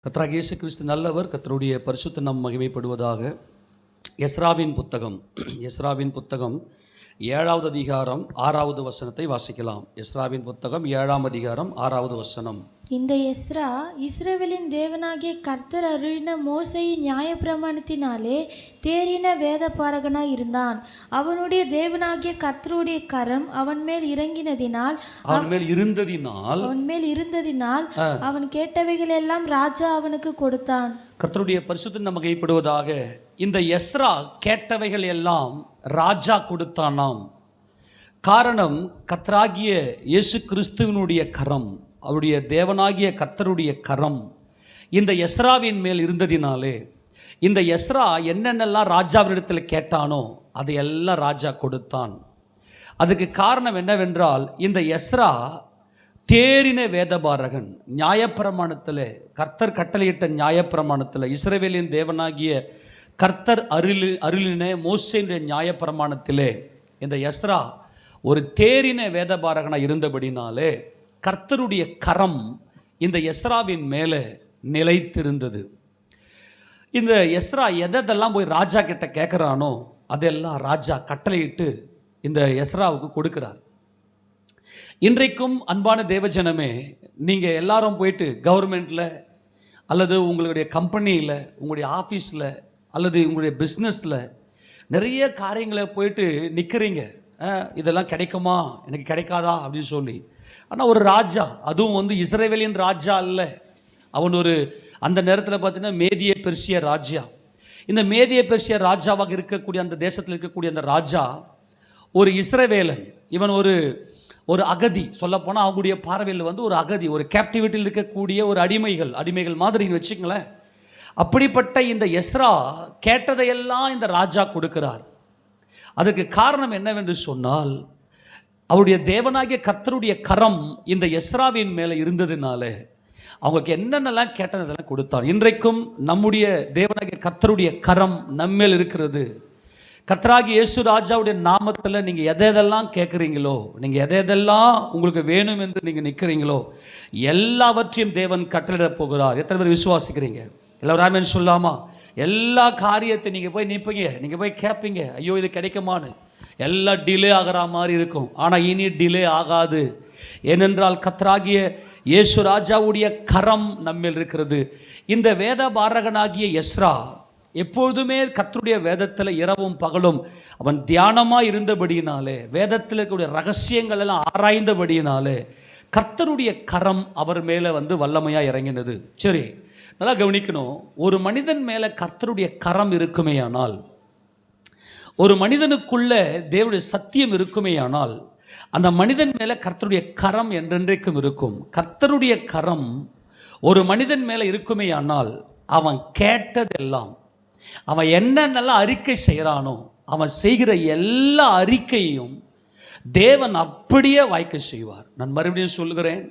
கர்த்தராகிய இயேசு கிறிஸ்து நல்லவர். கர்த்தருடைய பரிசுத்த நாமம் மகிமைப்படுவதாக. எஸ்ராவின் புத்தகம் 7வது அதிகாரம் 6வது வசனத்தை வாசிக்கலாம். எஸ்ராவின் புத்தகம் 7ஆம் அதிகாரம் 6வது வசனம். இந்த எஸ்ரா இஸ்ரவேலின் தேவனாகிய கர்த்தர் அருளின மோசேயின் நியாயப்பிரமாணத்தினாலே தேறின வேதபாரகனாய் இருந்தான். அவனுடைய தேவனாகிய கர்த்தருடைய கரம் அவன் மேல் இருந்ததினால் அவன் கேட்டவைகள் எல்லாம் ராஜா அவனுக்கு கொடுத்தான். கர்த்தருடைய பரிசுத்த நாமம் மகிமைப்படுவதாக. இந்த எஸ்ரா கேட்டவைகள் எல்லாம் ராஜா கொடுத்தானாம். காரணம், கர்த்தராகிய இயேசு கிறிஸ்துவினுடைய கரம், அவருடைய தேவனாகிய கர்த்தருடைய கரம் இந்த எஸ்ராவின் மேல் இருந்ததினாலே இந்த எஸ்ரா என்னென்னலாம் ராஜாவினிடத்தில் கேட்டானோ அதையெல்லாம் ராஜா கொடுத்தான். அதுக்கு காரணம் என்னவென்றால், இந்த எஸ்ரா தேறின வேதபாரகன். நியாயப்பிரமாணத்தில், கர்த்தர் கட்டளையிட்ட நியாயப்பிரமாணத்தில், இஸ்ரவேலின் தேவனாகிய கர்த்தர் அருளின மோசேயுடைய நியாயப்பிரமாணத்திலே இந்த எஸ்ரா ஒரு தேறின வேதபாரகனாக இருந்தபடினாலே கர்த்தருடைய கரம் இந்த எஸ்ராவின் மேலே நிலைத்திருந்தது. இந்த எஸ்ரா எதெல்லாம் போய் ராஜா கிட்ட கேட்குறானோ அதெல்லாம் ராஜா கட்டளையிட்டு இந்த எஸ்ராவுக்கு கொடுக்கிறார். இன்றைக்கும் அன்பான தேவஜனமே, நீங்கள் எல்லாரும் போயிட்டு கவர்மெண்ட்டில் அல்லது உங்களுடைய கம்பெனியில், உங்களுடைய ஆஃபீஸில் அல்லது உங்களுடைய பிஸ்னஸில் நிறைய காரியங்களை போயிட்டு நிற்கிறீங்க. இதெல்லாம் கிடைக்குமா, எனக்கு கிடைக்காதா அப்படின்னு சொல்லி. ஆனால் ஒரு ராஜா, அதுவும் இஸ்ரவேலின் ராஜா அல்ல, அவன் அந்த நேரத்தில் பார்த்தீங்கன்னா மேதிய பெர்சிய ராஜா. இந்த மேதிய பெர்சிய ராஜாவாக இருக்கக்கூடிய அந்த தேசத்தில் இருக்கக்கூடிய அந்த ராஜா ஒரு இஸ்ரவேலன். இவன் ஒரு அகதி. சொல்லப்போனால் அவங்களுடைய பார்வையில் ஒரு அகதி, ஒரு கேப்டிவிட்டியில் இருக்கக்கூடிய ஒரு அடிமைகள் மாதிரி வச்சுங்களேன். அப்படிப்பட்ட இந்த எஸ்ரா கேட்டதையெல்லாம் இந்த ராஜா கொடுக்கிறார். அதற்கு காரணம் என்னவென்று சொன்னால், அவருடைய தேவனாகிய கர்த்தருடைய கரம் இந்த எஸ்ராவின் மேலே இருந்ததுனால அவங்களுக்கு என்னென்னலாம் கேட்டதெல்லாம் கொடுத்தான். இன்றைக்கும் நம்முடைய தேவனாகிய கர்த்தருடைய கரம் நம்மேல் இருக்கிறது. கர்த்தராகிய இயேசு ராஜாவுடைய நாமத்தில் நீங்கள் எதெல்லாம் கேட்குறீங்களோ, நீங்கள் எதெல்லாம் உங்களுக்கு வேணும் என்று நீங்கள் நிற்கிறீங்களோ எல்லாவற்றையும் தேவன் கட்டளையிடப் போகிறார். எத்தனை பேர் விசுவாசிக்கிறீங்க? எல்லோரும் ஆமென் சொல்லாமா? எல்லா காரியத்தை நீங்கள் போய் நிற்பீங்க, நீங்கள் போய் கேட்பீங்க, ஐயோ இது கிடைக்குமான்னு. எல்லாம் டிலே ஆகிற மாதிரி இருக்கும். ஆனால் இனி டிலே ஆகாது. ஏனென்றால் கர்த்தராகிய இயேசு ராஜாவுடைய கரம் நம்மில் இருக்கிறது. இந்த வேத பாரகனாகிய எஸ்ரா எப்பொழுதுமே கர்த்தருடைய வேதத்தில் இரவும் பகலும் அவன் தியானமாக இருந்தபடியினாலே, வேதத்தில் இருக்கக்கூடிய ரகசியங்கள் எல்லாம் ஆராய்ந்தபடியினாலே கர்த்தருடைய கரம் அவர் மேலே வல்லமையாக இறங்கினது. சரி, நல்லா கவனிக்கணும். ஒரு மனிதன் மேலே கர்த்தருடைய கரம் இருக்குமேயானால், ஒரு மனிதனுக்குள்ள தேவனுடைய சத்தியம் இருக்குமேயானால், அந்த மனிதன் மேலே கர்த்தருடைய கரம் என்றென்றைக்கும் இருக்கும். கர்த்தருடைய கரம் ஒரு மனிதன் மேலே இருக்குமேயானால் அவன் கேட்டதெல்லாம், அவன் என்னென்னலாம் அறிக்கை செய்கிறானோ, அவன் செய்கிற எல்லா அறிக்கையும் தேவன் அப்படியே வாய்க்க செய்வார். நான் மறுபடியும் சொல்லுகிறேன்,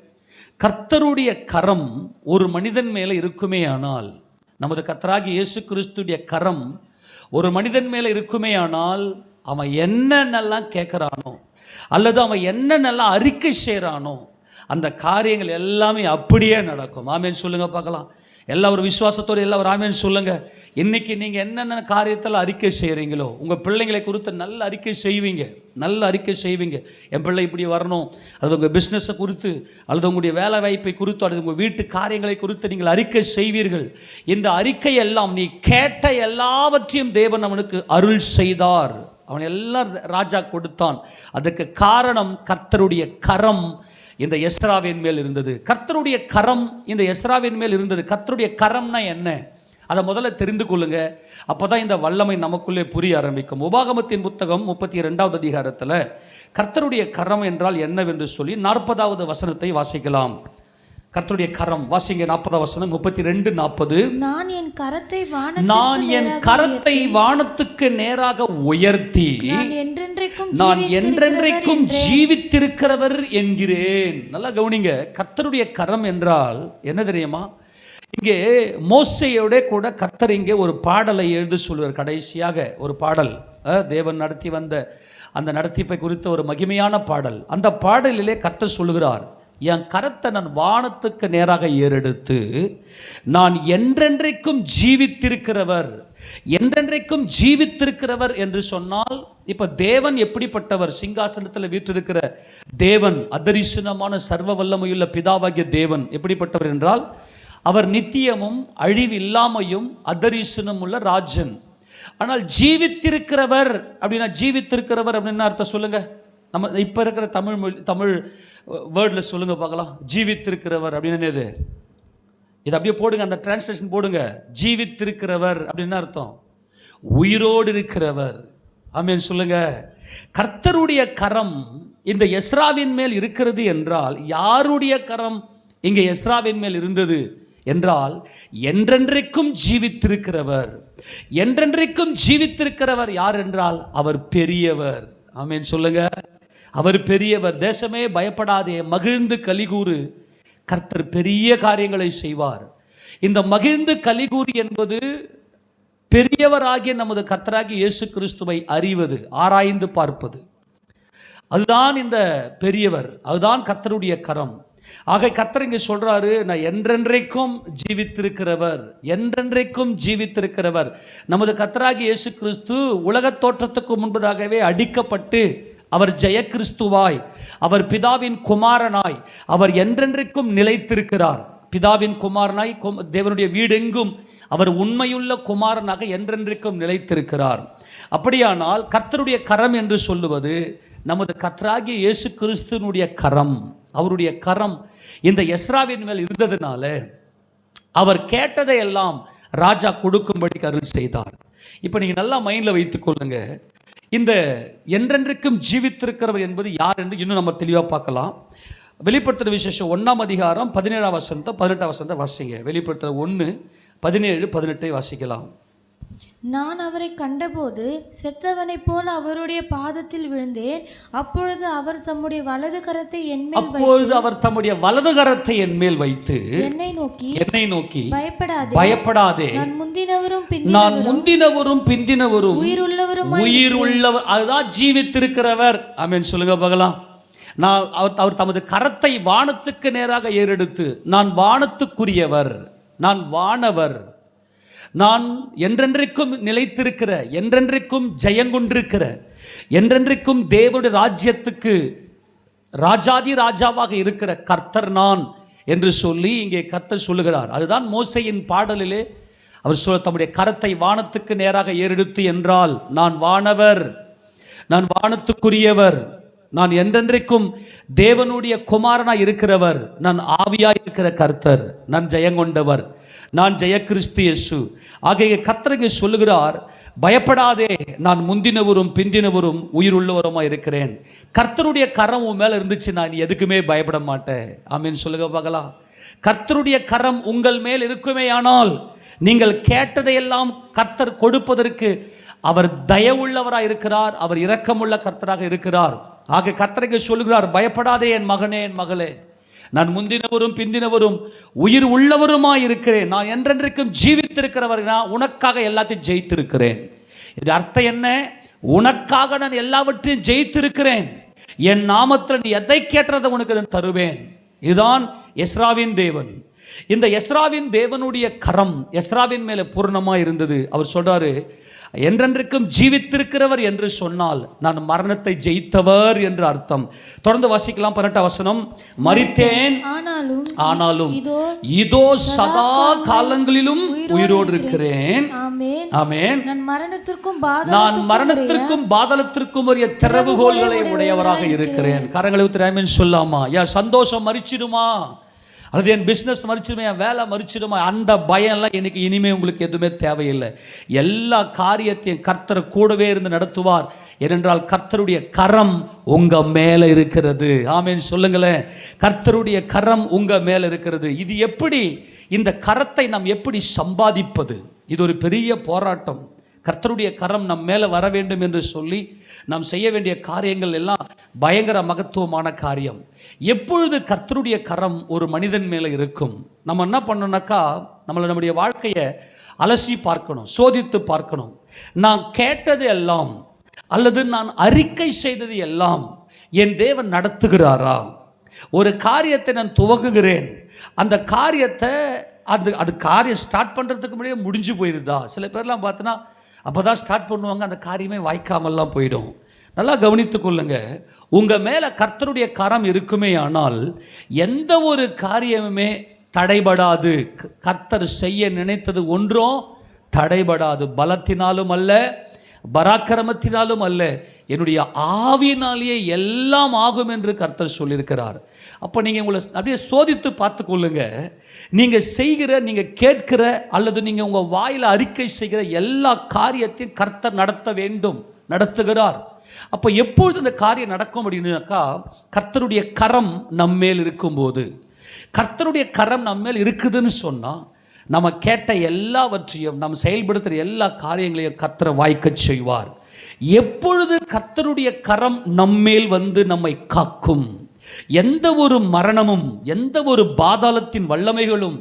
கர்த்தருடைய கரம் ஒரு மனிதன் மேலே இருக்குமே ஆனால், நமது கர்த்தராகிய இயேசு கிறிஸ்துடைய கரம் ஒரு மனிதன் மேலே இருக்குமே ஆனால், அவன் என்னென்னலாம் கேட்குறானோ அல்லது அவன் என்னென்னலாம் அறிக்கை செய்கிறானோ அந்த காரியங்கள் எல்லாமே அப்படியே நடக்கும். ஆமேன் சொல்லுங்க பார்க்கலாம். எல்லா ஒரு விசுவாசத்தோடு எல்லா ஒரு ஆமேன் சொல்லுங்க. இன்றைக்கி நீங்கள் என்னென்ன காரியத்தில் அறிக்கை செய்கிறீங்களோ, உங்கள் பிள்ளைங்களை குறித்து நல்ல அறிக்கை செய்வீங்க. என் பிள்ளை இப்படி வரணும், அல்லது உங்கள் பிஸ்னஸை குறித்து, அல்லது உங்களுடைய வேலை வாய்ப்பை குறித்து, அல்லது உங்கள் வீட்டு காரியங்களை குறித்து நீங்கள் அறிக்கை செய்வீர்கள். இந்த அறிக்கை எல்லாம் நீ கேட்ட எல்லாவற்றையும் தேவன் அவனுக்கு அருள் செய்தார். அவன் எல்லாம் ராஜா கொடுத்தான். அதுக்கு காரணம் கர்த்தருடைய கரம் இந்த எஸ்ராவின் மேல் இருந்தது. கர்த்தருடைய கரம் இந்த எஸ்ராவின் மேல் இருந்தது. கர்த்தருடைய கரம்னா என்ன, அதை முதல்ல தெரிந்து கொள்ளுங்க. அப்போ தான் இந்த வல்லமை நமக்குள்ளே புரிய ஆரம்பிக்கும். உபாகமத்தின் புத்தகம் 32வது அதிகாரத்தில் கர்த்தருடைய கரம் என்றால் என்னவென்று சொல்லி 40வது வசனத்தை வாசிக்கலாம். கர்த்தருடைய கரம் வாசிங்க. 40வது வசனம் 32:40. நான் என் கரத்தை வானத்துக்கு நேராக உயர்த்தி நான் என்றென்றைக்கும் ஜீவித்திருக்கிறவர் என்கிறேன். நல்லா கவனிங்க. கர்த்தருடைய கரம் என்றால் என்ன தெரியுமா? இங்கே மோசேயோட கூட கர்த்தர் இங்கே ஒரு பாடலை எழுத சொல்வார். கடைசியாக ஒரு பாடல், தேவன் நடத்தி வந்த அந்த நடத்திப்பை குறித்த ஒரு மகிமையான பாடல். அந்த பாடலிலே கர்த்தர் சொல்லுகிறார், என் கரத்தை நான் வானத்துக்கு நேராக ஏறெடுத்து, நான் என்றென்றைக்கும் ஜீவித்திருக்கிறவர், என்றென்றைக்கும் ஜீவித்திருக்கிறவர் என்று சொன்னால், இப்ப தேவன் எப்படிப்பட்டவர்? சிங்காசனத்தில் வீற்றிருக்கிற தேவன், அதரிசனமான சர்வ வல்லமையுள்ள பிதாவாகிய தேவன் எப்படிப்பட்டவர் என்றால், அவர் நித்தியமும் அழிவில்லாமையும் அதரிசனம் உள்ள ராஜன். ஆனால் ஜீவித்திருக்கிறவர் அப்படின்னா, ஜீவித்திருக்கிறவர் அப்படின்னா அர்த்தம் சொல்லுங்க. நம்ம இப்போ இருக்கிற தமிழ் வேர்டில் சொல்லுங்க பார்க்கலாம். ஜீவித்திருக்கிறவர் அப்படின்னு எது? இது அப்படியே போடுங்க, அந்த டிரான்ஸ்லேஷன் போடுங்க. ஜீவித்திருக்கிறவர் அப்படின்னா அர்த்தம் உயிரோடு இருக்கிறவர். ஆமென் சொல்லுங்க. கர்த்தருடைய கரம் இந்த எஸ்ராவின் மேல் இருக்கிறது என்றால், யாருடைய கரம் இங்கே எஸ்ராவின் மேல் இருந்தது என்றால், என்றென்றைக்கும் ஜீவித்திருக்கிறவர். என்றென்றைக்கும் ஜீவித்திருக்கிறவர் யார் என்றால், அவர் பெரியவர். ஆமென் சொல்லுங்க. அவர் பெரியவர். தேசமே பயப்படாதே, மகிழ்ந்து கலிகூறு, கர்த்தர் பெரிய காரியங்களை செய்வார். இந்த மகிழ்ந்து கலிகூறு என்பது பெரியவராகிய நமது கர்த்தராகிய இயேசு கிறிஸ்துவை அறிவது, ஆராய்ந்து பார்ப்பது. அதுதான் இந்த பெரியவர், அதுதான் கர்த்தருடைய கரம். ஆக கர்த்தர் இங்கே சொல்றாரு, நான் என்றென்றைக்கும் ஜீவித்திருக்கிறவர், என்றென்றைக்கும் ஜீவித்திருக்கிறவர். நமது கர்த்தராகிய இயேசு கிறிஸ்து உலகத் தோற்றத்துக்கு முன்பதாகவே அடிக்கப்பட்டு, அவர் ஜெய கிறிஸ்துவாய், அவர் பிதாவின் குமாரனாய், அவர் என்றென்றைக்கும் நிலைத்திருக்கிறார். பிதாவின் குமாரனாய், தேவனுடைய வீடெங்கும் அவர் உண்மையுள்ள குமாரனாக என்றென்றைக்கும் நிலைத்திருக்கிறார். அப்படியானால் கர்த்தருடைய கரம் என்று சொல்லுவது நமது கர்த்தராகிய இயேசு கிறிஸ்துவினுடைய கரம். அவருடைய கரம் இந்த எஸ்ராவின் மேல் இருந்ததுனால அவர் கேட்டதை எல்லாம் ராஜா கொடுக்கும்படி அருள் செய்தார். இப்போ நீங்கள் நல்லா மைண்டில் வைத்துக் கொள்ளுங்க, இந்த என்றென்றைக்கும் ஜீவித்திருக்கிறவர் என்பது யார் என்று இன்னும் நம்ம தெளிவாக பார்க்கலாம். வெளிப்படுத்துகிற விசேஷம் 1ஆம் அதிகாரம் 17ஆம் வசனத்தை 18ஆம் வசனத்தை வாசிங்க. வெளிப்படுத்துகிற 1:17-18 வாசிக்கலாம். நான் அவரை கண்டபோது செத்தவனைப் போல அவருடைய பாதத்தில் விழுந்தேன். அப்பொழுது அவர் தம்முடைய வலது கரத்தை என் மேல் வைத்து என்னை நோக்கி பயப்படாதே, நான் முந்தினவரும் பிந்தினவரும் உயிருள்ளவர். அதுதான் ஜீவித்திருக்கிறவர். ஆமென் சொல்லுங்க பார்க்கலாம். அவர் தமது கரத்தை வானத்துக்கு நேராக ஏறெடுத்து, நான் வானத்துக்குரியவர், நான் வானவர், நான் என்றென்றைக்கும் நிலைத்திருக்கிற, என்றென்றைக்கும் ஜெயங்கொண்டிருக்கிற, என்றென்றைக்கும் தேவனுடைய ராஜ்யத்துக்கு ராஜாதி ராஜாவாக இருக்கிற கர்த்தர் நான் என்று சொல்லி இங்கே கர்த்தர் சொல்லுகிறார். அதுதான் மோசேயின் பாடலிலே அவர் தம்முடைய கரத்தை வானத்துக்கு நேராக ஏறெடுத்து என்றால், நான் வானவர், நான் வானத்துக்குரியவர், நான் என்றென்றைக்கும் தேவனுடைய குமாரனாய் இருக்கிறவர், நான் ஆவியாய் இருக்கிற கர்த்தர், நான் ஜெயங்கொண்டவர், நான் ஜெய கிறிஸ்து இயேசு. ஆகிய கர்த்தர் சொல்லுகிறார், பயப்படாதே, நான் முந்தினவரும் பிந்தினவரும் உயிருள்ளவருமாய் இருக்கிறேன். கர்த்தருடைய கரம் உன் மேலே இருந்துச்சுன்னா நீ எதுக்குமே பயப்பட மாட்டேன். ஆமீன் சொல்லுங்க பார்க்கலாம். கர்த்தருடைய கரம் உங்கள் மேல் இருக்குமே ஆனால் நீங்கள் கேட்டதையெல்லாம் கர்த்தர் கொடுப்பதற்கு அவர் தயவுள்ளவராக இருக்கிறார், அவர் இரக்கமுள்ள கர்த்தராக இருக்கிறார். ஆக கர்த்தருக்கு சொல்லுகிறார், பயப்படாதே என் மகனே, என் மகளே, நான் முந்தினவரும் பிந்தினவரும் உயிர் உள்ளவருமாய் இருக்கிறேன், நான் என்றென்றைக்கும் ஜீவித்திருக்கிறவர், நான் உனக்காக எல்லாத்தையும் ஜெயித்திருக்கிறேன். இது அர்த்தம் என்ன? உனக்காக நான் எல்லாவற்றையும் ஜெயித்திருக்கிறேன், என் நாமத்தில் நீ எதை கேட்டதை உனக்கு நான் தருவேன். இதுதான் எஸ்ராவின் தேவன். இந்த எஸ்ராவின் தேவனுடைய கரம் எஸ்ராவின் மேலே பூர்ணமாக இருந்தது. அவர் சொல்றாரு, என்றென்றைக்கும் ஜீவித்திருக்கிறவர் என்று சொன்னால் நான் மரணத்தை ஜெயித்தவர் என்று அர்த்தம். தொடர்ந்து வாசிக்கலாம். 18ஆம் வசனம். மரித்தேன், ஆனாலும் இதோ சதா காலங்களிலும் உயிரோடு இருக்கிறேன். ஆமென். நான் மரணத்திற்கும் பாதாளத்திற்கும் உரிய திறவுகோல்களை உடையவராக இருக்கிறேன். கரங்களை ஊற்றி ஆமென் சொல்லாமா? என் சந்தோஷம் மரிச்சிடுமா, அல்லது என் பிஸ்னஸ் மறிச்சிடுமா, என் வேலை மறிச்சிடுமா, அந்த பயம்லாம் எனக்கு இனிமேல் உங்களுக்கு எதுவுமே தேவையில்லை. எல்லா காரியத்தையும் கர்த்தர் கூடவே இருந்து நடத்துவார். ஏனென்றால் கர்த்தருடைய கரம் உங்க மேலே இருக்கிறது. ஆமென் சொல்லுங்களேன். கர்த்தருடைய கரம் உங்க மேலே இருக்கிறது. இது எப்படி, இந்த கரத்தை நாம் எப்படி சம்பாதிப்பது? இது ஒரு பெரிய போராட்டம். கர்த்தருடைய கரம் நம் மேலே வர வேண்டும் என்று சொல்லி நாம் செய்ய வேண்டிய காரியங்கள் எல்லாம் பயங்கர மகத்துவமான காரியம். எப்பொழுது கர்த்தருடைய கரம் ஒரு மனிதன் மேலே இருக்கும், நம்ம என்ன பண்ணணும்னாக்கா, நம்மளுடைய வாழ்க்கையை அலசி பார்க்கணும், சோதித்து பார்க்கணும். நான் கேட்டது எல்லாம் அல்லது நான் அறிக்கை செய்தது எல்லாம் என் தேவன் நடத்துகிறாரா? ஒரு காரியத்தை நான் துவங்குகிறேன், அந்த காரியத்தை அது காரியம் ஸ்டார்ட் பண்ணுறதுக்கு முன்னாடியே முடிஞ்சு போயிடுதா? சில பேர்லாம் பார்த்தோன்னா அப்போ தான் ஸ்டார்ட் பண்ணுவாங்க, அந்த காரியமே வாய்க்காமல்லாம் போயிடும். நல்லா கவனித்து கொள்ளுங்க, உங்கள் மேலே கர்த்தருடைய கரம் இருக்குமே ஆனால் எந்த ஒரு காரியமுமே தடைபடாது. கர்த்தர் செய்ய நினைத்தது ஒன்றும் தடைபடாது. பலத்தினாலும் அல்ல, பராக்கிரமத்தினாலும் அல்ல, என்னுடைய ஆவியினாலேயே எல்லாம் ஆகும் என்று கர்த்தர் சொல்லியிருக்கிறார். அப்போ நீங்கள் உங்களை அப்படியே சோதித்து பார்த்து கொள்ளுங்க. நீங்கள் செய்கிற, நீங்கள் கேட்கிற, அல்லது நீங்கள் உங்கள் வாயில் அறிக்கை செய்கிற எல்லா காரியத்தையும் கர்த்தர் நடத்த வேண்டும், நடத்துகிறார். அப்போ எப்பொழுது இந்த காரியம் நடக்கும் அப்படின்னாக்கா, கர்த்தருடைய கரம் நம்மேல் இருக்கும்போது. கர்த்தருடைய கரம் நம்மேல் இருக்குதுன்னு சொன்னால் நம்ம கேட்ட எல்லாவற்றையும், நம்ம செயல்படுத்துகிற எல்லா காரியங்களையும் கர்த்தரை வாய்க்க செய்வார். எப்பொழுது கர்த்தருடைய கரம் நம்மேல் வந்து நம்மை காக்கும், எந்த ஒரு மரணமும், எந்த ஒரு பாதாளத்தின் வல்லமைகளும்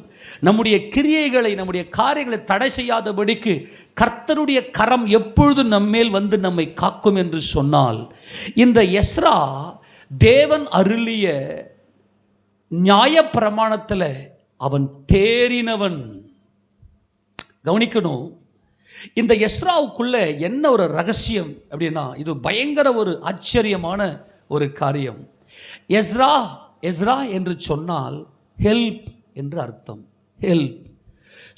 நம்முடைய கிரியைகளை, நம்முடைய காரியங்களை தடை செய்யாதபடிக்கு கர்த்தருடைய கரம் எப்பொழுது நம்மேல் வந்து நம்மை காக்கும் என்று சொன்னால், இந்த எஸ்ரா தேவன் அருளிய நியாயப்பிரமாணத்தில் அவன் தேறினவன். கவனிக்கணும், இந்த எஸ்ராவுக்குள்ள என்ன ஒரு ரகசியம் அப்படின்னா, இது பயங்கர ஒரு ஆச்சரியமான ஒரு காரியம். எஸ்ரா, எஸ்ரா என்று சொன்னால் ஹெல்ப் என்று அர்த்தம். ஹெல்ப்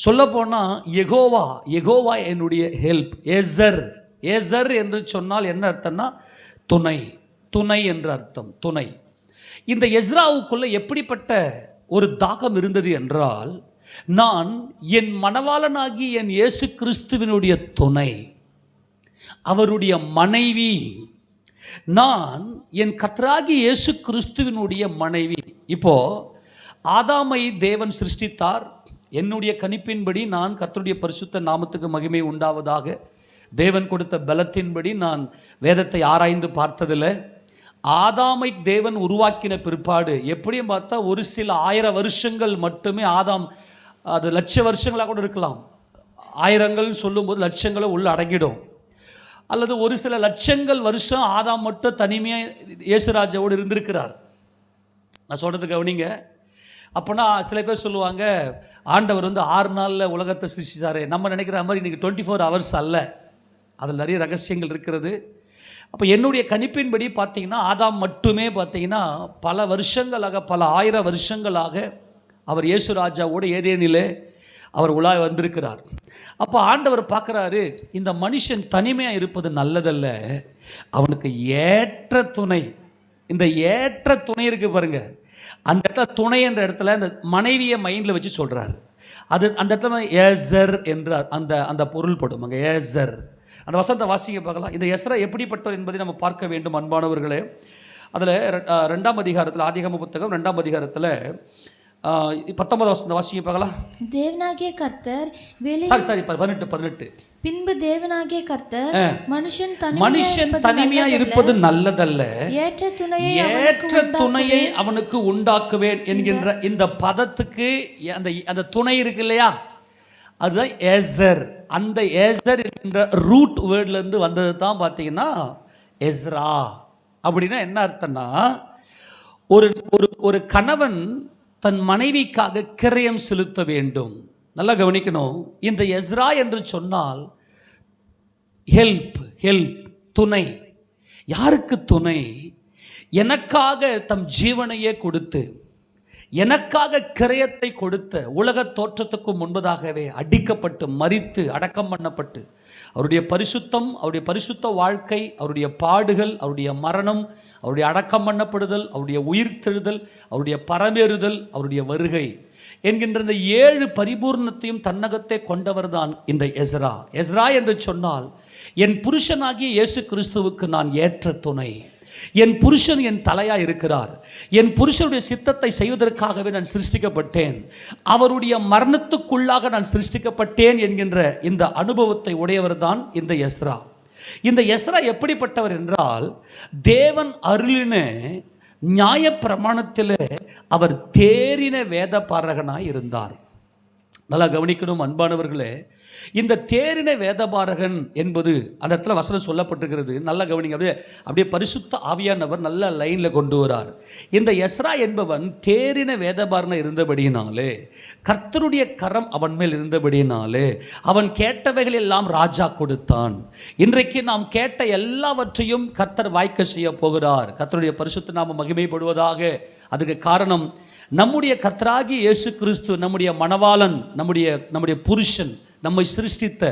சொல்லப்போனால் யெகோவா, யெகோவா என்னுடைய ஹெல்ப். எசர், எசர் என்று சொன்னால் என்ன அர்த்தம்னா துணை, துணை என்று அர்த்தம், துணை. இந்த எஸ்ராவுக்குள்ள எப்படிப்பட்ட ஒரு தாகம் இருந்தது என்றால், நான் என் மணவாளனாகி என் இயேசு கிறிஸ்துவினுடைய துணை, அவருடைய மனைவி, நான் என் கர்த்தராகி இயேசு கிறிஸ்துவினுடைய மனைவி. இப்போ ஆதாமை தேவன் சிருஷ்டித்தார். என்னுடைய கணிப்பின்படி, நான் கர்த்தருடைய பரிசுத்த நாமத்துக்கு மகிமை உண்டாவதாக தேவன் கொடுத்த பலத்தின்படி நான் வேதத்தை ஆராய்ந்து பார்த்ததில், ஆதாமை தேவன் உருவாக்கின பிற்பாடு எப்படியும் பார்த்தா ஒரு சில 1000 வருஷங்கள் மட்டுமே ஆதாம், அது லட்ச வருஷங்களாக கூட இருக்கலாம், ஆயிரங்கள் சொல்லும்போது லட்சங்களும் உள்ள அடங்கிடும், அல்லது ஒரு சில லட்சங்கள் வருஷம் ஆதாம் மட்டும் தனிமையாக இயேசுராஜாவோடு இருந்திருக்கிறார். நான் சொல்கிறது கவனிங்க. அப்போனா சில பேர் சொல்லுவாங்க, ஆண்டவர் 6 நாளில் உலகத்தை சிருஷ்டிச்சாரு. நம்ம நினைக்கிற மாதிரி இன்றைக்கி 24 ஹவர்ஸ் அல்ல, அதில் நிறைய ரகசியங்கள் இருக்கிறது. அப்போ என்னுடைய கணிப்பின்படி பார்த்தீங்கன்னா, ஆதாம் மட்டுமே பார்த்தீங்கன்னா பல வருஷங்களாக, பல 1000 வருஷங்களாக அவர் இயேசுராஜாவோடு ஏதேனிலே அவர் உலா வந்திருக்கிறார். அப்போ ஆண்டவர் பார்க்குறாரு, இந்த மனுஷன் தனிமையாக இருப்பது நல்லதல்ல, அவனுக்கு ஏற்ற துணை, இந்த ஏற்ற துணை இருக்குது பாருங்க, அந்த இடத்துல துணை என்ற இடத்துல அந்த மனைவியை மைண்டில் வச்சு சொல்கிறார். அது அந்த இடத்துல ஏசர் என்ற அந்த பொருள் படும் அங்கே, ஏசர். அந்த வசனத்தை வாசிக்க பார்க்கலாம். இந்த எஸ்ரா எப்படிப்பட்டவர் என்பதை நம்ம பார்க்க வேண்டும் அன்பானவர்களே. அதில் 2ஆம் அதிகாரத்தில், ஆதிகாம புத்தகம் 2ஆம் அதிகாரத்தில் 19 வசனத்தை வாசிக்க பார்க்கலாம். தேவனாகிய கர்த்தர் 18 பின்பு தேவனாகிய கர்த்தர் மனுஷன் தனிமையா இருப்பது நல்லதல்ல, ஏற்ற துணையை அவனுக்கு உண்டாக்குவேன் என்கின்ற இந்த பதத்துக்கு அந்த துணை இருக்கு இல்லையா, அதுதான் ஏசர். அந்த ஏசர் என்ற ரூட் வேர்ட்லேருந்து வந்தது தான் பார்த்தீங்கன்னா எஸ்ரா. அப்படின்னா என்ன அர்த்தம்னா, ஒரு கணவன் தன் மனைவிக்காக கிரயம் செலுத்த வேண்டும். நல்லா கவனிக்கணும். இந்த எஸ்ரா என்று சொன்னால் ஹெல்ப், ஹெல்ப், துணை. யாருக்கு துணை? எனக்காக தம் ஜீவனையே கொடுத்து, எனக்காக கிரயத்தை கொடுத்த, உலக தோற்றத்துக்கு முன்பதாகவே அடிக்கப்பட்டு மரித்து அடக்கம் பண்ணப்பட்டு, அவருடைய பரிசுத்தம், அவருடைய பரிசுத்த வாழ்க்கை, அவருடைய பாடுகள், அவருடைய மரணம், அவருடைய அடக்கம் பண்ணப்படுதல், அவருடைய உயிர்த்தெழுதல், அவருடைய பரமேறுதல், அவருடைய வருகை என்கின்ற இந்த 7 பரிபூர்ணத்தையும் தன்னகத்தை கொண்டவர் தான் இந்த எஸ்ரா. எஸ்ரா என்று சொன்னால், என் புருஷனாகிய இயேசு கிறிஸ்துவுக்கு நான் ஏற்ற துணை, என் புருஷன் என் தலையாக இருக்கிறார், என் புருஷனுடைய சித்தத்தை செய்வதற்காகவே நான் சிருஷ்டிக்கப்பட்டேன், அவருடைய மரணத்துக்குள்ளாக நான் சிருஷ்டிக்கப்பட்டேன் என்கின்ற இந்த அனுபவத்தை உடையவர் தான் இந்த எஸ்ரா. இந்த எஸ்ரா எப்படிப்பட்டவர் என்றால், தேவன் அருளின நியாய பிரமாணத்தில் அவர் தேறின வேத பாரகனாய் இருந்தார். நல்லா கவனிக்கணும் அன்பானவர்களே. இந்த தேறின வேதபாரகன் என்பது அந்த இடத்துல வசனம் சொல்லப்பட்டிருக்கிறது. நல்லா கவனிங்க. அப்படியே பரிசுத்த ஆவியானவர் நல்ல லைனில் கொண்டு வரார். இந்த எஸ்ரா என்பவன் தேறின வேதபாரகன் இருந்தபடியினாலே, கர்த்தருடைய கரம் அவன் மேல் இருந்தபடியினாலே அவன் கேட்டவைகள் எல்லாம் ராஜா கொடுத்தான். இன்றைக்கு நாம் கேட்ட எல்லாவற்றையும் கர்த்தர் வாய்க்க செய்ய போகிறார். கர்த்தருடைய பரிசுத்த நாமம் மகிமைப்படுவதாக. அதுக்கு காரணம் நம்முடைய கர்த்தராகிய இயேசு கிறிஸ்து, நம்முடைய மணவாளன், நம்முடைய புருஷன், நம்மை சிருஷ்டித்த,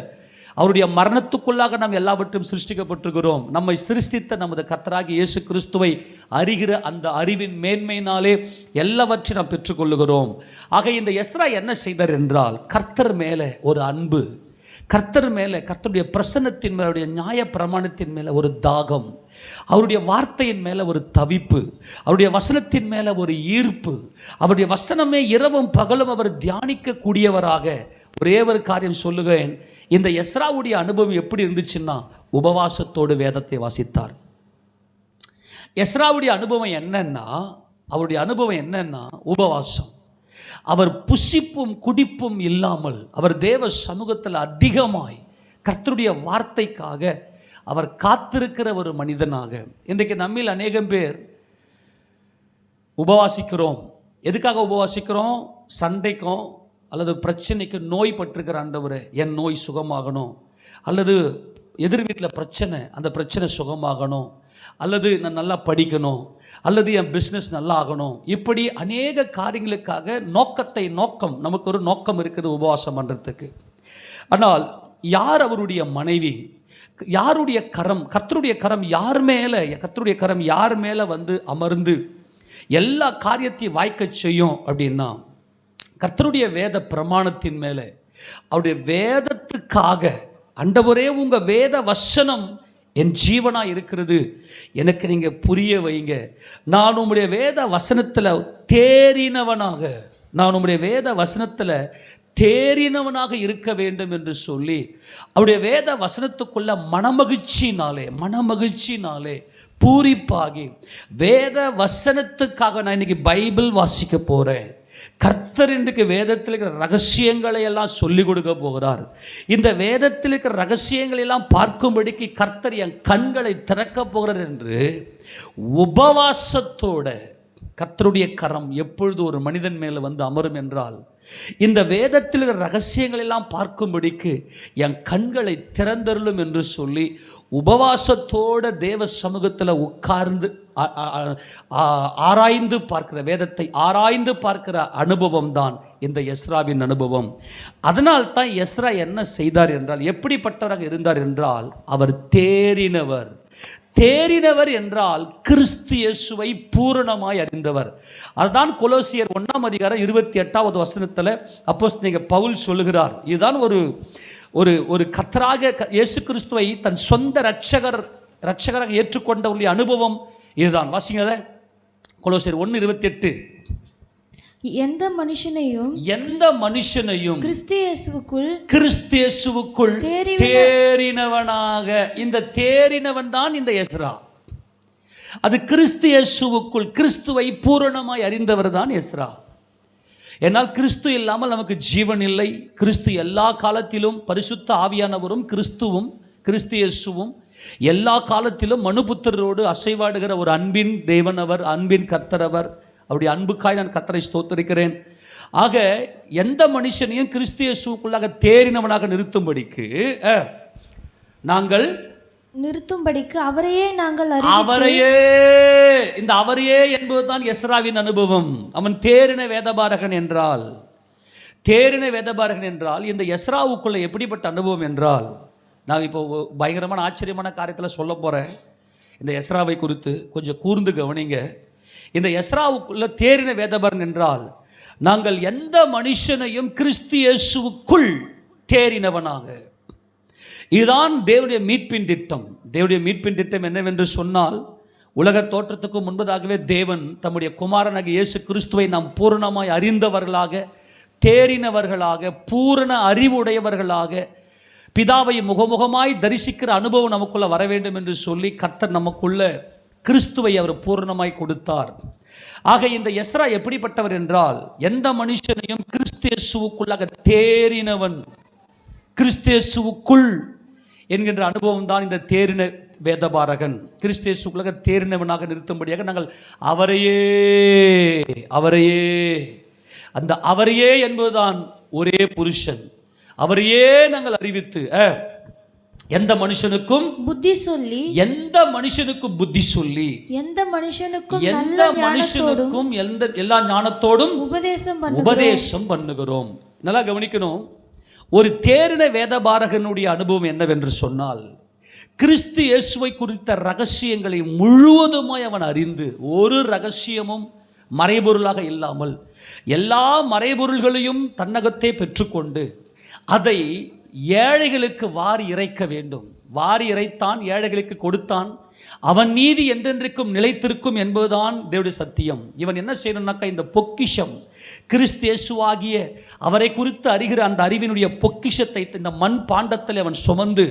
அவருடைய மரணத்துக்குள்ளாக நாம் எல்லாவற்றையும் சிருஷ்டிக்கப்பட்டிருக்கிறோம். நம்மை சிருஷ்டித்த நமது கர்த்தராகிய இயேசு கிறிஸ்துவை அறிகிற அந்த அறிவின் மேன்மையினாலே எல்லாவற்றையும் நாம் பெற்றுக்கொள்ளுகிறோம். ஆக இந்த எஸ்ரா என்ன செய்தார் என்றால், கர்த்தர் மேலே ஒரு அன்பு, கர்த்தர் மேலே, கர்த்தருடைய பிரசன்னத்தின் மேலே, அவருடைய நியாய பிரமாணத்தின் மேலே ஒரு தாகம், அவருடைய வார்த்தையின் மேலே ஒரு தவிப்பு, அவருடைய வசனத்தின் மேலே ஒரு ஈர்ப்பு, அவருடைய வசனமே இரவும் பகலும் அவர் தியானிக்க கூடியவராக. ஒரே ஒரு காரியம் சொல்லுகிறேன், இந்த எஸ்ராவுடைய அனுபவம் எப்படி இருந்துச்சுன்னா, உபவாசத்தோடு வேதத்தை வாசித்தார். எஸ்ராவுடைய அனுபவம் என்னன்னா, அவருடைய அனுபவம் என்னன்னா உபவாசம். அவர் புசிப்பும் குடிப்பும் இல்லாமல் அவர் தேவ சமூகத்தில் அதிகமாய் கர்த்தருடைய வார்த்தைக்காக அவர் காத்திருக்கிற ஒரு மனிதனாக. இன்றைக்கு நம்மில் அநேகம் பேர் உபவாசிக்கிறோம். எதுக்காக உபவாசிக்கிறோம்? சண்டைக்கும் அல்லது பிரச்சனைக்கு நோய் பட்டிருக்கிற ஆண்டவரே என் நோய் சுகமாகணும், அல்லது எதிர் வீட்டில் பிரச்சனை, அந்த பிரச்சனை சுகமாகணும், அல்லது நான் நல்லா படிக்கணும், அல்லது என் பிஸ்னஸ் நல்லா ஆகணும். இப்படி அநேக காரியங்களுக்காக நோக்கம் நமக்கு ஒரு நோக்கம் இருக்குது உபவாசம் பண்ணுறதுக்கு. ஆனால் யார் அவருடைய மனைவி, யாருடைய கரம், கர்த்தருடைய கரம் யார் மேலே, கர்த்தருடைய கரம் யார் மேலே வந்து அமர்ந்து எல்லா காரியத்தையும் வாய்க்க செய்யும் அப்படின்னா, கர்த்தருடைய வேத பிரமாணத்தின் மேலே, அவருடைய வேதத்துக்காக, ஆண்டவரே உங்கள் வேத வசனம் என் ஜீவனாக இருக்கிறது, எனக்கு நீங்கள் புரிய வைங்க, நான் உம்முடைய வேத வசனத்தில் தேறினவனாக, நான் உம்முடைய வேத வசனத்தில் தேறினவனாக இருக்க வேண்டும் என்று சொல்லி அவருடைய வேத வசனத்துக்குள்ள மனமகிழ்ச்சினாலே பூரிப்பாகி வேத வசனத்துக்காக நான் இன்னைக்கு பைபிள் வாசிக்க போகிறேன். கர்த்தர் இன்றைக்கு வேதத்தில் இருக்கிற ரகசியங்களை எல்லாம் சொல்லிக் கொடுக்க போகிறார். இந்த வேதத்தில் இருக்கிற ரகசியங்களை எல்லாம் பார்க்கும்படிக்கு கர்த்தர் என் கண்களை திறக்க போகிறார் என்று உபவாசத்தோட, கர்த்தருடைய கரம் எப்பொழுது ஒரு மனிதன் மேலே வந்து அமரும் என்றால், இந்த வேதத்தில் இருக்கிற ரகசியங்கள் எல்லாம் பார்க்கும்படிக்கு என் கண்களை திறந்தருளும் என்று சொல்லி உபவாசத்தோட தேவ சமூகத்தில் உட்கார்ந்து ஆராய்ந்து பார்க்கிற, வேதத்தை ஆராய்ந்து பார்க்கிற அனுபவம் தான் இந்த எஸ்ராவின் அனுபவம். அதனால் தான் எஸ்ரா என்ன செய்தார் என்றால், எப்படிப்பட்டவராக இருந்தார் என்றால், அவர் தேறினவர். தேறினவர் என்றால் கிறிஸ்து இயேசுவை பூரணமாய் அறிந்தவர். அதுதான் கொலோசியர் 1:28 வசனத்தில் அப்போஸ்தலனாகிய பவுல் சொல்லுகிறார். இதுதான் ஒரு கர்த்தராக இயேசு கிறிஸ்துவை தன் சொந்த இரட்சகராக ஏற்றுக்கொண்டவருடைய அனுபவம் இதுதான். வாசிங்க அதை, கொலோசியர் 1:28. எந்த மனுஷனையும் கிறிஸ்து இயேசுவுக்குள் தேறினவனாக, இந்த தேறினவன் தான் இந்த எஸ்ரா. அது கிறிஸ்து இயேசுவுக்குள், கிறிஸ்துவை பூரணமாய் அறிந்தவர் தான் எஸ்ரா. என்னால் கிறிஸ்து இல்லாமல் நமக்கு ஜீவன் இல்லை. கிறிஸ்து எல்லா காலத்திலும், பரிசுத்த ஆவியானவரும் கிறிஸ்து இயேசுவும் எல்லா காலத்திலும் மனுபுத்திரரோடு அசைவாடுகிற ஒரு அன்பின் தேவன் அவர், அன்பின் கர்த்தர் அவர். அவருடைய அன்புக்காய் நான் கர்த்தரை ஸ்தோத்திரிக்கிறேன். ஆக எந்த மனுஷனையும் கிறிஸ்து இயேசுவுக்குள்ளாக தேறினவனாக நிறுத்தும்படிக்கு இந்த அவரையே என்பதுதான் எஸ்ராவின் அனுபவம். அவன் தேறின வேதபாரகன் என்றால், இந்த எஸ்ராவுக்குள்ள எப்படிப்பட்ட அனுபவம் என்றால், நான் இப்போ பயங்கரமான ஆச்சரியமான காரியத்தில் சொல்ல போகிறேன். இந்த எஸ்ராவை குறித்து கொஞ்சம் கூர்ந்து கவனிங்க. இந்த எஸ்ராவுக்குள்ள தேறின வேதபாரகன் என்றால், நாங்கள் எந்த மனுஷனையும் கிறிஸ்து இயேசுவுக்குள் தேறினவனாக. இதுதான் தேவனுடைய மீட்பின் திட்டம். தேவனுடைய மீட்பின் திட்டம் என்னவென்று சொன்னால், உலக தோற்றத்துக்கு முன்பதாகவே தேவன் தம்முடைய குமாரனாகிய இயேசு கிறிஸ்துவை நாம் பூரணமாய் அறிந்தவர்களாக, தேறினவர்களாக, பூரண அறிவுடையவர்களாக, பிதாவை முகமுகமாய் தரிசிக்கிற அனுபவம் நமக்குள்ள வர வேண்டும் என்று சொல்லி கர்த்தர் நமக்குள்ள கிறிஸ்துவை அவர் பூரணமாய் கொடுத்தார். ஆக இந்த எஸ்ரா எப்படிப்பட்டவர் என்றால், எந்த மனுஷனையும் கிறிஸ்தேசுவுக்குள்ளாக தேறினவன், கிறிஸ்தேசுவுக்குள் என்கின்ற அனுபவம் தான் இந்த தேறின வேதபாரகன். கிறிஸ்தேசுக்குள்ளாக தேறினவனாக நிறுத்தும்படியாக நாங்கள் அவரையே அந்த அவரையே என்பதுதான் ஒரே புருஷன், அவரையே நாங்கள் அறிவித்து எந்த மனுஷனுக்கும் புத்தி சொல்லி எல்லா ஞானத்தோடும் உபதேசம் பண்ணுகிறோம். நல்லா கவனிக்கணும். ஒரு தேறின வேதபாரகனுடைய அனுபவம் என்னவென்று சொன்னால், கிறிஸ்து இயேசுவை குறித்த ரகசியங்களை முழுவதுமாய் அவன் அறிந்து, ஒரு ரகசியமும் மறைபொருளாக இல்லாமல் எல்லா மறைபொருள்களையும் தன்னகத்தே பெற்றுக்கொண்டு அதை ஏழைகளுக்கு வாரி இறைக்க வேண்டும். வாரி இறைத்தான், ஏழைகளுக்கு கொடுத்தான். அவன் நீதி என்றென்றைக்கும் நிலைத்திருக்கும் என்பதுதான் தேவனுடைய சத்தியம். இவன் என்ன செய்யணும்னாக்கா, இந்த பொக்கிஷம் கிறிஸ்து இயேசுவாகிய அவரை குறித்து அறிகிற அந்த அறிவினுடைய பொக்கிஷத்தை இந்த மண் பாண்டத்தில் அவன் சுமந்து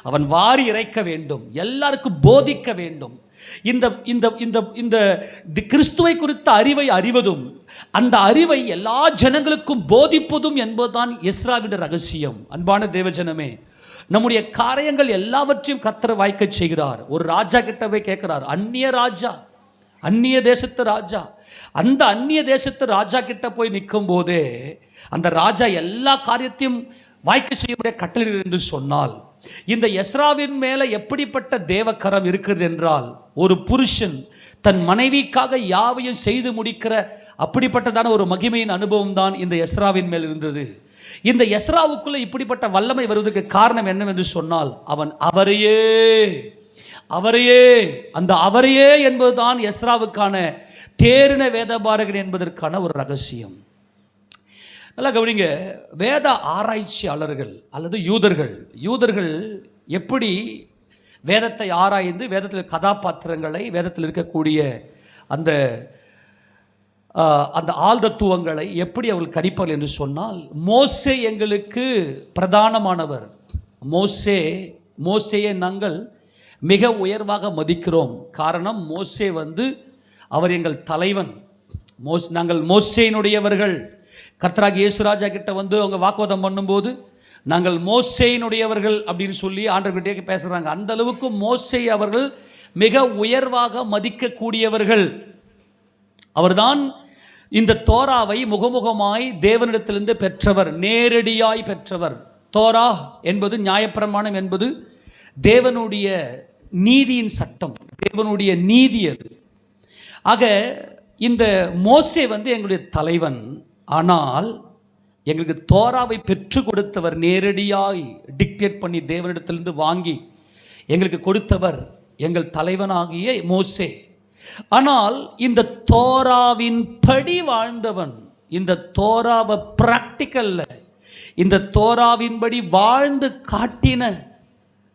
அவன் வாரி இறைக்க வேண்டும், எல்லாருக்கும் போதிக்க வேண்டும். இந்த இந்த இந்த இந்த கிறிஸ்துவை குறித்த அறிவை அறிவதும் அந்த அறிவை எல்லா ஜனங்களுக்கும் போதிப்பதும் என்பதுதான் எஸ்ராவின் ரகசியம். அன்பான தேவஜனமே, நம்முடைய காரியங்கள் எல்லாவற்றையும் கர்த்தர் வாய்க்க செய்கிறார். ஒரு ராஜா கிட்ட போய் கேட்கிறார், அந்நிய ராஜா, அந்நிய தேசத்து ராஜா. அந்த அந்நிய தேசத்து ராஜா கிட்ட போய் நிற்கும் போதே அந்த ராஜா எல்லா காரியத்தையும் வாய்க்க செய்ய கட்டளை என்று சொன்னால், இந்த எஸ்ராவின் மேல எப்படிப்பட்ட தேவக்கரம் இருக்கிறது என்றால், ஒரு புருஷன் தன் மனைவிக்காக யாவையும் செய்து முடிக்கிற அப்படிப்பட்டதான ஒரு மகிமையின் அனுபவம் தான் இந்த எஸ்ராவின் மேல் இருந்தது. இந்த எஸ்ராவுக்குள்ள இப்படிப்பட்ட வல்லமை வருவதற்கு காரணம் என்னவென்று சொன்னால், அவன் அவரையே அந்த அவரையே என்பதுதான் எஸ்ராவுக்கான தேறின வேதபாரகன் என்பதற்கான ஒரு ரகசியம். நல்லா கவனிங்க. வேத ஆராய்ச்சியாளர்கள் அல்லது யூதர்கள் எப்படி வேதத்தை ஆராய்ந்து வேதத்தில் கதாபாத்திரங்களை, வேதத்தில் இருக்கக்கூடிய அந்த அந்த ஆழ்தத்துவங்களை எப்படி அவர்கள் கணிப்பார்கள் என்று சொன்னால், மோசே எங்களுக்கு பிரதானமானவர். மோசேயை நாங்கள் மிக உயர்வாக மதிக்கிறோம். காரணம், மோசே அவர் எங்கள் தலைவன். நாங்கள் மோசேயினுடையவர்கள். கர்த்தராகிய இயேசுராஜா கிட்ட அவங்க வாக்குவாதம் பண்ணும்போது, நாங்கள் மோசேயினுடையவர்கள் அப்படின்னு சொல்லி ஆண்டவர்கிட்டே பேசுகிறாங்க. அந்த அளவுக்கு மோசே அவர்கள் மிக உயர்வாக மதிக்கக்கூடியவர்கள். அவர்தான் இந்த தோராவை முகமுகமாய் தேவனிடத்திலிருந்து பெற்றவர், நேரடியாய் பெற்றவர். தோரா என்பது, நியாயப்பிரமாணம் என்பது தேவனுடைய நீதியின் சட்டம், தேவனுடைய நீதி அது. ஆக இந்த மோசே எங்களுடைய தலைவன். ஆனால் எங்களுக்கு தோராவை பெற்று கொடுத்தவர், நேரடியாய் டிக்டேட் பண்ணி தேவனிடத்திலிருந்து வாங்கி எங்களுக்கு கொடுத்தவர் எங்கள் தலைவனாகிய மோசே. ஆனால் இந்த தோராவின் படி வாழ்ந்தவன், இந்த தோராவை பிராக்டிக்கல்ல, இந்த தோராவின்படி வாழ்ந்து காட்டின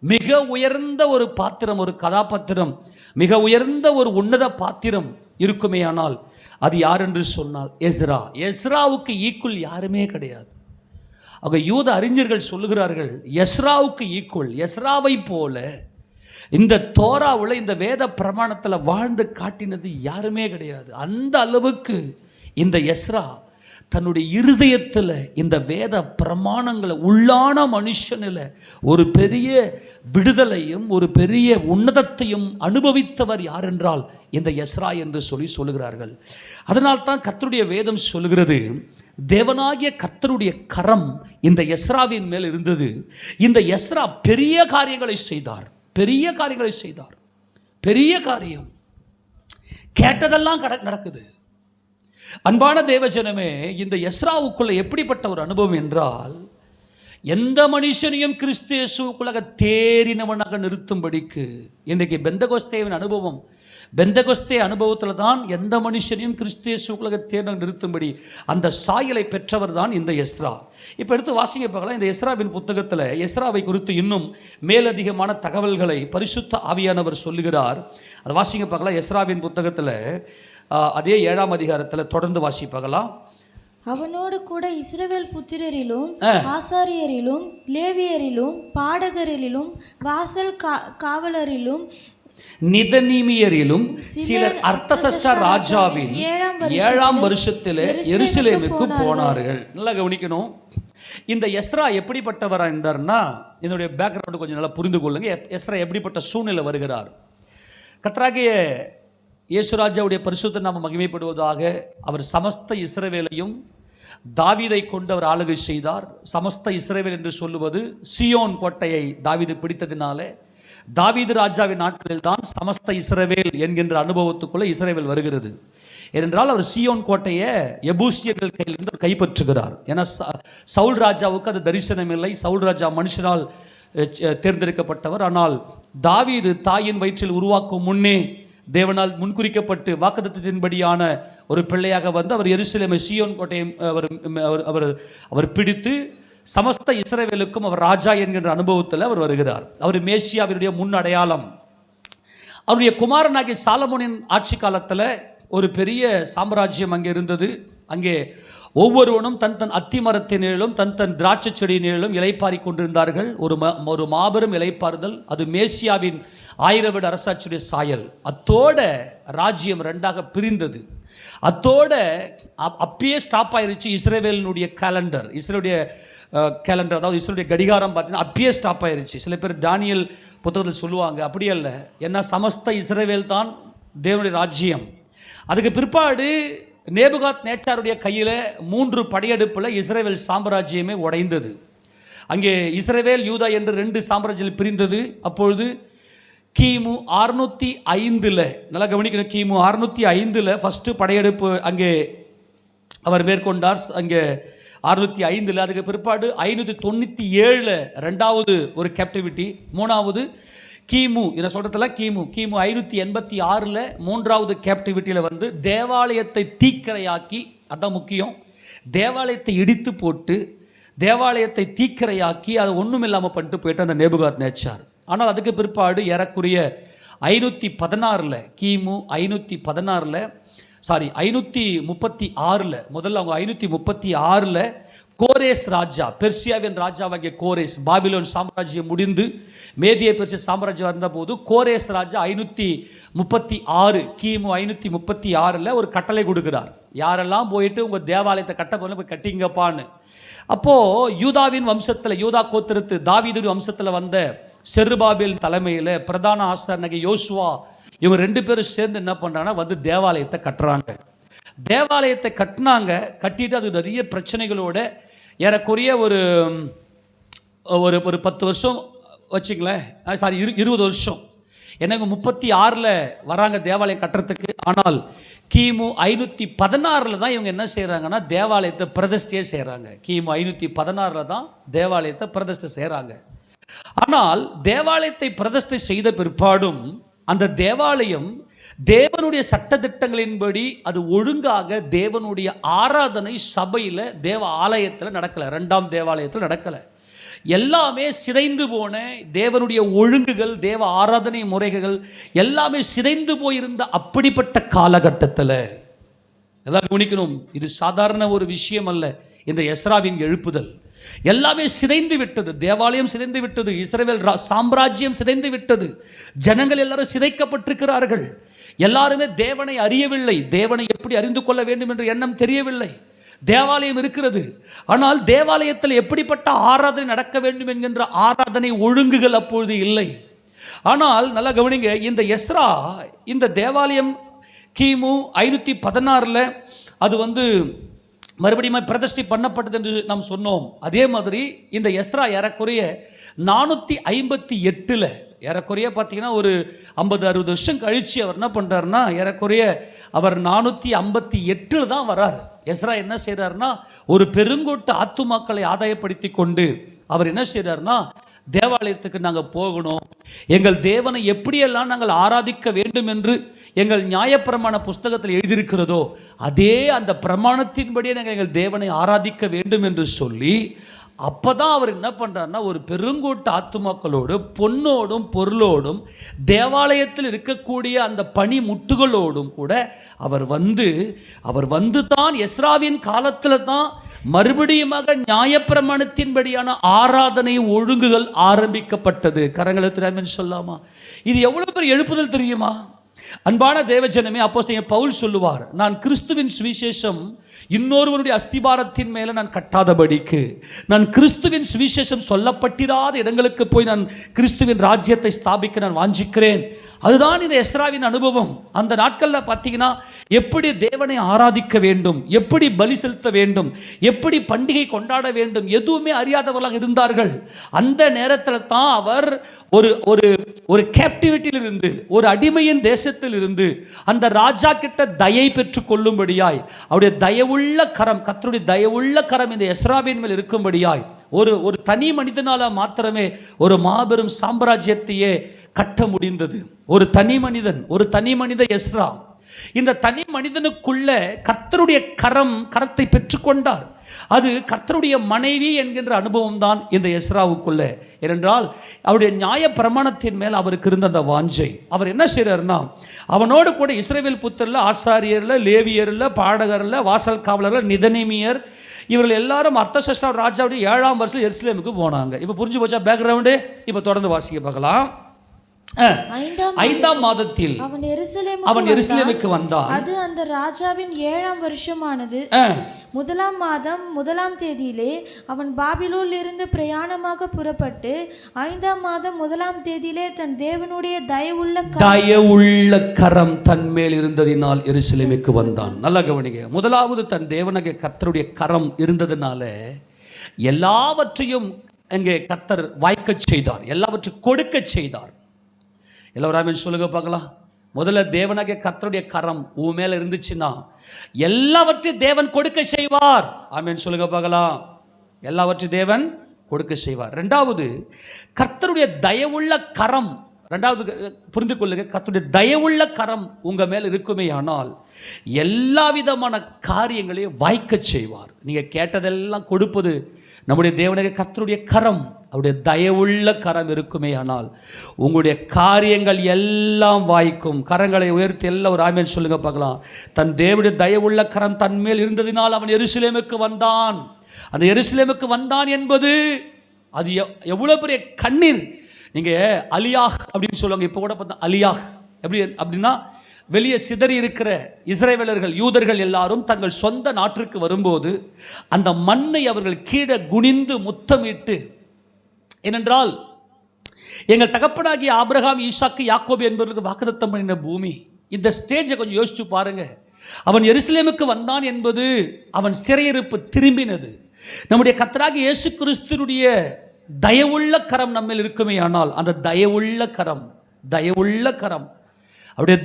மிக உயர்ந்த ஒரு பாத்திரம், ஒரு கதாபாத்திரம், மிக உயர்ந்த ஒரு உன்னத பாத்திரம் இருக்குமே ஆனால் அது யார் என்று சொன்னால் எஸ்ரா. எஸ்ராவுக்கு ஈக்குவல் யாருமே கிடையாது. ஆக யூத அறிஞர்கள் சொல்லுகிறார்கள், எஸ்ராவுக்கு ஈக்குவல், எஸ்ராவை போல இந்த தோராவில், இந்த வேத பிரமாணத்தில் வாழ்ந்து காட்டினது யாருமே கிடையாது. அந்த அளவுக்கு இந்த எஸ்ரா தன்னுடைய இருதயத்தில் இந்த வேத பிரமாணங்களை உள்ளான மனுஷனில் ஒரு பெரிய விடுதலையும் ஒரு பெரிய உன்னதத்தையும் அனுபவித்தவர் யார் என்றால் இந்த எஸ்ரா என்று சொல்லுகிறார்கள். அதனால்தான் கர்த்தருடைய வேதம் சொல்லுகிறது, தேவனாகிய கர்த்தருடைய கரம் இந்த எஸ்ராவின் மேல் இருந்தது. இந்த எஸ்ரா பெரிய காரியங்களை செய்தார், பெரிய காரியங்களை செய்தார். பெரிய காரியம் கேட்டதெல்லாம் நடக்குது. அன்பான தேவஜனமே, இந்த எஸ்ராவுக்குள்ள எப்படிப்பட்ட ஒரு அனுபவம் என்றால், எந்த மனுஷனையும் கிறிஸ்து இயேசுவுக்குள்ளாக தேறினவனாக நிறுத்தும்படிக்கு இன்றைக்கு பெந்தகோஸ்தேவின் அனுபவம், பெந்தகோஸ்தே அனுபவத்தில் தான் எந்த மனுஷனையும் கிறிஸ்து இயேசுவுக்குள்ளாக தேறின நிறுத்தும்படி அந்த சாயலை பெற்றவர் தான் இந்த எஸ்ரா. இப்போ எடுத்து வாசிங்க பார்க்கலாம். இந்த எஸ்ராவின் புத்தகத்தில் எஸ்ராவை குறித்து இன்னும் மேலதிகமான தகவல்களை பரிசுத்த ஆவியானவர் சொல்லுகிறார். அதை வாசிங்க பார்க்கலாம். எஸ்ராவின் புத்தகத்தில் அதே 7ஆம் அதிகாரத்தில் தொடர்ந்து வாசிப்பாகலாம். அவனோடு கூட இஸ்ரவேல் புத்திரரிலும் ஆசாரியரிலும் லேவியரிலும் பாடகரிலும் வாசல் காவலரிலும் நிதனீமியரிலும் சிலர் அர்த்தசஷ்டா ராஜாவின் 7ஆம் வருஷத்திலே எருசலேமுக்கு போனார்கள். நல்லா கவனிக்கணும். இந்த எஸ்ரா எப்படிப்பட்டவராக இருந்தார்னா, இதனுடைய பேக்ரவுண்டு கொஞ்சம் நல்லா புரிந்து கொள்ளுங்க. எஸ்ரா எப்படிப்பட்ட சூழ்நிலை வருகிறார். கர்த்தராகிய இயேசுராஜாவுடைய பரிசுத்த நாமம் மகிமைப்படுவதாக. அவர் சமஸ்த இஸ்ரவேலையும் தாவீதை கொண்டு அவர் ஆளுகை செய்தார். சமஸ்த இஸ்ரவேல் என்று சொல்லுவது சியோன் கோட்டையை தாவீது பிடித்ததினாலே தாவீது ராஜாவின் நாட்களில் தான் சமஸ்த இஸ்ரவேல் என்கின்ற அனுபவத்துக்குள்ளே இஸ்ரவேல் வருகிறது. ஏனென்றால் அவர் சியோன் கோட்டையை எபூசியர்கள் கையிலிருந்து கைப்பற்றுகிறார். ஏன்னா சவுல் ராஜாவுக்கு அது தரிசனம் இல்லை. சவுல் ராஜா மனுஷனால் தேர்ந்தெடுக்கப்பட்டவர். ஆனால் தாவீது தாயின் வயிற்றில் உருவாக்கும் முன்னே தேவனால் முன்குறிக்கப்பட்டு வாக்குத்தத்தத்தின்படியான ஒரு பிள்ளையாக வந்து அவர் எருசலேமை சியோன் கோட்டையை அவர் பிடித்து சமஸ்த இஸ்ரவேலுக்கும் அவர் ராஜா என்கின்ற அனுபவத்தில் அவர் வருகிறார். அவர் மேசியாவினுடைய முன் அடையாளம். அவருடைய குமாரனாகிய சாலமோனின் ஆட்சி காலத்தில் ஒரு பெரிய சாம்ராஜ்யம் அங்கே இருந்தது. அங்கே ஒவ்வொருவனும் தன் தன் அத்தி மரத்தினிலும் தன் தன் திராட்சை செடியினிலும் இலைப்பாரி கொண்டிருந்தார்கள். ஒரு மாபெரும் இலைப்பாறுதல். அது மேசியாவின் 1000 வருட அரசாட்சியுடைய சாயல். அத்தோட ராஜ்யம் 2ஆக பிரிந்தது. அத்தோட அப்பயே ஸ்டாப் ஆயிருச்சு இஸ்ரேவேலினுடைய கேலண்டர். இஸ்ரேலுடைய கேலண்டர், அதாவது இஸ்ரேலுடைய கடிகாரம் பார்த்தீங்கன்னா அப்பயே ஸ்டாப் ஆயிருச்சு. சில பேர் தானியேல் புத்தகத்தில் சொல்லுவாங்க, அப்படியே இல்லை. ஏன்னா சமஸ்த இஸ்ரேவேல் தான் தேவனுடைய ராஜ்யம். அதுக்கு பிற்பாடு நேபுகாத் நேச்சாருடைய கையில் 3 படையெடுப்பில் இஸ்ரேவேல் சாம்ராஜ்யமே உடைந்தது. அங்கே இஸ்ரேவேல் யூதா என்று 2 சாம்ராஜ்யம் பிரிந்தது. அப்பொழுது கிமு 605 நல்லா கவனிக்கணும். கிமு 605 ஃபஸ்ட்டு படையெடுப்பு அங்கே அவர் மேற்கொண்டார். அங்கே 605. அதுக்கு பிற்பாடு 597 2வது ஒரு கேப்டிவிட்டி. 3வது கிமு என்ன சொல்கிறதுல கிமு 586 3வது கேப்டிவிட்டியில் வந்து தேவாலயத்தை தீக்கிரையாக்கி, அதான் முக்கியம், தேவாலயத்தை இடித்து போட்டு தேவாலயத்தை தீக்கிரையாக்கி அதை ஒன்றும் இல்லாமல் பண்ணிட்டு போயிட்டு அந்த நேபுகாத் நேச்சார். ஆனால் அதுக்கு பிற்பாடு ஏறக்குறைய 516 கிமு 536 முதல்ல அவங்க 536 கோரேஸ் ராஜா, பெர்சியாவின் ராஜாவாகிய கோரேஸ், பாபிலோன் சாம்ராஜ்யம் முடிந்து மேதிய பெர்சிய சாம்ராஜ்யம் வந்தபோது கோரேஸ் ராஜா 536 கிமு 536 ஒரு கட்டளை கொடுக்கிறார். யாரெல்லாம் போயிட்டு உங்கள் தேவாலயத்தை கட்ட போல போய் கட்டிங்கப்பான்னு. அப்போது யூதாவின் வம்சத்தில், யூதா கோத்திரத்து தாவீது வம்சத்தில் வந்த செருபாபேல் தலைமையில் பிரதான ஆசாரியனாகிய யோசுவா, இவங்க 2 பேரும் சேர்ந்து என்ன பண்ணுறாங்கன்னா வந்து தேவாலயத்தை கட்டுறாங்க. தேவாலயத்தை கட்டிட்டு அது நிறைய பிரச்சனைகளோட ஏறக்குறைய ஒரு 10 வருஷம் வச்சுங்களேன், 20 வருஷம். எனக்கு 36 வராங்க தேவாலயம் கட்டுறதுக்கு. ஆனால் கிமு 516 தான் இவங்க என்ன செய்கிறாங்கன்னா தேவாலயத்தை பிரதிஷ்டையே செய்கிறாங்க. கிமு 516 தான் தேவாலயத்தை பிரதிஷ்டை செய்கிறாங்க. ஆனால் தேவாலயத்தை பிரதிஷ்டை செய்த பிற்பாடும் அந்த தேவாலயம் தேவனுடைய சட்டதிட்டங்களின்படி அது ஒழுங்காக தேவனுடைய ஆராதனை சபையில் தேவ ஆலயத்தில் நடக்கலை, 2ஆம் தேவாலயத்தில் நடக்கலை. எல்லாமே சிதைந்து போன தேவனுடைய ஒழுங்குகள், தேவ ஆராதனை முறைகள் எல்லாமே சிதைந்து போயிருந்த அப்படிப்பட்ட காலகட்டத்தில் எல்லாம் கவனிக்கணும். இது சாதாரண ஒரு விஷயம் அல்ல. இந்த எஸ்ராவின் எழுப்புதல் எல்லாமே சிதைந்து விட்டது. தேவாலயம் சிதைந்து விட்டது. இஸ்ரவேல் சாம்ராஜ்யம் சிதைந்து விட்டது. ஜனங்கள் எல்லாரும் சிதைக்கப்பட்டிருக்கிறார்கள். எல்லாருமே தேவனை அறியவில்லை. தேவனை எப்படி அறிந்து கொள்ள வேண்டும் என்ற எண்ணம் தெரியவில்லை. தேவாலயம் இருக்கிறது, ஆனால் தேவாலயத்தில் எப்படிப்பட்ட ஆராதனை நடக்க வேண்டும் என்கின்ற ஆராதனை ஒழுங்குகள் அப்பொழுது இல்லை. ஆனால் நல்லா கவனிங்க, இந்த எஸ்ரா இந்த தேவாலயம் கிமு 516 அது வந்து மறுபடியும் பிரதிஷ்டை பண்ணப்பட்டது என்று நாம் சொன்னோம். அதே மாதிரி இந்த எஸ்ரா ஏறக்குறைய 458 ஏறக்குறைய பார்த்தீங்கன்னா ஒரு 50-60 வருஷம் கழித்து அவர் என்ன பண்ணுறாருன்னா ஏறக்குறைய அவர் 458 தான் வர்றார். எஸ்ரா என்ன செய்கிறாருன்னா ஒரு பெருங்கூட்ட ஆத்துமாக்களை ஆதாயப்படுத்தி கொண்டு அவர் என்ன செய்கிறாருன்னா தேவாலயத்துக்கு நாங்கள் போகணும், எங்கள் தேவனை எப்படியெல்லாம் நாங்கள் ஆராதிக்க வேண்டும் என்று எங்கள் நியாயப்பிரமாண புஸ்தகத்தில் எழுதியிருக்கிறதோ அதே அந்த பிரமாணத்தின்படியே நாங்கள் எங்கள் தேவனை ஆராதிக்க வேண்டும் என்று சொல்லி அப்பதான் அவர் என்ன பண்றாருன்னா, ஒரு பெருங்கூட்ட ஆத்துமாக்களோடு பொன்னோடும் பொருளோடும் தேவாலயத்தில் இருக்கக்கூடிய அந்த பனி முட்டுகளோடும் கூட அவர் வந்து தான் எஸ்ராவின் காலத்தில் தான் மறுபடியுமாக நியாயப்பிரமாணத்தின்படியான ஆராதனை ஒழுங்குகள் ஆரம்பிக்கப்பட்டது. கரங்களை திறமைன்னு சொல்லாமா? இது எவ்வளவு பெரிய எழுப்புதல் தெரியுமா? அன்பான தேவஜனமே, அப்போஸ்தலன் பவுல் சொல்லுவார், நான் கிறிஸ்துவின் சுவிசேஷம் இன்னொருவருடைய அஸ்திபாரத்தின் மேலே நான் கட்டாதபடிக்கு, நான் கிறிஸ்துவின் சுவிசேஷம் சொல்லப்பட்டிராத இடங்களுக்கு போய் நான் கிறிஸ்துவின் ராஜ்யத்தை ஸ்தாபிக்க நான் வாஞ்சிக்கிறேன். அதுதான் இந்த எஸ்ராவின் அனுபவம். அந்த நாட்களில் பார்த்தீங்கன்னா, எப்படி தேவனை ஆராதிக்க வேண்டும், எப்படி பலி செலுத்த வேண்டும், எப்படி பண்டிகை கொண்டாட வேண்டும், எதுவுமே அறியாதவர்களாக இருந்தார்கள். அந்த நேரத்தில் தான் அவர் ஒரு ஒரு ஒரு கேப்டிவிட்டியில் இருந்து, ஒரு அடிமையின் தேசத்தில் இருந்து அந்த ராஜா கிட்ட தயை பெற்று கொள்ளும்படியாய், அவருடைய தயவுள்ள கரம், கர்த்தருடைய தயவுள்ள கரம் இந்த எஸ்ராவின் மேல் இருக்கும்படியாய் ஒரு தனி மனிதனால மாத்திரமே ஒரு மாபெரும் சாம்ராஜ்யத்தையே கட்ட முடிந்தது. ஒரு தனி மனித எஸ்ரா. இந்த தனி மனிதனுக்குள்ள கர்த்தருடைய கரத்தை பெற்றுக்கொண்டார். அது கர்த்தருடைய மனைவி என்கின்ற அனுபவம் தான் இந்த எஸ்ராவுக்குள்ள. ஏனென்றால் அவருடைய நியாய பிரமாணத்தின் மேல் அவருக்கு இருந்த அந்த வாஞ்சை. அவர் என்ன செய்றாருன்னா, அவனோடு கூட இஸ்ரவேல் புத்திரர்ல, ஆசாரியர்ல, லேவியர்ல, பாடகர்ல, வாசல் காவலர்ல, நிதனேமியர், இவர்கள் எல்லாரும் அர்த்தசஷ்டா ராஜாவுடைய 7ஆம் வருஷம் எருசலேமுக்கு போனாங்க. இப்போ புரிஞ்சு போச்சா பேக்ரவுண்டு? இப்போ தொடர்ந்து வாசிக்க பார்க்கலாம். 5ஆம் மாதத்தில் அவன் எருசலேமுக்கு வந்தான். அது அந்த ராஜாவின் 7ஆம் வருஷமானது. 1ஆம் மாதம் 1ஆம் தேதியிலே அவன் பாபிலோனில் இருந்து பிரயாணமாக புறப்பட்டு 5ஆம் மாதம் 1ஆம் தேதியிலே தன் தேவனுடைய தயவுள்ள கரம் தன் மேல் இருந்ததினால் எருசலேமுக்கு வந்தான். நல்லா கவனிங்க. முதலாவது தன் தேவனாகிய கர்த்தருடைய கரம் இருந்ததினால எல்லாவற்றையும் அங்கே கர்த்தர் வாய்க்கச் செய்தார், எல்லாவற்றையும் கொடுக்க செய்தார். எல்லாரும் சொல்லுங்க பார்க்கலாம். முதல்ல தேவனாகிய கர்த்தருடைய கரம் உன் மேல இருந்துச்சுன்னா எல்லாவற்றையும் தேவன் கொடுக்க செய்வார். ஆமென் சொல்லுங்க பார்க்கலாம். எல்லாவற்றையும் தேவன் கொடுக்க செய்வார். ரெண்டாவது, கர்த்தருடைய தயவுள்ள கரம். ரெண்டாவது புரிந்து கொள்ளுங்க, கர்த்தருடைய தயவுள்ள கரம் உங்க மேல் இருக்குமே ஆனால் எல்லா விதமான காரியங்களையும் வாய்க்க செய்வார். நீங்க கேட்டதெல்லாம் கொடுப்பது நம்முடைய தேவனாகிய கர்த்தருடைய கரம். அவருடைய தயவுள்ள கரம் இருக்குமே ஆனால் உங்களுடைய காரியங்கள் எல்லாம் வாய்க்கும். கரங்களை உயர்த்தி எல்லாம் ஒரு ஆமென் சொல்லுங்க பார்க்கலாம். தன் தேவனுடைய தயவுள்ள கரம் தன் மேல் இருந்ததினால் அவன் எருசலேமுக்கு வந்தான். அந்த எருசலேமுக்கு வந்தான் என்பது அது எவ்வளோ பெரிய கண்ணீர். நீங்கள் அலியாஹ் அப்படின்னு சொல்லுவாங்க. இப்போ கூட பார்த்தா அலியாஹ் எப்படி அப்படின்னா, வெளியே சிதறி இருக்கிற இஸ்ரவேலர்கள், யூதர்கள் எல்லாரும் தங்கள் சொந்த நாட்டிற்கு வரும்போது அந்த மண்ணை அவர்கள் கீழே குனிந்து முத்தமிட்டு, ஏனென்றால் எங்கள் தகப்பனாகிய ஆபிரகாம், ஈசாக்கு, யாக்கோபு என்பவர்களுக்கு வாக்குத்தத்தம் பண்ணின பூமி. இந்த ஸ்டேஜை கொஞ்சம் யோசிச்சு பாருங்க. அவன் எருசலேமுக்கு வந்தான் என்பது அவன் சிறையிருப்பு திரும்பினது. நம்முடைய கர்த்தராகிய இயேசு கிறிஸ்துவினுடைய தயவுள்ள கரம் நம்மில் இருக்குமே ஆனால் அந்த தயவுள்ள கரம் அவருடைய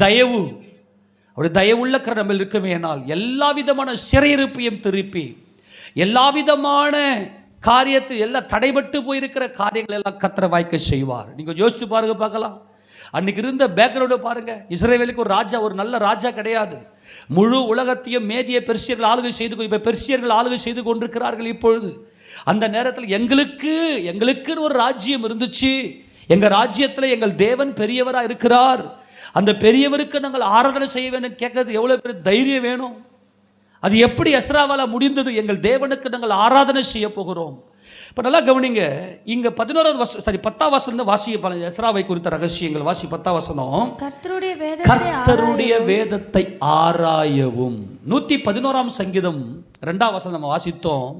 தயவுள்ள கரம் நம்மில் இருக்குமே ஆனால் எல்லா விதமான சிறையிருப்பையும் திருப்பி, எல்லா விதமான காரியத்தில் எல்லாம் தடைபட்டு போயிருக்கிற காரியங்கள் எல்லாம் கர்த்தர் வாய்க்க செய்வார். நீங்கள் யோசிச்சு பாருங்க பார்க்கலாம். அன்னைக்கு இருந்த பேக்ரவுண்டை பாருங்க. இஸ்ரவேலுக்கு ஒரு ராஜா, ஒரு நல்ல ராஜா கிடையாது. முழு உலகத்தையும் மேதிய பெர்சியர்கள் ஆளுகை செய்து, இப்போ பெர்சியர்கள் ஆளுகை செய்து கொண்டிருக்கிறார்கள். இப்பொழுது அந்த நேரத்தில் எங்களுக்குன்னு ஒரு ராஜ்யம் இருந்துச்சு. எங்கள் ராஜ்யத்தில் எங்கள் தேவன் பெரியவராக இருக்கிறார், அந்த பெரியவருக்கு நாங்கள் ஆராதனை செய்ய வேண்டும் கேட்கறது எவ்வளோ பெரிய தைரியம் வேணும். அது எப்படி எஸ்ராவால முடிந்தது? எங்கள் தேவனுக்கு நாங்கள் ஆராதனை செய்ய போகிறோம். இப்போ நல்லா கவனிங்க. இங்கே 10ஆம் வசனம் வாசிப்பாங்க. எஸ்ராவை குறித்த ரகசியங்கள் வாசி. 10ஆம் வசனம், கர்த்தருடைய வேதத்தை ஆராயவும். 111ஆம் சங்கீதம் 2ஆம் வசனம் நம்ம வாசித்தோம்.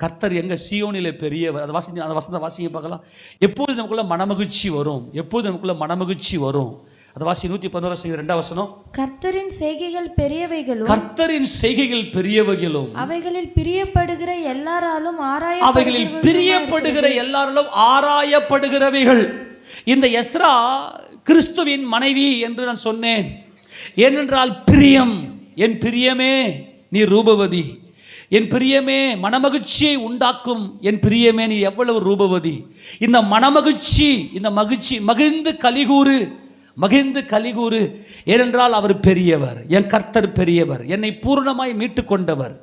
கர்த்தர் எங்க சீயோனிலே பெரியவர். அந்த வசனத்தை வாசிக்க பார்க்கலாம். எப்போது நமக்குள்ள மனமகிழ்ச்சி வரும், எப்போது நமக்குள்ள மனமகிழ்ச்சி வரும். அது வாசி. 111ஆம் சங்கீதம் 2ஆம் வசனம், கர்த்தரின் செய்கைகள் பெரியவைகளும், கர்த்தரின் செய்கைகள் பெரியவைகளும், அவைகளில் பிரியப்படுகிற எல்லாராலும் ஆராயப்படுகிறவைகள். இந்த எஸ்ரா கிறிஸ்துவின் மனைவி என்று நான் சொன்னேன். ஏனென்றால் பிரியம், என் பிரியமே நீ ரூபவதி, என் பிரியமே மனமகிழ்ச்சியை உண்டாக்கும், என் பிரியமே நீ எவ்வளவு ரூபவதி. இந்த மனமகிழ்ச்சி, இந்த மகிழ்ச்சி மகிழ்ந்து கலிகூறு. ஏனென்றால் அவர் பெரியவர், என் கர்த்தர் பெரியவர், என்னை பூர்ணமாய் மீட்டு கொண்டவர்.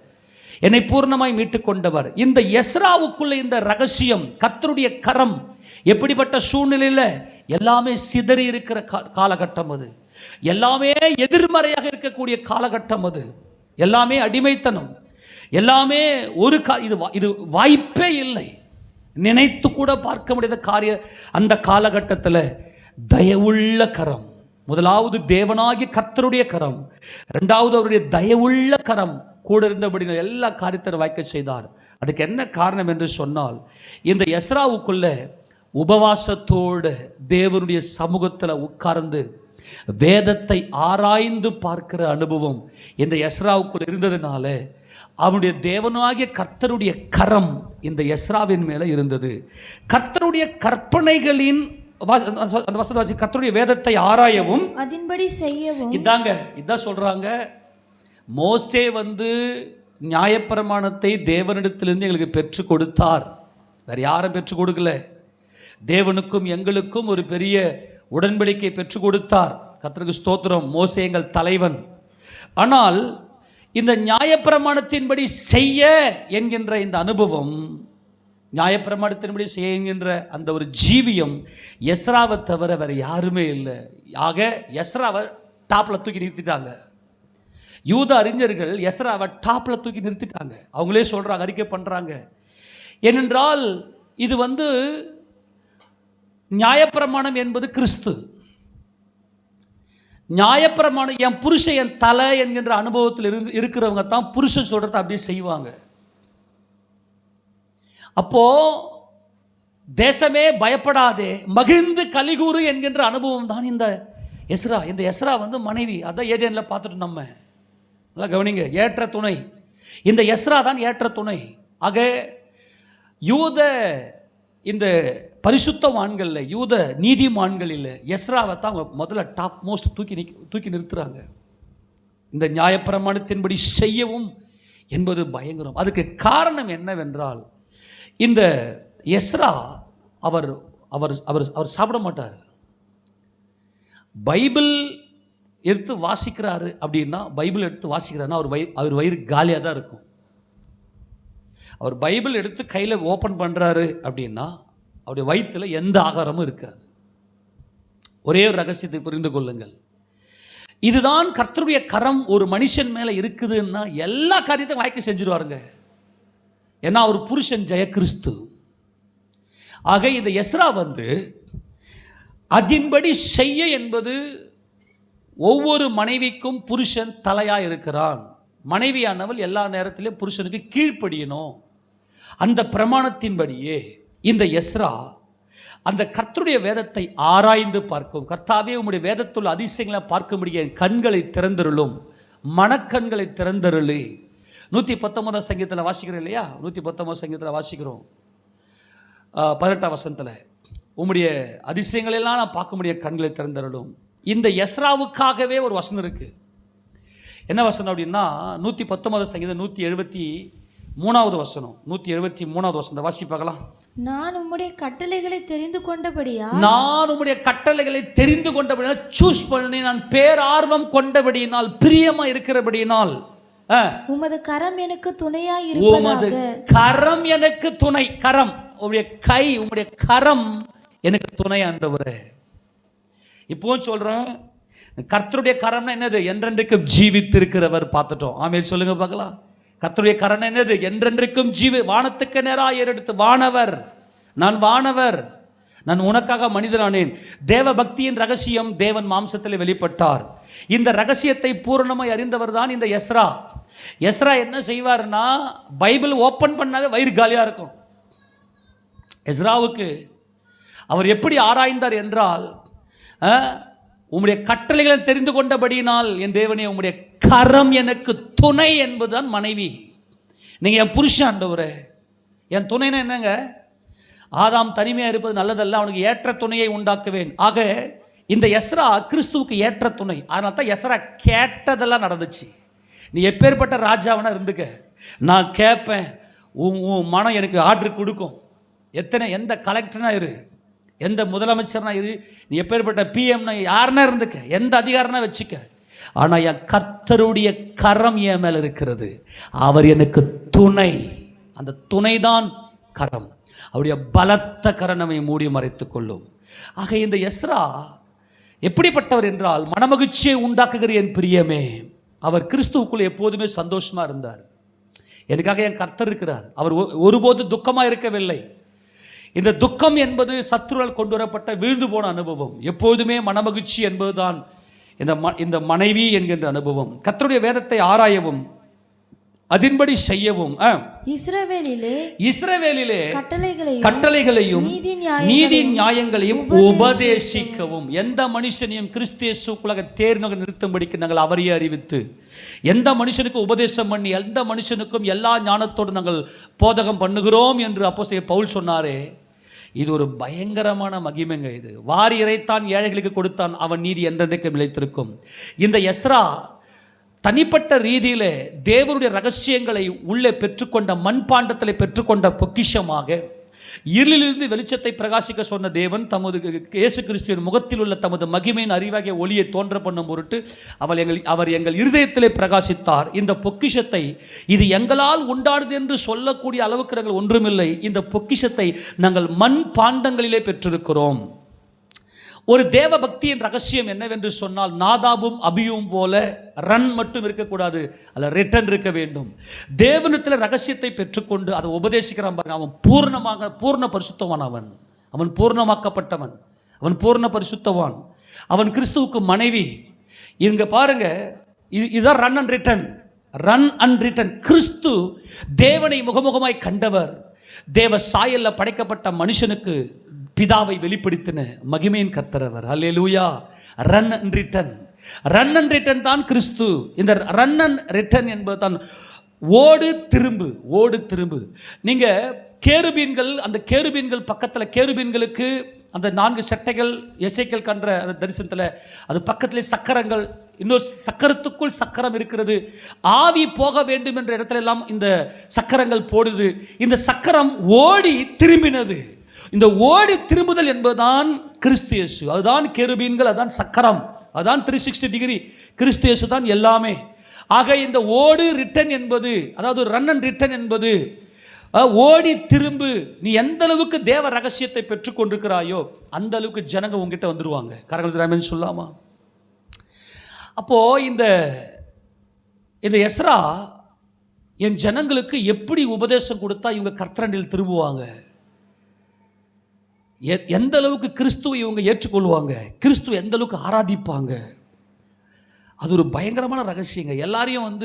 என்னை பூர்ணமாய் மீட்டு கொண்டவர். இந்த எஸ்ராவுக்குள்ள இந்த ரகசியம், கர்த்தருடைய கரம். எப்படிப்பட்ட சூழ்நிலையில் எல்லாமே சிதறி இருக்கிற காலகட்டம் அது, எல்லாமே எதிர்மறையாக இருக்கக்கூடிய காலகட்டம் அது, எல்லாமே அடிமைத்தனம், எல்லாமே ஒரு இது வாய்ப்பே இல்லை, நினைத்து கூட பார்க்க முடியாத காரிய. அந்த காலகட்டத்தில் தயவுள்ள கரம், முதலாவது தேவனாகி கர்த்தருடைய கரம், இரண்டாவது அவருடைய தயவுள்ள கரம் கூட இருந்தபடி எல்லா காரியத்தை வாய்க்க செய்தார். அதுக்கு என்ன காரணம் என்று சொன்னால், இந்த எஸ்ராவுக்குள்ள உபவாசத்தோடு தேவனுடைய சமூகத்தில் உட்கார்ந்து வேதத்தை ஆராய்ந்து பார்க்கிற அனுபவம் இந்த எஸ்ராவுக்குள் இருந்ததுனால அவனுடைய தேவனாகிய கர்த்தருடைய கரம் இந்த எஸ்ராவின் மேலே இருந்தது. கர்த்தருடைய கற்பனைகளின் கர்த்தருடைய வேதத்தை ஆராயவும் அதின்படி செய்யவும். இதான் சொல்றாங்க. மோசே நியாயப்பிரமாணத்தை தேவனிடத்திலிருந்து எங்களுக்கு பெற்று கொடுத்தார், வேற யாரும் பெற்றுக் கொடுக்கல. தேவனுக்கும் எங்களுக்கும் ஒரு பெரிய உடன்படிக்கை பெற்றுக் கொடுத்தார். கர்த்தருக்கு ஸ்தோத்திரம். மோசே எங்கள் தலைவன். ஆனால் இந்த நியாயப்பிரமாணத்தின்படி செய்ய என்கின்ற இந்த அனுபவம், நியாயப்பிரமாணத்தின்படி செய்ய என்கின்ற அந்த ஒரு ஜீவியம் எஸ்ராவை தவிர வேற யாருமே இல்லை. ஆக எஸ்ராவை டாப்பில் தூக்கி நிறுத்திட்டாங்க. யூத அறிஞர்கள் எஸ்ராவை டாப்பில் தூக்கி நிறுத்திட்டாங்க. அவங்களே சொல்கிறாங்க, அறிக்கை பண்ணுறாங்க. ஏனென்றால் இது நியாயப்பிரமாணம் என்பது கிறிஸ்து. நியாயப்பிரமாணம் என் புருஷன் என் தலை என்கின்ற அனுபவத்தில் இருக்கிறவங்க தான் புருஷன் சொல்கிறத அப்படியே செய்வாங்க. அப்போ தேசமே பயப்படாதே மகிழ்ந்து கலிகூறு என்கின்ற அனுபவம் தான் இந்த எஸ்ரா. இந்த எஸ்ரா மனைவி, அதான் ஏதேனில் பார்த்துட்டு நம்ம நல்லா கவனிங்க, ஏற்ற துணை. இந்த எஸ்ரா தான் ஏற்ற துணை. ஆக யூத இந்த பரிசுத்தவான்களில், யூத நீதிமான்களில் எஸ்ராவை தான் முதல்ல டாப் மோஸ்ட் தூக்கி நிறுத்துறாங்க. இந்த நியாயப்பிரமாணத்தின்படி செய்யவும் என்பது பயங்கரம். அதுக்கு காரணம் என்னவென்றால், இந்த எஸ்ரா அவர் அவர் அவர் அவர் சாப்பிட மாட்டார். பைபிள் எடுத்து வாசிக்கிறாரு அப்படின்னா, பைபிள் எடுத்து வாசிக்கிறாருன்னா அவர் வயிறு காலியாக தான் இருக்கும். அவர் பைபிள் எடுத்து கையில் ஓப்பன் பண்ணுறாரு அப்படின்னா அவருடைய வயிற்றில் எந்த ஆகாரமும் இருக்காது. ஒரே ஒரு ரகசியத்தை புரிந்து கொள்ளுங்கள். இதுதான் கர்த்தருடைய கரம் ஒரு மனுஷன் மேலே இருக்குதுன்னா எல்லா காரியத்தையும் வாய்க்க செஞ்சிருவாருங்க. ஏன்னா அவர் புருஷன் ஜெய கிறிஸ்து. ஆக இந்த எஸ்ரா அதின்படி செய்ய என்பது, ஒவ்வொரு மனைவிக்கும் புருஷன் தலையாக இருக்கிறான். மனைவியானவள் எல்லா நேரத்திலும் புருஷனுக்கு கீழ்ப்படியணும். அந்த பிரமாணத்தின்படியே இந்த எஸ்ரா அந்த கர்த்தருடைய வேதத்தை ஆராய்ந்து பார்க்கும். கர்த்தாவே, உம்முடைய வேதத்துள்ள அதிசயங்களை பார்க்கும்படிய என் கண்களை திறந்தருளும், மனக்கண்களை திறந்தருளு. 119 சங்கீதத்தில் வாசிக்கிறோம் இல்லையா? 119 சங்கீதத்தில் வாசிக்கிறோம் 18 வசனத்தில், உம்முடைய அதிசயங்களெல்லாம் நான் பார்க்க முடிய கண்களை திறந்தருளும். இந்த எஸ்ராவுக்காகவே ஒரு வசனம் இருக்கு. என்ன வசனம் அப்படின்னா, 119 சங்கீதம் 173வது வசனம். 173வது வசனத்தை வாசி பார்க்கலாம். நான் உம்முடைய கட்டளைகளை தெரிந்து கொண்டபடியால் சூஸ் பண்ணி, நான் பேரார்வம் கொண்டபடியினால், பிரியமா இருக்கிறபடியினால், உமது கரம் எனக்கு துணையாய் இருப்பதாக. உமது கரம் எனக்கு துணை. கரம், உம்முடைய கை, உம்முடைய கரம் எனக்கு துணை ஆண்டவரே. இப்போ சொல்றேன், கர்த்தருடைய கரம்னா என்னது? என்றென்றைக்கும் ஜீவித்திருக்கிறவர். பார்த்துட்டோம். ஆமென் சொல்லுங்க பார்க்கலாம். கர்த்தருடைய கரம் என்னது? என்றென்றைக்கும் வானத்துக்கு நேராக ஏறெடுத்து, வானவர், நான் வானவர், நான் உனக்காக மனிதனானேன். தேவ பக்தியின் ரகசியம் தேவன் மாம்சத்தில் வெளிப்பட்டார். இந்த ரகசியத்தை பூரணமாய் அறிந்தவர் தான் இந்த எஸ்ரா. எஸ்ரா என்ன செய்வார்னா, பைபிள் ஓப்பன் பண்ணாவே வயிறு காலியாக இருக்கும். எஸ்ராவுக்கு அவர் எப்படி ஆராய்ந்தார் என்றால், உம்முடைய கட்டளைகளை தெரிந்து கொண்டபடியினால் என் தேவனே, உம்முடைய கரம் எனக்கு துணை என்பதுதான் மனைவி. நீங்கள் என் புருஷன் ஆண்டவரே. என் துணைனா என்னங்க? ஆதாம் தனிமையாக இருப்பது நல்லதல்ல, அவனுக்கு ஏற்ற துணையை உண்டாக்குவேன். ஆக இந்த எஸ்ரா கிறிஸ்துவுக்கு ஏற்ற துணை. அதனால தான் எஸ்ரா கேட்டதெல்லாம் நடந்துச்சு. நீ எப்பேற்பட்ட ராஜாவனா இருந்துக்க, நான் கேட்பேன், உன் மனம் எனக்கு ஆர்டர் கொடுக்கும். எந்த கலெக்டர்னா இரு, எந்த முதலமைச்சர்னா இரு, நீ எப்பேற்பட்ட பிஎம்னா யாருன்னா இருந்துக்க, எந்த அதிகாரம்னா வச்சுக்க, ஆனால் என் கர்த்தருடைய கரம் என் மேல் இருக்கிறது. அவர் எனக்கு துணை. அந்த துணைதான் கரம். அவருடைய பலத்த கரம் நம்மை மூடி மறைத்துக் கொள்ளும். ஆக இந்த எஸ்ரா எப்படிப்பட்டவர் என்றால், மனமகிழ்ச்சியை உண்டாக்குகிற என் பிரியமே. அவர் கிறிஸ்துவுக்குள்ளே எப்போதுமே சந்தோஷமா இருந்தார். எனக்காக என் கர்த்தர் இருக்கிறார். அவர் ஒருபோது துக்கமாக இருக்கவில்லை. இந்த துக்கம் என்பது சத்துருவால் கொண்டு வரப்பட்ட வீழ்ந்து போன அனுபவம். எப்போதுமே மனமகிழ்ச்சி என்பதுதான் இந்த மனைவி என்கின்ற அனுபவம். கர்த்தருடைய வேதத்தை ஆராயவும் அதன்படி செய்யவும் இஸ்ரவேலிலே கட்டளைகளையும் நீதி நியாயங்களையும் உபதேசிக்கவும். எந்த மனுஷனையும் கிறிஸ்து இயேசுக்குள்ளாக தேர்ந்து நிறுத்தும்படிக்கு நாங்கள் அவரையே அறிவித்து, எந்த மனுஷனுக்கு உபதேசம் பண்ணி, எந்த மனுஷனுக்கும் எல்லா ஞானத்தோடு நாங்கள் போதகம் பண்ணுகிறோம் என்று அப்போஸ்தலன் பவுல் சொன்னாரே, இது ஒரு பயங்கரமான மகிமைங்க. இது வாரி இறைத்தான் ஏழைகளுக்கு கொடுத்தான், அவன் நீதி என்றென்றைக்கும் நிலைத்திருக்கும். இந்த எஸ்ரா தனிப்பட்ட ரீதியில் தேவனுடைய ரகசியங்களை உள்ளே பெற்றுக்கொண்ட, மண்பாண்டத்தில் பெற்றுக்கொண்ட பொக்கிஷமாக, இருளிலிருந்து வெளிச்சத்தை பிரகாசிக்க சொன்ன தேவன் தமது இயேசு கிறிஸ்துவின் முகத்தில் உள்ள தமது மகிமையின் அறிவாகிய ஒளியை தோன்ற பண்ணும் பொருட்டு அவர் எங்கள் இருதயத்திலே பிரகாசித்தார். இந்த பொக்கிஷத்தை, இது எங்களால் உண்டானது என்று சொல்லக்கூடிய அளவுக்கு நாங்கள் ஒன்றுமில்லை. இந்த பொக்கிஷத்தை நாங்கள் மண் பாண்டங்களிலே பெற்றிருக்கிறோம். ஒரு தேவ பக்தியின் ரகசியம் என்னவென்று சொன்னால், நாதாபும் அபியும் போல ரன் மட்டும் இருக்கக்கூடாது, அல்ல ரிட்டன் இருக்க வேண்டும். தேவனத்தில் ரகசியத்தை பெற்றுக்கொண்டு அதை உபதேசிக்கிறான் பாருங்க, அவன் பூர்ண பரிசுத்தவான். அவன் பூர்ணமாக்கப்பட்டவன், அவன் பூர்ண பரிசுத்தவான். அவன் கிறிஸ்துவுக்கு மனைவி. இங்க பாருங்க, இதுதான் run and return. Run and return. கிறிஸ்து தேவனை முகமுகமாய் கண்டவர். தேவ சாயல்ல படைக்கப்பட்ட மனுஷனுக்கு பிதாவை வெளிப்படுத்தின மகிமையின் கர்த்தரவர். அல்லேலூயா. Run and return. Run and return தான் கிறிஸ்து. இந்த ரன் அண்ட் ரிட்டன் என்பது தான் ஓடு திரும்பு, ஓடு திரும்பு. நீங்க கேருபீன்கள், அந்த கேருபீன்கள் பக்கத்தில், கேருபீன்களுக்கு அந்த 4 சட்டைகள் எசேக்கியேல் கண்ட அந்த தரிசனத்தில், அது பக்கத்திலே சக்கரங்கள், இன்னொரு சக்கரத்துக்குள் சக்கரம் இருக்கிறது. ஆவி போக வேண்டும் என்ற இடத்துல எல்லாம் இந்த சக்கரங்கள் போடுது. இந்த சக்கரம் ஓடி திரும்பினது. இந்த ஓடி திரும்புதல் என்பதுதான் கிறிஸ்து இயேசு. அதுதான் கேருபீன்கள், அதுதான் சக்கரம், அதுதான் 360 டிகிரி. கிறிஸ்து இயேசு தான் எல்லாமே. ஆக இந்த ஓடு ரிட்டன் என்பது, அதாவது ரன் அண்ட் ரிட்டன் என்பது, ஓடி திரும்பு. நீ எந்த அளவுக்கு தேவ ரகசியத்தை பெற்றுக்கொண்டிருக்கிறாயோ அந்த அளவுக்கு ஜனங்க உங்ககிட்ட வந்துருவாங்க. கரங்கள் சொல்லாமா? அப்போ இந்த எஸ்ரா என் ஜனங்களுக்கு எப்படி உபதேசம் கொடுத்தா இவங்க கர்த்தரண்டில் திரும்புவாங்க, எந்த அளவுக்கு கிறிஸ்துவை இவங்க ஏற்றுக்கொள்வாங்க, கிறிஸ்துவ எந்த அளவுக்கு ஆராதிப்பாங்க, அது ஒரு பயங்கரமான ரகசியங்க. எல்லாரையும்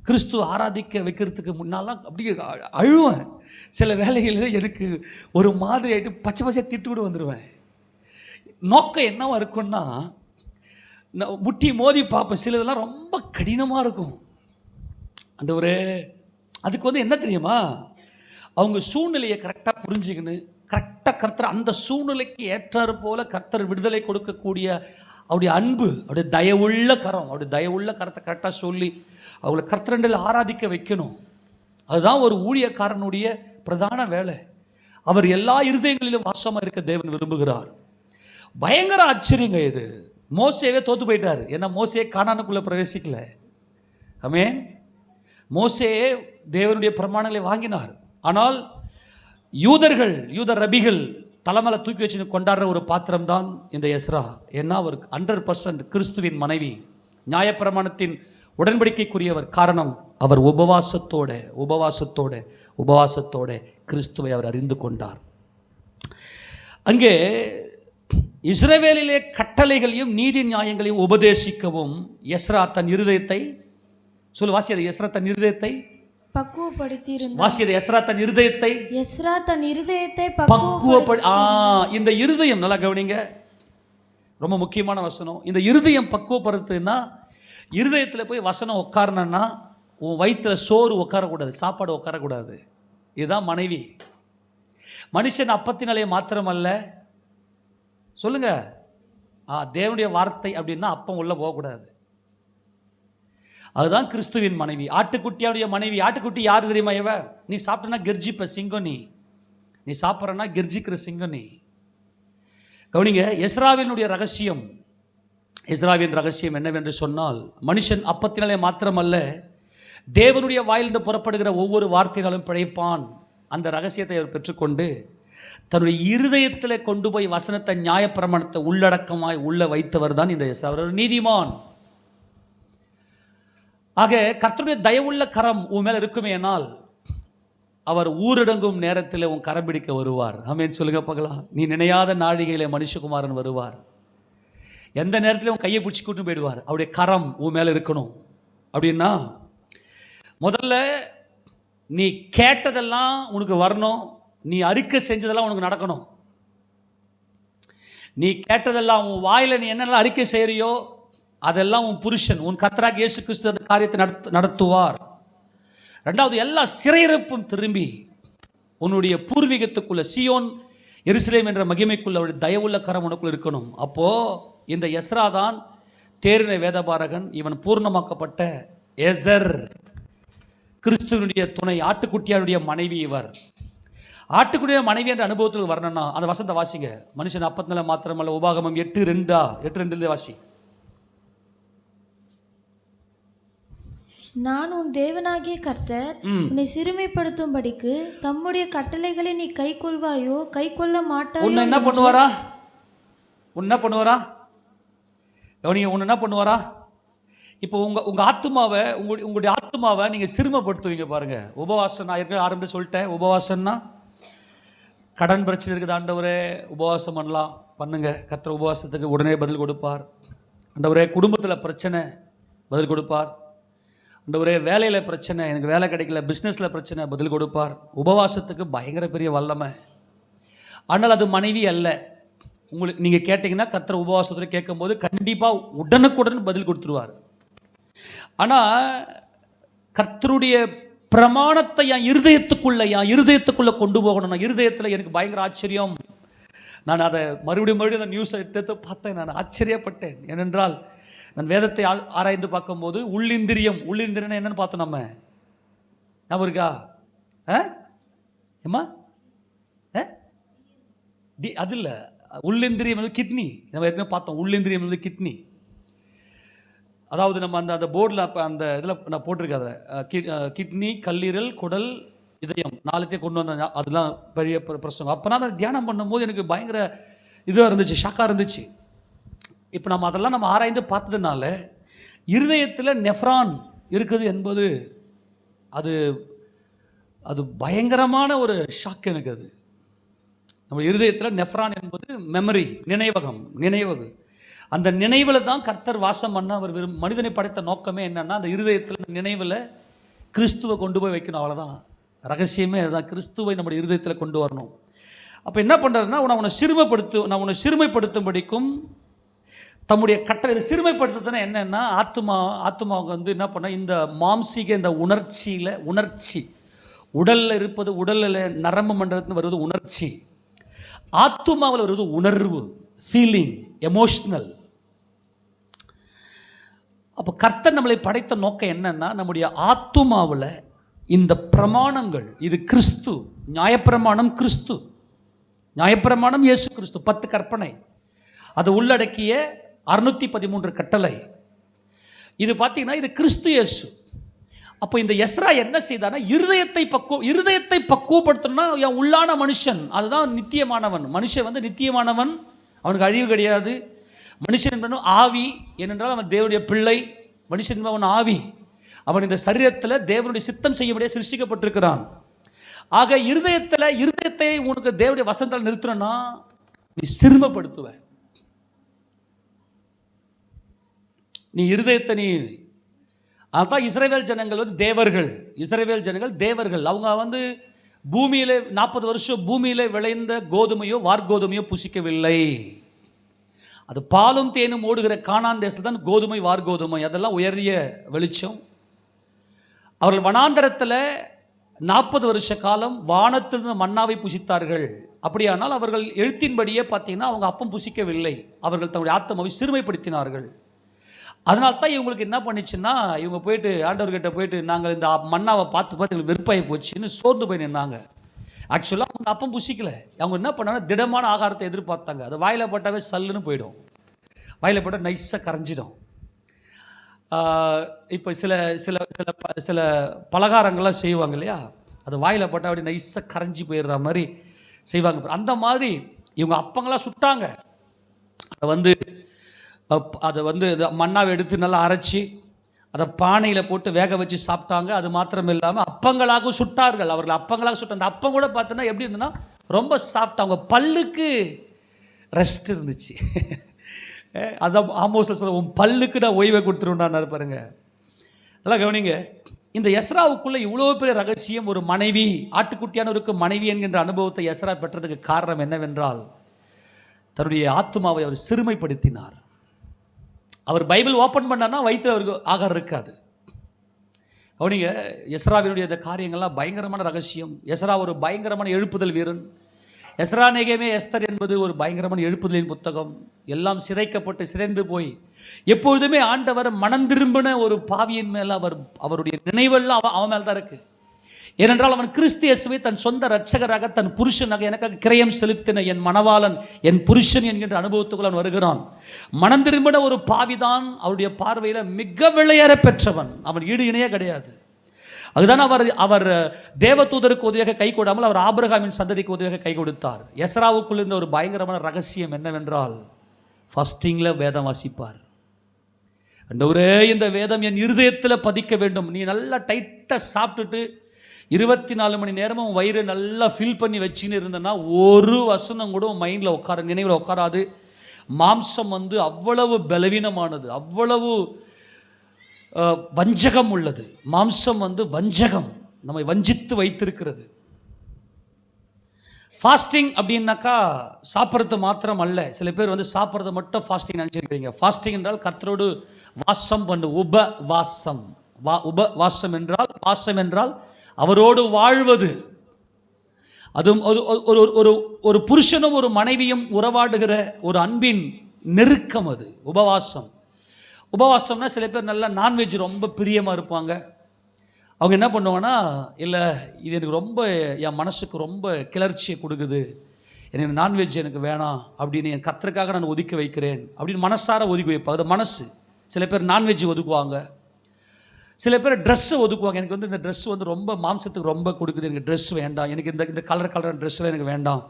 கிறிஸ்துவ ஆராதிக்க வைக்கிறதுக்கு முன்னாலாம் அப்படியே அழுவேன். சில வேலைகளில் எனக்கு ஒரு மாதிரி ஆகிட்டு பச்சை பச்சையாக திட்டு விட வந்துடுவேன். நோக்கம் என்னவா இருக்குன்னா, முட்டி மோதி பார்ப்பேன். சிலதெல்லாம் ரொம்ப கடினமாக இருக்கும். அந்த ஒரு அதுக்கு என்ன தெரியுமா, அவங்க சூழ்நிலையை கரெக்டாக புரிஞ்சுக்கின்னு கரெக்டாக கர்த்தர் அந்த சூழ்நிலைக்கு ஏற்றாறு போல கர்த்தர் விடுதலை கொடுக்கக்கூடிய அவருடைய அன்பு, அவருடைய தயவுள்ள கரம், அவருடைய தயவுள்ள கரத்தை கரெக்டாக சொல்லி அவங்களை கர்த்தரண்டில் ஆராதிக்க வைக்கணும். அதுதான் ஒரு ஊழியக்காரனுடைய பிரதான வேலை. அவர் எல்லா இருதயங்களிலும் வாசமாக இருக்க தேவன் விரும்புகிறார். பயங்கர ஆச்சரியங்க இது. மோசேவே தோத்து போயிட்டார். ஏன்னா மோசே கானானுக்குள்ளே பிரவேசிக்கல. ஆமென். மோசே தேவனுடைய பிரமாணங்களை வாங்கினார். ஆனால் யூத ரபிகள் தலைமையில தூக்கி வச்சு கொண்டாடுற ஒரு பாத்திரம் தான் இந்த எஸ்ரா. ஏன்னா அவர் 100% கிறிஸ்துவின் மனைவி, நியாயப்பிரமாணத்தின் உடன்படிக்கைக்குரியவர். காரணம், அவர் உபவாசத்தோட கிறிஸ்துவை அவர் அறிந்து கொண்டார். அங்கே இஸ்ரவேலிலே கட்டளைகளையும் நீதி நியாயங்களையும் உபதேசிக்கவும் எஸ்ரா தன் இருதயத்தை வாசியது. எஸ்ரா தன் இருதயத்தை இந்த இருதயம் நல்லா கவனிங்க, ரொம்ப முக்கியமான வசனம். இந்த இருதயம் பக்குவப்படுத்துன்னா, இருதயத்தில் போய் வசனம் உட்காரணும்னா உன் வயிற்றுல சோறு உட்காரக்கூடாது, சாப்பாடு உட்காரக்கூடாது. இதுதான் மனைவி. மனுஷன் அப்பத்தினாலே மாத்திரமல்ல, சொல்லுங்க, தேவனுடைய வார்த்தை அப்படின்னா அப்பம் உள்ள போகக்கூடாது. அதுதான் கிறிஸ்துவின் மனைவி. ஆட்டுக்குட்டியாவுடைய மனைவி. ஆட்டுக்குட்டி யார் தெரியுமா? இவ நீ சாப்பிட்டனா கெர்ஜிப்ப சிங்கம், நீ சாப்பிட்றனா கெர்ஜிக்கிற சிங்கம் நீ. கவனிங்க, எஸ்ராவினுடைய ரகசியம் எஸ்ராவின் ரகசியம் என்னவென்று சொன்னால், மனுஷன் அப்பத்தினாலே மாத்திரமல்ல, தேவனுடைய வாயிலிருந்து புறப்படுகிற ஒவ்வொரு வார்த்தையினாலும் பிழைப்பான். அந்த ரகசியத்தை அவர் பெற்றுக்கொண்டு தன்னுடைய இருதயத்தில் கொண்டு போய் வசனத்தை, நியாயப்பிரமாணத்தை உள்ளடக்கமாய் உள்ள வைத்தவர் தான் இந்த எஸ்ரா. அவர் ஒரு நீதிமான். ஆக கர்த்தருடைய தயவுள்ள கரம் உன் மேலே இருக்குமேனால் அவர் ஊரடங்கும் நேரத்தில் உன் கரம் பிடிக்க வருவார். ஆமென் சொல்லுங்க பார்க்கலாம். நீ நினையாத நாழிகையிலே மனுஷகுமாரன் வருவார். எந்த நேரத்திலும் உன் கையை பிடிச்சி கூட்டு போயிடுவார். அவருடைய கரம் உன் மேலே இருக்கணும். அப்படின்னா முதல்ல நீ கேட்டதெல்லாம் உனக்கு வரணும். நீ அறிக்கை செஞ்சதெல்லாம் உனக்கு நடக்கணும். நீ கேட்டதெல்லாம் உன் வாயில் நீ என்னெல்லாம் அறிக்கை செய்கிறியோ அதெல்லாம் உன் புருஷன், உன் கர்த்தராகிய இயேசு கிறிஸ்து அந்த காரியத்தை நடத்துவார். ரெண்டாவது, எல்லா சிறையிருப்பும் திரும்பி உன்னுடைய பூர்வீகத்துக்குள்ள, சியோன் எருசலேம் என்ற மகிமைக்குள்ள அவருடைய தயவுள்ள கரம் உனக்குள்ள இருக்கணும். அப்போது இந்த எஸ்ரா தான் தேறின வேதபாரகன். இவன் பூர்ணமாக்கப்பட்ட எசர், கிறிஸ்துவனுடைய துணை, ஆட்டுக்குட்டியாருடைய மனைவி. இவர் ஆட்டுக்குட்டிய மனைவி என்ற அனுபவத்துக்கு வரணும்னா அந்த வசனத்தை வாசிங்க. மனுஷன் அப்பத்தினால மாத்திரமல்ல, உபாகமம் 8:2 வாசி. நான் உன் தேவனாகிய கர்த்தர் உன்னை சிறுமைப்படுத்தும்படிக்கு தம்முடைய கட்டளைகளை நீ கை கொள்வாயோ கை கொள்ள மாட்டாயோ. உன்னை என்ன பண்ணுவாரா? உன்ன பண்ணுவாரா? கவனிங்க, உன்னை என்ன பண்ணுவாரா? இப்போ உங்கள் ஆத்மாவை, உங்களுடைய ஆத்மாவை நீங்கள் சிறுமைப்படுத்துவீங்க பாருங்கள். உபவாசம் நான் ஏற்கனவே ஆரம்பித்து சொல்லிட்டேன். உபவாசம்னா கடன் பிரச்சனை இருக்குது, ஆண்டவரே உபவாசம் பண்ணலாம், பண்ணுங்க. கர்த்தர் உபவாசத்துக்கு உடனே பதில் கொடுப்பார். ஆண்டவரே குடும்பத்தில் பிரச்சனை, பதில் கொடுப்பார். ஆண்டவரே வேலையில் பிரச்சனை, எனக்கு வேலை கிடைக்கல, பிஸ்னஸில் பிரச்சனை, பதில் கொடுப்பார். உபவாசத்துக்கு பயங்கர பெரிய வல்லமை. ஆனால் அது மனைவி அல்ல. உங்களுக்கு நீங்கள் கேட்டிங்கன்னா கர்த்தர் உபவாசத்தில் கேட்கும்போது கண்டிப்பாக உடனுக்குடன் பதில் கொடுத்துருவார். ஆனால் கர்த்தருடைய பிரமாணத்தை என் இருதயத்துக்குள்ளே கொண்டு போகணும். நான் இருதயத்தில் எனக்கு பயங்கர ஆச்சரியம். நான் அதை மறுபடியும் அந்த நியூஸை எடுத்து பார்த்தேன். நான் ஆச்சரியப்பட்டேன். ஏனென்றால் நான் வேதத்தை ஆராய்ந்து பார்க்கும்போது உள்ளிந்திரியம் என்னன்னு பார்த்தோம். நம்ம ஞாபகம் இருக்கா? ஏம்மா அது இல்லை, உள்ளிந்திரியம் வந்து கிட்னி. நம்ம ஏற்கனவே பார்த்தோம். உள்ளிந்திரியம் வந்து கிட்னி. அதாவது நம்ம அந்த போர்டில் அப்போ அந்த இதில் நான் போட்டிருக்காத கிட்னி, கல்லீரல், குடல், இதயம், 4த்தையும் கொண்டு வந்த அதெல்லாம் பெரிய பிரசங்கம். அப்போ நான் தியானம் பண்ணும்போது எனக்கு பயங்கர இதாக இருந்துச்சு, ஷாக்காக இருந்துச்சு. இப்போ நம்ம அதெல்லாம் நம்ம ஆராய்ந்து பார்த்ததுனால இருதயத்தில் நெஃப்ரான் இருக்குது என்பது அது அது பயங்கரமான ஒரு ஷாக் எனக்கு. அது நம்ம இருதயத்தில் நெஃப்ரான் என்பது மெமரி, நினைவகம். அந்த நினைவில் தான் கர்த்தர் வாசம் பண்ண அவர் மனிதனை படைத்த நோக்கமே என்னென்னா, அந்த இருதயத்தில், அந்த நினைவில் கிறிஸ்துவை கொண்டு போய் வைக்கணும். அவ்வளோதான் ரகசியமே. அதுதான், கிறிஸ்துவை நம்முடைய இருதயத்தில் கொண்டு வரணும். அப்போ என்ன பண்ணுறாருன்னா, நான் உன்னை சிறுமைப்படுத்தும்படிக்கும் தம்முடைய கட்டளை. சிறுமைப்படுத்துறதுன்னா என்னென்னா, ஆத்மாவுக்கு வந்து என்ன பண்ண, இந்த மாம்சீக இந்த உணர்ச்சி உடலில் இருப்பது, உடலில் நரம்பு மண்டலத்தில் வருவது உணர்ச்சி, ஆத்மாவில் வருவது உணர்வு, ஃபீலிங், எமோஷ்னல். அப்போ கர்த்தர் நம்மளை படைத்த நோக்கம் என்னன்னா, நம்முடைய ஆத்துமாவில் இந்த பிரமாணங்கள், இது கிறிஸ்து, நியாயப்பிரமாணம் கிறிஸ்து, நியாயப்பிரமாணம் இயேசு கிறிஸ்து, 10 கற்பனை, அது உள்ளடக்கிய 613 கட்டளை. இது பார்த்தீங்கன்னா இது கிறிஸ்து இயேசு. அப்போ இந்த எஸ்ரா என்ன செய்தானா, இருதயத்தை பக்குவப்படுத்தணும்னா என் உள்ளான மனுஷன், அதுதான் நித்தியமானவன். மனுஷன் வந்து நித்தியமானவன், அவனுக்கு அழிவு கிடையாது. மனுஷன் என்பவன் ஆவி, ஏனென்றால் அவன் தேவனுடைய பிள்ளை. மனுஷன் என்பவன் ஆவி, அவன் இந்த சரீரத்தில் தேவனுடைய சித்தம் செய்யப்படியே சிருஷ்டிக்கப்பட்டிருக்கிறான். ஆக இருதயத்தை உனக்கு தேவனுடைய வசனத்தால் நிறுத்தணும்னா நீ சிறுமைப்படுத்துவ. நீ இருதயத்தை அதான் இஸ்ரவேல் ஜனங்கள் வந்து தேவர்கள். அவங்க வந்து பூமியிலே 40 வருஷம் பூமியிலே விளைந்த கோதுமையோ வார்கோதுமையோ புசிக்கவில்லை. அது பாலும் தேனும் ஓடுகிற கானான் தேசத்தில் தான் கோதுமை, வார்கோதுமை, அதெல்லாம் உயர்ந்திய வெளிச்சம். அவர்கள் வனாந்தரத்தில் 40 வருஷ காலம் வானத்திலிருந்து மன்னாவை புசித்தார்கள். அப்படியானால் அவர்கள் எழுத்தின்படியே பார்த்தீங்கன்னா அவங்க அப்பம் புசிக்கவில்லை. அவர்கள் தன்னுடைய ஆத்மாவை சிறுமைப்படுத்தினார்கள். அதனால்தான் இவங்களுக்கு என்ன பண்ணிச்சுன்னா, இவங்க போயிட்டு ஆண்டவர்கிட்ட போயிட்டு, நாங்கள் இந்த மன்னாவை பார்த்து எங்களுக்கு வெறுப்பாகி போச்சுன்னு சோர்ந்து போய் நின்னாங்க. ஆக்சுவலாக அவங்க அப்பம் புசிக்கலை. அவங்க என்ன பண்ணாங்கன்னா திடமான ஆகாரத்தை எதிர்பார்த்தாங்க. அது வாயில் போட்டாவே சல்லுன்னு போயிடும். வாயில் போட்டால் நைஸாக கரைஞ்சிடும். இப்போ சில சில சில சில பலகாரங்கள்லாம் செய்வாங்க இல்லையா, அது வாயில் போட்டால் அப்படி நைஸாக கரைஞ்சி போயிடுற மாதிரி செய்வாங்க. அந்த மாதிரி இவங்க அப்பங்களாம் சுட்டாங்க. அதை வந்து மண்ணாவை எடுத்து நல்லா அரைச்சி அதை பானையில் போட்டு வேக வச்சு சாப்பிட்டாங்க. அது மாத்திரம் இல்லாமல் அப்பங்களாகவும் சுட்டார்கள். அவர்கள் அப்பங்களாக சுட்ட அந்த அப்பம் கூட பார்த்தோன்னா எப்படி இருந்ததுன்னா ரொம்ப சாஃப்ட், அவங்க பல்லுக்கு ரெஸ்ட் இருந்துச்சு. அதான் ஆமோஸில் சொல்ல, உன் பல்லுக்கு நான் ஓய்வை கொடுத்துருவேன்டான்னு பாருங்க. நல்லா கவனிங்க, இந்த எஸ்ராவுக்குள்ளே இவ்வளோ பெரிய ரகசியம். ஒரு மனைவி, ஆட்டுக்குட்டியானவருக்கு மனைவி என்கின்ற அனுபவத்தை எஸ்ரா பெற்றதுக்கு காரணம் என்னவென்றால், தன்னுடைய ஆத்மாவை அவர் சிறுமைப்படுத்தினார். அவர் பைபிள் ஓப்பன் பண்ணார்னா வயிற்றில் அவருக்கு ஆகாரம் இருக்காது. கவனிங்க, எஸ்ராவினுடைய இந்த காரியங்கள்லாம் பயங்கரமான ரகசியம். எஸ்ரா ஒரு பயங்கரமான எழுப்புதல் வீரன். எஸ்ரா நேகமே எஸ்தர் என்பது ஒரு பயங்கரமான எழுப்புதலின் புத்தகம். எல்லாம் சிதைக்கப்பட்டு சிதைந்து போய் எப்பொழுதுமே ஆண்டவர் மனம் திரும்பின ஒரு பாவியின் மேலே அவருடைய நினைவெல்லாம் அவன் மேல் தான் இருக்குது. ஏனென்றால் அவன் கிறிஸ்து இயேசுவை தன் சொந்த இரட்சகராக, தன் புருஷனாக, எனக்காக கிரயம் செலுத்தின என் மணவாளன், என் புருஷன் என்கின்ற அனுபவத்துக்குள் அவன் வருகிறான். மனம் திரும்பின ஒரு பாவிதான் அவருடைய பார்வையில் மிக விலையேற பெற்றவன். அவன் ஈடு இணையே கிடையாது. அதுதான் அவர் தேவதூதருக்கு உதவியாக கை கொடாமல் அவர் ஆபிரகாமின் சந்ததிக்கு உதவியாக கை கொடுத்தார். எஸ்ராவுக்குள் இருந்த ஒரு பயங்கரமான ரகசியம் என்னவென்றால், ஃபாஸ்டிங்கில் வேதம் வாசிப்பார். ஆண்டவரே, இந்த வேதம் என் இருதயத்தில் பதிக்க வேண்டும். நீ நல்லா டைட்டாக சாப்பிட்டுட்டு 24 மணி நேரமும் வயிறு நல்லா ஃபில் பண்ணி வச்சுன்னு இருந்தேன்னா ஒரு வசனம் கூட மைண்டில் நினைவில் உட்காராது. மாம்சம் வந்து அவ்வளவு பலவீனமானது, அவ்வளவு வஞ்சகம் உள்ளது. மாம்சம் வந்து வஞ்சகம், நம்மை வஞ்சித்து வைத்திருக்கிறது. ஃபாஸ்டிங் அப்படின்னாக்கா சாப்பிட்றது மாத்திரம் அல்ல. சில பேர் வந்து சாப்பிட்றது மட்டும் ஃபாஸ்டிங் நினச்சிருக்கிறீங்க. ஃபாஸ்டிங் என்றால் கர்த்தரோடு வாசம் பண்ணு, உபவாசம். உபவாசம் என்றால், வாசம் என்றால் அவரோடு வாழ்வது. அதுவும் ஒரு புருஷனும் ஒரு மனைவியும் உறவாடுகிற ஒரு அன்பின் நெருக்கம், அது உபவாசம். உபவாசம்னா சில பேர் நல்லா நான்வெஜ் ரொம்ப பிரியமாக இருப்பாங்க. அவங்க என்ன பண்ணுவாங்கன்னா, இல்லை இது எனக்கு ரொம்ப என் மனசுக்கு ரொம்ப கிளர்ச்சியை கொடுக்குது, எனக்கு நான்வெஜ் எனக்கு வேணாம் அப்படின்னு என் கர்த்தருக்காக நான் ஒதுக்கி வைக்கிறேன் அப்படின்னு மனசார ஒதுக்கி வைப்பாங்க. அது மனசு. சில பேர் நான்வெஜ் ஒதுக்குவாங்க. சில பேர் ட்ரெஸ்ஸை ஒதுக்குவாங்க. எனக்கு வந்து இந்த ட்ரெஸ் வந்து ரொம்ப மாம்சத்துக்கு ரொம்ப கொடுக்குது, எனக்கு ட்ரெஸ் வேண்டாம், எனக்கு இந்த கலர் ட்ரெஸ்ஸில் எனக்கு வேண்டாம்,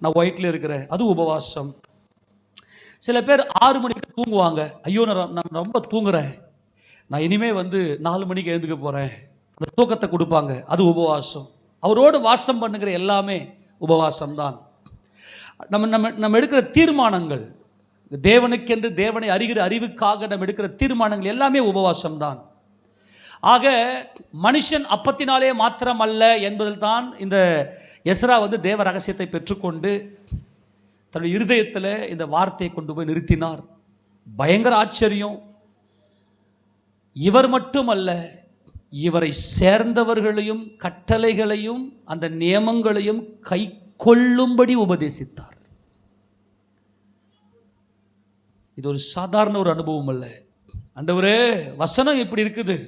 நான் ஒயிட்டில் இருக்கிறேன், அது உபவாசம். சில பேர் 6 மணிக்கு தூங்குவாங்க. ஐயோ, நான் ரொம்ப தூங்குறேன், நான் இனிமேல் வந்து 4 மணிக்கு எழுந்துக்க போகிறேன், அந்த தூக்கத்தை கொடுப்பாங்க, அது உபவாசம். அவரோடு வாசம் பண்ணுகிற எல்லாமே உபவாசம்தான். நம்ம எடுக்கிற தீர்மானங்கள், தேவனுக்கென்று தேவனை அறிகிற அறிவுக்காக நம்ம எடுக்கிற தீர்மானங்கள் எல்லாமே உபவாசம்தான். ஆக மனுஷன் அப்பத்தினாலே மாத்திரம் அல்ல என்பதில் தான் இந்த எஸ்ரா வந்து தேவ ரகசியத்தை பெற்றுக்கொண்டு தன்னுடைய இருதயத்தில் இந்த வார்த்தையை கொண்டு போய் நிறுத்தினார். பயங்கர ஆச்சரியம். இவர் மட்டுமல்ல, இவரை சேர்ந்தவர்களையும் கட்டளைகளையும் அந்த நியமங்களையும் கை கொள்ளும்படி உபதேசித்தார். இது ஒரு சாதாரண ஒரு அனுபவம் அல்ல. ஆண்டவரே, வசனம் இப்படி இருக்குது,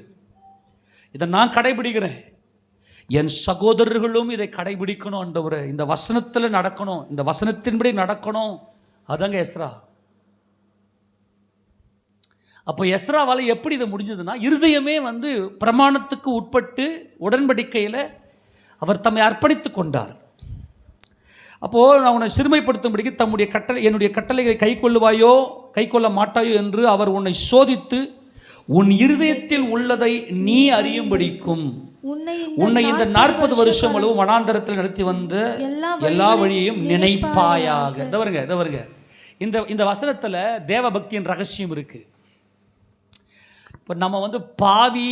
இதை நான் கடைபிடிக்கிறேன், என் சகோதரர்களும் இதை கடைபிடிக்கணும் ஆண்டவரே, இந்த வசனத்தில் நடக்கணும், இந்த வசனத்தின்படி நடக்கணும். அதாங்க எஸ்ரா. அப்போ எஸ்ராவால் எப்படி இதை முடிஞ்சதுன்னா, இருதயமே வந்து பிரமாணத்துக்கு உட்பட்டு உடன்படிக்கையில் அவர் தம்மை அர்ப்பணித்து கொண்டார். அப்போது நான் உன்னை சிறுமைப்படுத்தும்படிக்கு தம்முடைய என்னுடைய கட்டளைகளை கை கொள்ளுவாயோ கை கொள்ள மாட்டாயோ என்று அவர் உன்னை சோதித்து உன் இருதயத்தில் உள்ளதை நீ அறியும்படிக்கும் உன்னை இந்த 40 வருஷம் அளவு வனாந்தரத்தில் நடத்தி வந்த எல்லா வழியையும் நினைப்பாயாக. இதவருங்க இந்த வசனத்தில் தேவ பக்தியின் ரகசியம் இருக்கு. இப்போ நம்ம வந்து பாவி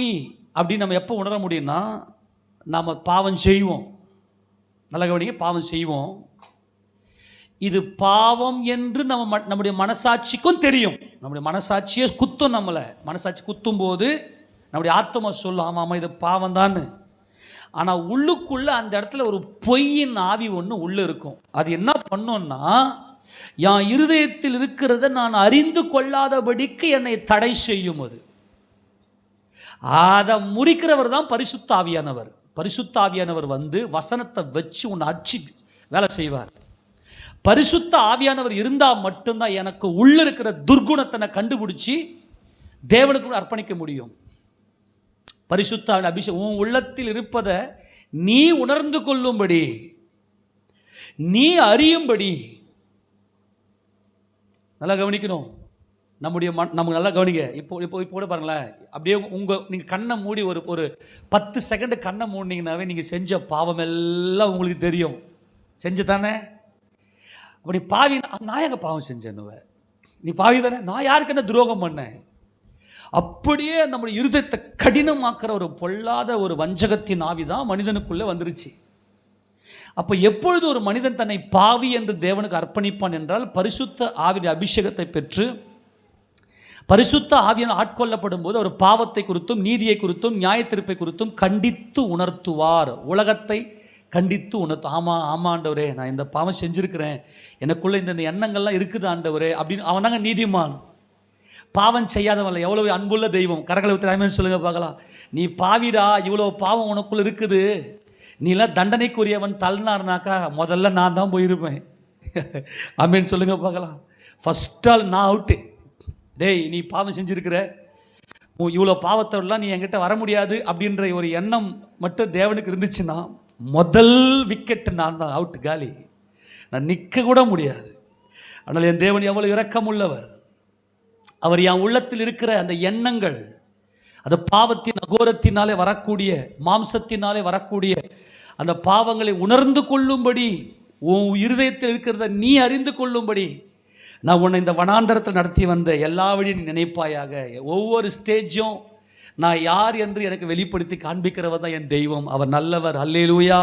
அப்படின்னு நம்ம எப்போ உணர முடியும்னா, நம்ம பாவம் செய்வோம். நல்ல கவனிங்க, பாவம் செய்வோம். இது பாவம் என்று நம்முடைய மனசாட்சிக்கும் தெரியும். நம்முடைய மனசாட்சியை குத்தும். நம்மளை மனசாட்சி குத்தும் போது நம்முடைய ஆத்மா சொல்லும், ஆமாம் ஆமாம் இது பாவம் தான். ஆனால் உள்ளுக்குள்ளே அந்த இடத்துல ஒரு பொய்யின் ஆவி ஒன்று உள்ளே இருக்கும். அது என்ன பண்ணோன்னா, என் இருதயத்தில் இருக்கிறத நான் அறிந்து கொள்ளாதபடிக்கு என்னை தடை செய்யும். அதை முறிக்கிறவர் தான் பரிசுத்த ஆவியானவர். பரிசுத்த ஆவியானவர் வந்து வசனத்தை வச்சு உன்னை அடிச்சு வேலை செய்வார். பரிசுத்த ஆவியானவர் இருந்தால் மட்டும்தான் எனக்கு உள்ள இருக்கிற துர்குணத்தை நான் கண்டுபிடிச்சி தேவனுக்கு அர்ப்பணிக்க முடியும். பரிசுத்த அபிஷேகம் உன் உள்ளத்தில் இருப்பதை நீ உணர்ந்து கொள்ளும்படி, நீ அறியும்படி. நல்லா கவனிக்கணும். நமக்கு நல்லா கவனிங்க. இப்போ கூட பாருங்களேன், அப்படியே நீங்கள் கண்ணை மூடி ஒரு 10 செகண்டு கண்ணை மூடினீங்கன்னாவே நீங்கள் செஞ்ச பாவம் எல்லாம் உங்களுக்கு தெரியும். செஞ்சு தானே? அப்படி பாவி, நான் எங்கே பாவம் செஞ்சேன்னுவ? நீ பாவி தானே? நான் யாருக்கு என்ன துரோகம் பண்ணேன்? அப்படியே நம்முடைய இருதயத்தை கடினமாக்குற ஒரு பொல்லாத ஒரு வஞ்சகத்தின் ஆவி தான் மனிதனுக்குள்ளே வந்துருச்சு. அப்போ எப்பொழுது ஒரு மனிதன் தன்னை பாவி என்று தேவனுக்கு அர்ப்பணிப்பான் என்றால், பரிசுத்த ஆவியின் அபிஷேகத்தை பெற்று பரிசுத்த ஆவியால் ஆட்கொள்ளப்படும் போது அவர் பாவத்தை குறித்தும் நீதியை குறித்தும் நியாயத்தீர்ப்பை குறித்தும் கண்டித்து உணர்த்துவார். உலகத்தை கண்டித்து உணர்த்தும். ஆமாம் ஆண்டவரே, நான் இந்த பாவம் செஞ்சுருக்கிறேன், எனக்குள்ளே இந்த எண்ணங்கள்லாம் இருக்குது ஆண்டவரே அப்படின்னு. அவன் தாங்க நீதிமான். பாவம் செய்யாதவன் எவ்வளோ அன்புள்ள தெய்வம். கரங்களை ஊற்றி சொல்லுங்க பார்க்கலாம். நீ பாவிடா, இவ்வளோ பாவம் உனக்குள்ளே இருக்குது, நீலாம் தண்டனைக்குரியவன் தள்ளினார்னாக்கா முதல்ல நான் தான் போயிருப்பேன். ஆமேன்னு சொல்லுங்க பார்க்கலாம். ஃபஸ்ட் ஆல் நான் அவுட்டு. டேய், நீ பாவம் செஞ்சுருக்கிற, இவ்வளோ பாவத்தோடலாம் நீ என்கிட்ட வர முடியாது அப்படின்ற ஒரு எண்ணம் மட்டும் தேவனுக்கு இருந்துச்சுன்னா முதல் விக்கெட்டு நான் தான், அவுட், காலி. நான் நிற்க கூட முடியாது. ஆனால் என் தேவன் எவ்வளோ இரக்கமுள்ளவர். அவர் என் உள்ளத்தில் இருக்கிற அந்த எண்ணங்கள், அந்த பாவத்தின் அகோரத்தினாலே வரக்கூடிய, மாம்சத்தினாலே வரக்கூடிய அந்த பாவங்களை உணர்ந்து கொள்ளும்படி, உன் இருதயத்தில் இருக்கிறத நீ அறிந்து கொள்ளும்படி நான் உன்னை இந்த வனாந்தரத்தில் நடத்தி வந்த எல்லா வழியும் நினைப்பாயாக. ஒவ்வொரு ஸ்டேஜும் நான் யார் என்று எனக்கு வெளிப்படுத்தி காண்பிக்கிறவர் தான் என் தெய்வம். அவர் நல்லவர். அல்லேலூயா.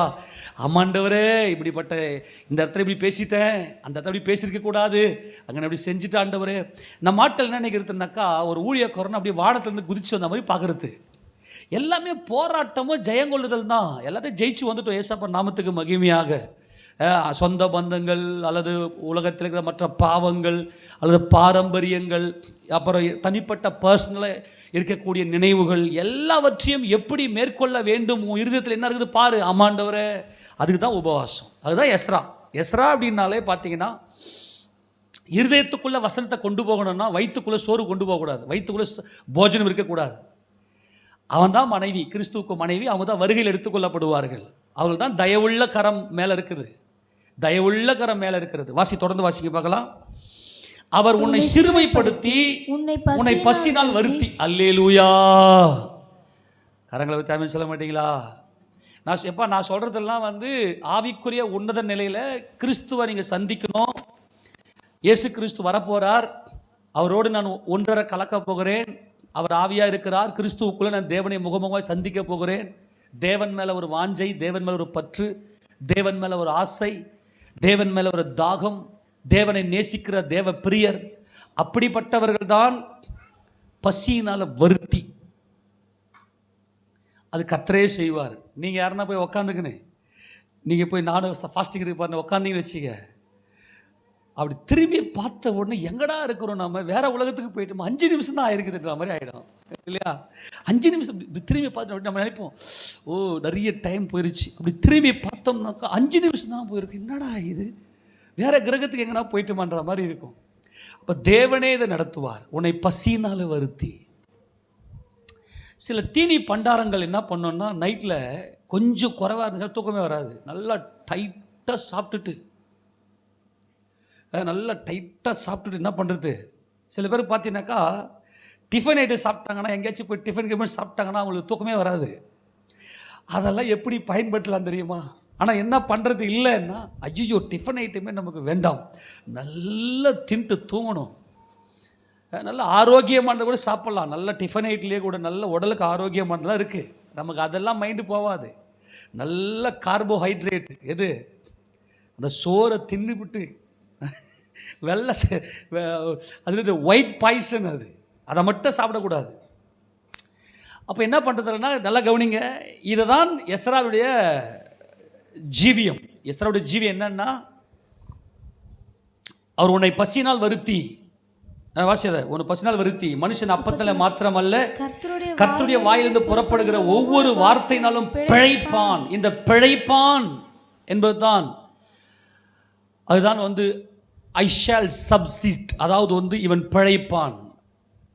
ஆமாண்டவரே, இப்படிப்பட்ட இந்த இடத்துல இப்படி பேசிட்டேன், அந்த இடத்துல இப்படி பேசியிருக்கக்கூடாது, அங்கே அப்படி செஞ்சுட்டு ஆண்டவரே. நம்ம ஆட்கள் என்ன நினைக்கிறதுனாக்கா, ஒரு ஊழியக்காரன் அப்படியே வானத்துலேருந்து குதிச்சு வந்த மாதிரி பார்க்குறது. எல்லாமே போராட்டமும் ஜெயங்கொள்ளுதல் தான். எல்லாத்தையும் ஜெயிச்சு வந்துட்டோம் ஏசப்பா நாமத்துக்கு மகிமையாக. சொந்த பந்தங்கள் அல்லது உலகத்தில் இருக்கிற மற்ற பாவங்கள் அல்லது பாரம்பரியங்கள், அப்புறம் தனிப்பட்ட பர்சனலாக இருக்கக்கூடிய நினைவுகள் எல்லாவற்றையும் எப்படி மேற்கொள்ள வேண்டும், உன் இருதயத்தில் என்ன இருக்குது பாரு. ஆமாண்டவரே, அதுக்கு தான் உபவாசம். அதுதான் எஸ்ரா. எஸ்ரா அப்படின்னாலே பார்த்தீங்கன்னா, இருதயத்துக்குள்ளே வசனத்தை கொண்டு போகணும்னா வயிற்றுக்குள்ளே சோறு கொண்டு போகக்கூடாது, வயிற்றுக்குள்ளே போஜனம் இருக்கக்கூடாது. அவன் தான் மனைவி, கிறிஸ்துவுக்கு மனைவி. அவங்க தான் வருகையில் எடுத்துக்கொள்ளப்படுவார்கள். அவர்கள் தான் தயவுள்ள கரம் மேலே இருக்குது, தயவுள்ள கரம் மேலே இருக்கிறது. தொடர்ந்து வாசிக்க பார்க்கலாம். அவர் உன்னை சிறுமைப்படுத்தி உன்னை பசினால் வருத்தி. அல்லேலூயா. கரங்களை தமிழ் சொல்ல மாட்டீங்களா? நான் சொல்கிறதெல்லாம் ஆவிக்குரிய உன்னத நிலையில் கிறிஸ்துவை நீங்கள் சந்திக்கணும். இயேசு கிறிஸ்து வரப்போகிறார், அவரோடு நான் ஒன்றரை கலக்க போகிறேன். அவர் ஆவியாக இருக்கிறார். கிறிஸ்துவுக்குள்ளே நான் தேவனை முகமுகமாக சந்திக்க போகிறேன். தேவன் மேலே ஒரு வாஞ்சை, தேவன் மேலே ஒரு பற்று, தேவன் மேலே ஒரு ஆசை, தேவன் மேலே ஒரு தாகம், தேவனை நேசிக்கிற தேவ பிரியர். அப்படிப்பட்டவர்கள் தான் பசியினால் வருத்தி. அது கர்த்தரே செய்வார். நீங்கள் யாருன்னா போய் உக்காந்துக்குன்னு, நீங்கள் போய் நானும் ஃபாஸ்டிங் இருக்கு பாருங்க, உக்காந்தீங்கன்னு வச்சுக்க, அப்படி திரும்பி பார்த்த உடனே எங்கடா இருக்கிறோம், நம்ம வேற உலகத்துக்கு போயிட்டோம், 5 நிமிஷம் தான் ஆயிருக்குதுன்ற மாதிரி ஆகிடும் இல்லையா? 5 நிமிஷம் திரும்பி பார்த்து நம்ம நினைப்போம், ஓ நிறைய டைம் போயிடுச்சு. அப்படி திரும்பி பார்த்தோம்னாக்கா 5 நிமிஷம் தான் போயிருக்கு, என்னடா இது, வேற கிரகத்துக்கு எங்கன்னா போயிட்டோமான்ற மாதிரி இருக்கும். அப்போ தேவனே இதை நடத்துவார். உன்னை பசினால் வருத்தி. சில தீனி பண்டாரங்கள் என்ன பண்ணோன்னா, நைட்டில் கொஞ்சம் குறைவாக இருந்துச்சா தூக்கமே வராது, நல்லா டைட்டாக சாப்பிட்டுட்டு என்ன பண்ணுறது. சில பேர் பார்த்தீங்கன்னாக்கா டிஃபன் ஐட்டம் சாப்பிட்டாங்கன்னா, எங்கேயாச்சும் போய் டிஃபன் கிஃபன் சாப்பிட்டாங்கன்னா அவங்களுக்கு தூக்கமே வராது. அதெல்லாம் எப்படி பயன்படுத்தலாம் தெரியுமா? ஆனால் என்ன பண்ணுறது இல்லைன்னா, ஐயோ டிஃபன் ஐட்டமே நமக்கு வேண்டாம், நல்லா தின்ட்டு தூங்கணும். நல்ல ஆரோக்கியமானதை கூட சாப்பிட்லாம், நல்ல டிஃபன் ஐட்லேயே கூட நல்ல உடலுக்கு ஆரோக்கியமானதெல்லாம் இருக்குது. நமக்கு அதெல்லாம் மைண்டு போகாது. நல்ல கார்போஹைட்ரேட் எது, அந்த சோறை தின்னுபிட்டு வெள்ளை அது ஒயிட் பாய்சன், அதை மட்டும் சாப்பிடக்கூடாது. அப்போ என்ன பண்ணுறதுன்னா, நல்லா கவனிங்க, இதை தான் எஸ்ராவுடைய ஜீவியம். எஸ்ராவுடைய ஜீவியம் என்னன்னா, அவர் உன்னை பசியினால் வருத்தி, வாசியதை, உன்னை பசினால் வருத்தி, மனுஷன் அப்பத்தில் மாத்திரமல்ல கர்த்தருடைய வாயிலிருந்து புறப்படுகிற ஒவ்வொரு வார்த்தையினாலும் பிழைப்பான். இந்த பிழைப்பான் என்பதுதான் அதுதான் ஐ ஷால் சப்சிஸ்ட், அதாவது இவன் பிழைப்பான்.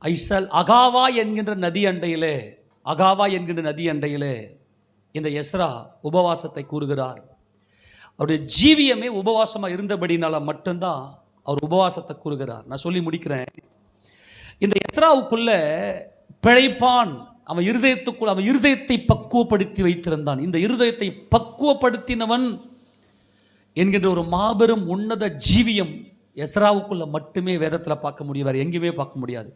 ஐ ஷால் அகாவா என்கின்ற நதி அண்டையிலே இந்த எஸ்ரா உபவாசத்தை கூறுகிறார். அவருடைய ஜீவியமே உபவாசமாக இருந்தபடினால மட்டும்தான் அவர் உபவாசத்தை கூறுகிறார். நான் சொல்லி முடிக்கிறேன். இந்த எஸ்ராவுக்குள்ள பிழைப்பான், அவன் இருதயத்தை பக்குவப்படுத்தி வைத்திருந்தான். இந்த இருதயத்தை பக்குவப்படுத்தினவன் என்கின்ற ஒரு மாபெரும் உன்னத ஜீவியம் எஸ்ராவுக்குள்ள மட்டுமே வேதத்தில் பார்க்க முடியும், வேறு எங்கேயுமே பார்க்க முடியாது.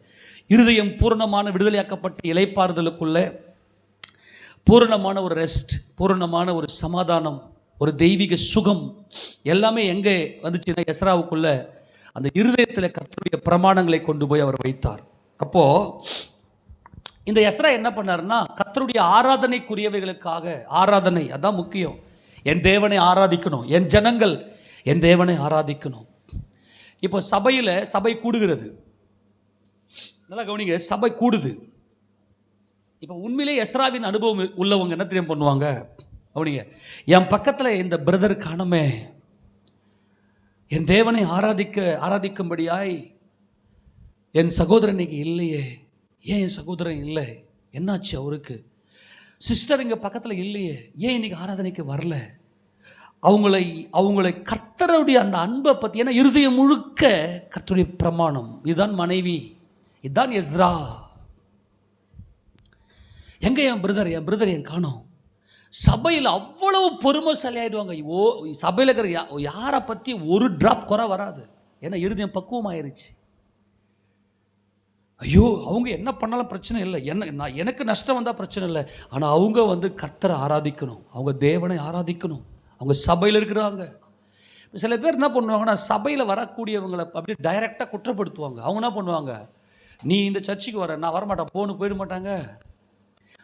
இருதயம் பூரணமான விடுதலையாக்கப்பட்ட இளைப்பாறுதலுக்குள்ள பூரணமான ஒரு ரெஸ்ட், பூரணமான ஒரு சமாதானம், ஒரு தெய்வீக சுகம் எல்லாமே எங்கே வந்துச்சுன்னா எஸ்ராவுக்குள்ள அந்த இருதயத்தில் கர்த்தருடைய பிரமாணங்களை கொண்டு போய் அவர் வைத்தார். அப்போது இந்த எஸ்ரா என்ன பண்ணார்னா, கர்த்தருடைய ஆராதனைக்குரியவைகளுக்காக, ஆராதனை அதான் முக்கியம். என் தேவனை ஆராதிக்கணும், என் ஜனங்கள் என் தேவனை ஆராதிக்கணும். இப்போ சபை கூடுகிறது, நல்லா கவனிங்க, சபை கூடுது. இப்போ உண்மையிலே எஸ்ராவின் அனுபவம் உள்ளவங்க என்ன தெரியும் பண்ணுவாங்க, கவனிங்க, என் பக்கத்தில் இந்த பிரதர் காணமே, என் தேவனை ஆராதிக்கும்படியாய் என் சகோதரன் இன்னைக்கு இல்லையே, ஏன் என் சகோதரன் இல்லை, என்னாச்சு அவருக்கு, சிஸ்டர் இங்கே பக்கத்தில் இல்லையே, ஏன் இன்னைக்கு ஆராதனைக்கு வரல, அவங்களை கர்த்தருடைய அந்த அன்பை பற்றி, ஏன்னா இருதயம் முழுக்க கர்த்தருடைய பிரமாணம். இதுதான் மனைவி, இதுதான் எஸ்ரா. எங்கே என் பிரதர் என் காணோம். சபையில் அவ்வளவு பொறுமைசாலி ஆயிடுவாங்க. சபையில் இருக்கிற யாரை பற்றி ஒரு டிராப் குறை வராது, ஏன்னா இருதயம் பக்குவமாயிருச்சு. ஐயோ அவங்க என்ன பண்ணாலும் பிரச்சனை இல்லை, எனக்கு நஷ்டம் வந்தால் பிரச்சனை இல்லை, ஆனால் அவங்க கர்த்தரை ஆராதிக்கணும், அவங்க தேவனை ஆராதிக்கணும், அவங்க சபையில் இருக்கிறாங்க. சில பேர் என்ன பண்ணுவாங்கன்னா, சபையில் வரக்கூடியவங்களை அப்படியே டைரெக்டாக குற்றப்படுத்துவாங்க. அவங்க என்ன பண்ணுவாங்க, நீ இந்த சர்ச்சுக்கு வர, நான் வரமாட்டேன், போயிட மாட்டாங்க.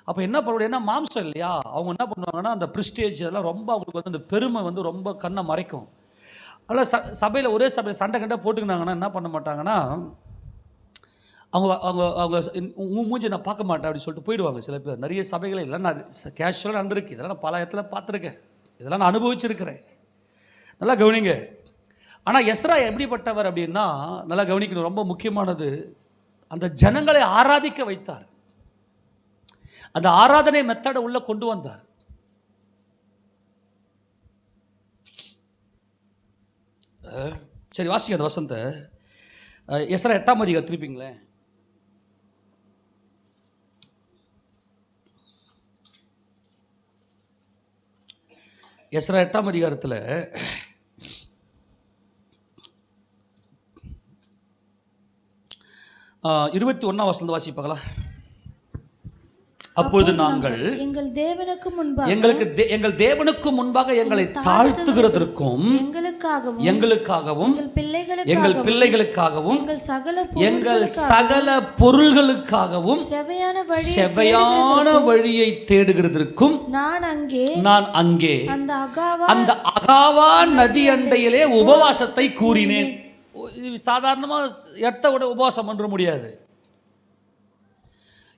அப்போ என்ன பண்ணுவோம், ஏன்னா மாம்சம் இல்லையா, அவங்க என்ன பண்ணுவாங்கன்னா அந்த ப்ரிஸ்டேஜ் அதெல்லாம் ரொம்ப அவங்களுக்கு அந்த பெருமை ரொம்ப கண்ணை மறைக்கும். அதனால் சபையில் ஒரே சபையில் சண்டை கண்டை போட்டுக்கினாங்கன்னா என்ன பண்ண மாட்டாங்கன்னா, அவங்க மூஞ்சி நான் பார்க்க மாட்டேன் அப்படின்னு சொல்லிட்டு போயிடுவாங்க. சில பேர் நிறைய சபைகளை இல்லை, நான் கேஷுவலாக நடந்திருக்கு, இதெல்லாம் நான் பல இடத்துல பார்த்துருக்கேன், இதெல்லாம் நான் அனுபவிச்சிருக்கிறேன். நல்லா கவனிங்க. ஆனால் எஸ்ரா எப்படிப்பட்டவர் அப்படின்னா, நல்லா கவனிக்கணும், ரொம்ப முக்கியமானது, அந்த ஜனங்களை ஆராதிக்க வைத்தார், அந்த ஆராதனை மெத்தடை உள்ள கொண்டு வந்தார். சரி வாசிங்க அந்த வசந்த எஸ்ரா 8ஆம் அதிகாரம் திருப்பிங்களேன். எஸ்ரா 8ஆம் அதிகாரத்தில் 21ஆம் வசனம் வாசிப்பாங்களா. அப்பொழுது நாங்கள் எங்கள் தேவனுக்கு முன்பாக எங்களை தாழ்த்துகிறதற்கும் எங்களுக்காகவும் எங்கள் பிள்ளைகளுக்காகவும் எங்கள் சகல பொருள்களுக்காகவும் செவ்வையான வழியை தேடுகிறதற்கும் நான் அங்கே அந்த அகாவா நதி அண்டையிலே உபவாசத்தை கூறினேன். சாதாரணமாக எடுத்த உடனே உபவாசம் பண்ண முடியாது.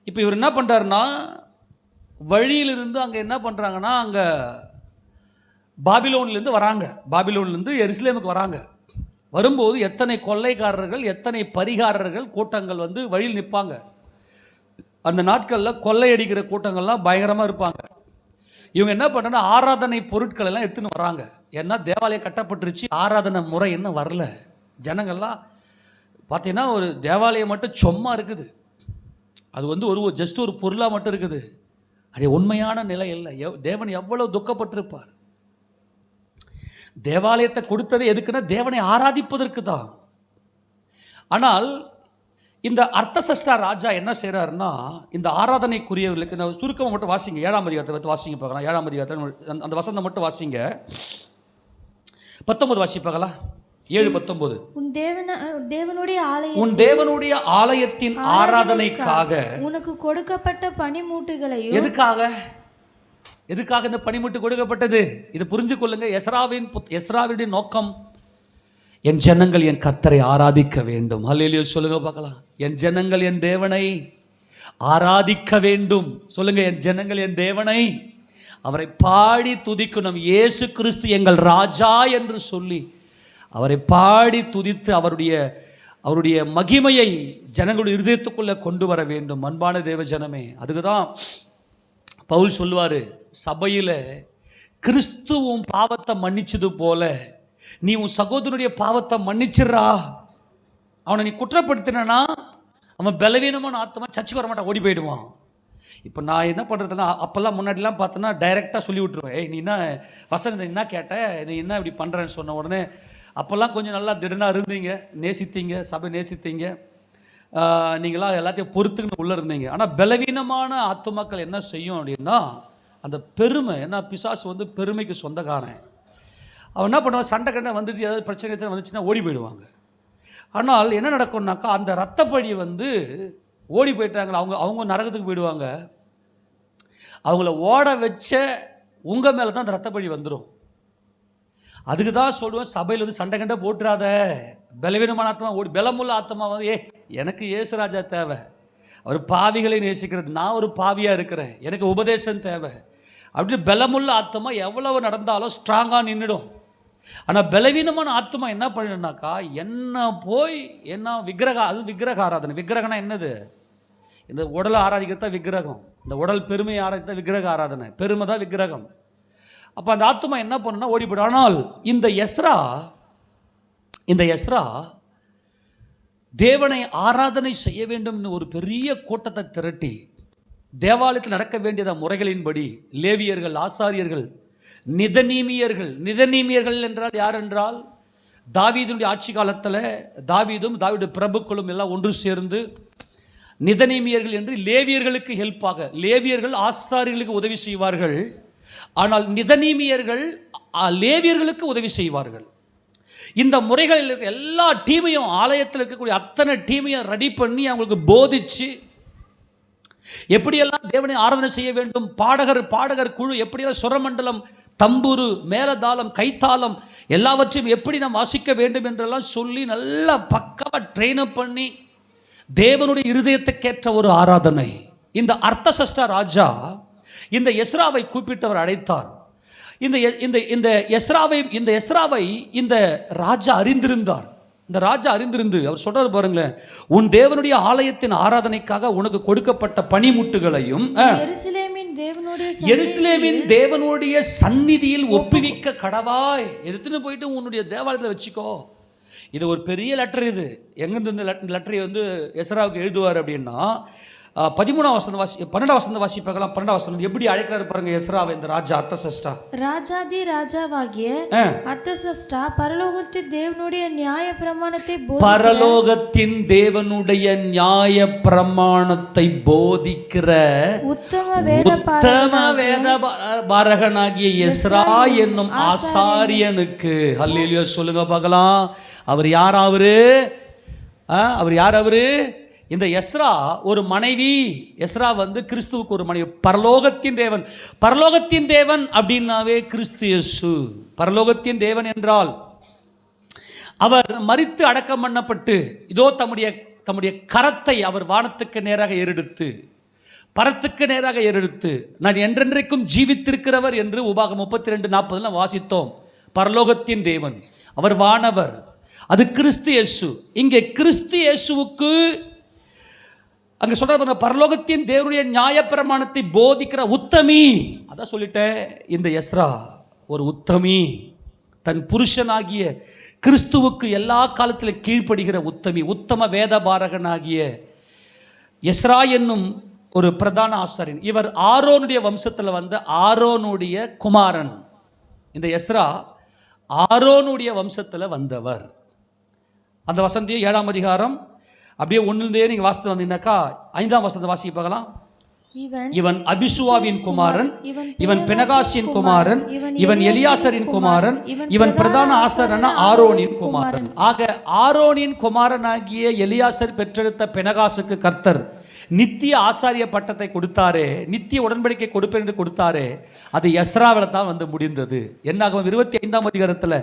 இப்போ இவர் என்ன பண்ணுறாருன்னா, வழியிலிருந்து அங்கே என்ன பண்ணுறாங்கன்னா, அங்கே பாபிலோன்லேருந்து வராங்க, பாபிலோன்லேருந்து எருசலேமுக்கு வராங்க. வரும்போது எத்தனை கொள்ளைக்காரர்கள், எத்தனை பரிகாரர்கள் கூட்டங்கள் வழியில் நிற்பாங்க. அந்த நாட்களில் கொள்ளையடிக்கிற கூட்டங்கள்லாம் பயங்கரமாக இருப்பாங்க. இவங்க என்ன பண்ணுறாங்கன்னா, ஆராதனை பொருட்கள் எல்லாம் எடுத்துன்னு வராங்க. ஏன்னா தேவாலயம் கட்டப்பட்டுருச்சு, ஆராதனை முறை இன்னும் வரல. ஜனங்கள்லாம் பார்த்தீங்கன்னா ஒரு தேவாலயம் மட்டும் சும்மா இருக்குது, அது ஒரு ஜஸ்ட் ஒரு பொருளாக மட்டும் இருக்குது, அது உண்மையான நிலை இல்லை. தேவன் எவ்வளோ துக்கப்பட்டிருப்பார். தேவாலயத்தை கொடுத்தது எதுக்குன்னா தேவனை ஆராதிப்பதற்கு தான். ஆனால் இந்த அர்த்தசஷ்டா ராஜா என்ன செய்கிறாருன்னா, இந்த ஆராதனைக்குரியவர்களுக்கு, நான் சுருக்கமாக மட்டும் வாசிங்க, 7ஆம் அதிகாரத்தை வாசிங்க பார்க்கலாம். 7ஆம் அதிகாரத்தை அந்த வசனம் மட்டும் வாசிங்க. 19 வாசி பார்க்கலாம். 7:19. உன் தேவனுடைய ஆலயத்தின் ஆராதனைக்காக உனக்கு கொடுக்கப்பட்ட பனிமூட்டுகளையும். எதுக்காக இந்த பனிமூட்டு கொடுக்கப்பட்டது? இது புரிஞ்சு கொள்ளுங்க. எஸ்ராவினுடைய நோக்கம், என் ஜனங்கள் என் கர்த்தரை ஆராதிக்க வேண்டும். அல்லேலூயா சொல்லுங்க பார்க்கலாம். என் ஜனங்கள் என் தேவனை ஆராதிக்க வேண்டும். சொல்லுங்க, என் ஜனங்கள் என் தேவனை அவரை பாடி துதிக்கணும். இயேசு கிறிஸ்து எங்கள் ராஜா என்று சொல்லி அவரை பாடி துதித்து அவருடைய மகிமையை ஜனங்களுடைய இருதயத்துக்குள்ளே கொண்டு வர வேண்டும். அன்பான தேவ ஜனமே, அதுக்கு தான் பவுல் சொல்லுவார், சபையில் கிறிஸ்துவும் பாவத்தை மன்னிச்சது போல நீ உன் சகோதரனுடைய பாவத்தை மன்னிச்சிடறா. அவனை நீ குற்றப்படுத்தினா அவன் பலவீனமான ஆத்மா சர்ச்சுக்கு வர மாட்டான், ஓடி போயிடுவான். இப்போ நான் என்ன பண்ணுறதுன்னா, அப்போல்லாம் முன்னாடிலாம் பார்த்தோன்னா டைரெக்டாக சொல்லி விட்ருவேன், ஏய் நீ என்ன வசனத்தை என்ன கேட்ட, நீ என்ன இப்படி பண்ணுறேன்னு சொன்ன உடனே அப்போல்லாம் கொஞ்சம் நல்லா திடனாக இருந்தீங்க, நேசித்தீங்க, சபை நேசித்தீங்க, நீங்களாம் எல்லாத்தையும் பொறுத்துக்கின்னு உள்ளே இருந்தீங்க. ஆனால் பலவீனமான ஆத்துமாக்கள் என்ன செய்யும் அப்படின்னா, அந்த பெருமை, ஏன்னா பிசாசு வந்து பெருமைக்கு சொந்தக்காரன். அவன் என்ன பண்ணுவான், சண்டை கண்டை வந்துட்டு ஏதாவது பிரச்சனை வந்துச்சுன்னா ஓடி போயிடுவாங்க. ஆனால் என்ன நடக்கும்னாக்கா, அந்த இரத்தப்பழி வந்து ஓடி போயிட்டாங்களா அவங்க நரகத்துக்கு போயிடுவாங்க. அவங்கள ஓட வச்ச உங்கள் மேலே தான் அந்த இரத்தப்பழி வந்துடும். அதுக்கு தான் சொல்லுவேன், சபையில் வந்து சண்டை கண்டை போட்டுறாத, பலவீனமான ஆத்மா ஓடி, பலமுள்ள ஆத்மா வந்து எனக்கு இயேசுராஜா தேவை, அவர் பாவிகளை நேசிக்கிறது, நான் ஒரு பாவியாக இருக்கிறேன், எனக்கு உபதேசம் தேவை அப்படின்னு பலமுள்ள ஆத்மா எவ்வளவு நடந்தாலும் ஸ்ட்ராங்காக நின்றுடும். ஆனால் பலவீனமான ஆத்மா என்ன பண்ணிடுனாக்கா, என்ன விக்கிரக ஆராதனை. விக்கிரகம்னா என்னது? இந்த உடலை ஆராதிக்கிறதா விக்கிரகம், இந்த உடல் பெருமையை ஆராதித்தா விக்கிரக ஆராதனை, பெருமை தான் விக்கிரகம். அப்போ அந்த ஆத்மா என்ன பண்ணுன்னா ஓடி போய்டும். ஆனால் இந்த எஸ்ரா தேவனை ஆராதனை செய்ய வேண்டும்னு ஒரு பெரிய கூட்டத்தை திரட்டி தேவாலயத்தில் நடக்க வேண்டியத முறைகளின்படி லேவியர்கள், ஆசாரியர்கள், நிதனீமியர்கள் என்றால் யார் என்றால், தாவீதுடைய ஆட்சி காலத்தில் தாவீதுடைய பிரபுக்களும் எல்லாம் ஒன்று சேர்ந்து நிதனீமியர்கள் என்று லேவியர்களுக்கு ஹெல்ப்பாக, லேவியர்கள் ஆசாரியர்களுக்கு உதவி செய்வார்கள், ஆனால் நிதனீமியர்கள் லேவியர்களுக்கு உதவி செய்வார்கள். இந்த முறைகளில் இருக்க எல்லா டீமையும், ஆலயத்தில் இருக்கக்கூடிய அத்தனை டீமையும் ரெடி பண்ணி அவங்களுக்கு போதிச்சு எப்படியெல்லாம் தேவனை ஆராதனை செய்ய வேண்டும், பாடகர் குழு எப்படியெல்லாம் சுரமண்டலம், தம்புரு, மேலதாளம், கைத்தாளம் எல்லாவற்றையும் எப்படி நாம் வாசிக்க வேண்டும் என்றெல்லாம் சொல்லி நல்லா பக்காவாக ட்ரெயின் அப் பண்ணி தேவனுடைய இருதயத்துக்கேற்ற ஒரு ஆராதனை. இந்த அர்த்தசஷ்டா ராஜா இந்த எஸ்ராவை கூப்பிட்டவர் அழைத்தார். இந்த எஸ்ராவை இந்த ராஜா அறிந்திருந்தார். இந்த ராஜா அறிந்திருந்து அவர் சொல்றாரு பாருங்களேன், உன் தேவனுடைய ஆலயத்தின் ஆராதனைக்காக உனக்கு கொடுக்கப்பட்ட பனிமுட்டுகளையும் எருசலேமின் தேவனுடைய சந்நிதியில் ஒப்புவிக்க கடவாய், எடுத்துன்னு போயிட்டு உன்னுடைய தேவாலயத்தில் வச்சுக்கோ. இது ஒரு பெரிய லெட்டர். இது எங்கேருந்து இந்த லெட்டரை வந்து எஸ்ராவுக்கு எழுதுவார் அப்படின்னா, 13ஆம் வசனம் 12ஆம் வசனம் வாசிப்பாக்கலாம். 12ஆம் வசனம் எப்படி அழைக்கிறாரு பாருங்க எஸ்ராவை இந்த ராஜா அர்த்தசஷ்டா. ராஜாதி ராஜாவாகிய அர்த்தசஷ்டா பரலோகத்தின் தேவனுடைய நியாய நியாய பிரமாணத்தை போதிக்கிற உத்தம வேத பாரகனாகிய எஸ்ரா என்னும் ஆசாரியனுக்கு, அல்லேலூயா சொல்லுங்க பார்க்கலாம். அவர் யார்? அவரு இந்த எஸ்ரா ஒரு மனைவி. எஸ்ரா வந்து கிறிஸ்துவுக்கு ஒரு மனைவி. பரலோகத்தின் தேவன் அப்படின்னாவே கிறிஸ்து இயேசு. பரலோகத்தின் தேவன் என்றால் அவர் மரித்து அடக்கம் பண்ணப்பட்டு இதோ தம்முடைய கரத்தை அவர் வானத்துக்கு நேராக ஏறெடுத்து, பரத்துக்கு நேராக ஏறெடுத்து, நான் என்றென்றைக்கும் ஜீவித்திருக்கிறவர் என்று உபாகம் 32:40 வாசித்தோம். பரலோகத்தின் தேவன், அவர் வானவர், அது கிறிஸ்து இயேசு. இங்கே கிறிஸ்து இயேசுவுக்கு அங்கே சொல்ற பரலோகத்தின் தேவனுடைய நியாயப்பிரமாணத்தை போதிக்கிற உத்தமி. அதான் சொல்லிட்டேன், இந்த எஸ்ரா ஒரு உத்தமி, தன் புருஷனாகிய கிறிஸ்துவுக்கு எல்லா காலத்திலும் கீழ்ப்படுகிற உத்தமி, உத்தம வேதபாரகனாகிய எஸ்ரா என்னும் ஒரு பிரதான ஆசாரியன். இவர் ஆரோனுடைய வம்சத்தில் வந்த ஆரோனுடைய குமாரன். இந்த எஸ்ரா ஆரோனுடைய வம்சத்தில் வந்தவர். அந்த வசனத்தையும் 7ஆம் அதிகாரம் அப்படியே 1 நீங்கள் வாசித்து வந்தீங்கன்னாக்கா 5ஆம் வசனத்தை வாசிக்க பார்க்கலாம். இவன் அபிசுவாவின் குமாரன், இவன் பினகாசின் குமாரன், இவன் எலியாசரின் குமாரன், இவன் பிரதான ஆசாரியனான ஆரோனின் குமாரன். ஆக ஆரோனின் குமாரனாகிய எலியாசர் பெற்றெடுத்த பினகாசுக்கு கர்த்தர் நித்திய ஆசாரிய பட்டத்தை கொடுத்தாரே, நித்திய உடன்படிக்கை கொடுப்பேன் என்று கொடுத்தாரே, அது எஸ்ராவில் தான் வந்து முடிந்தது. என்னாகும் 25ஆம் அதிகாரத்தில்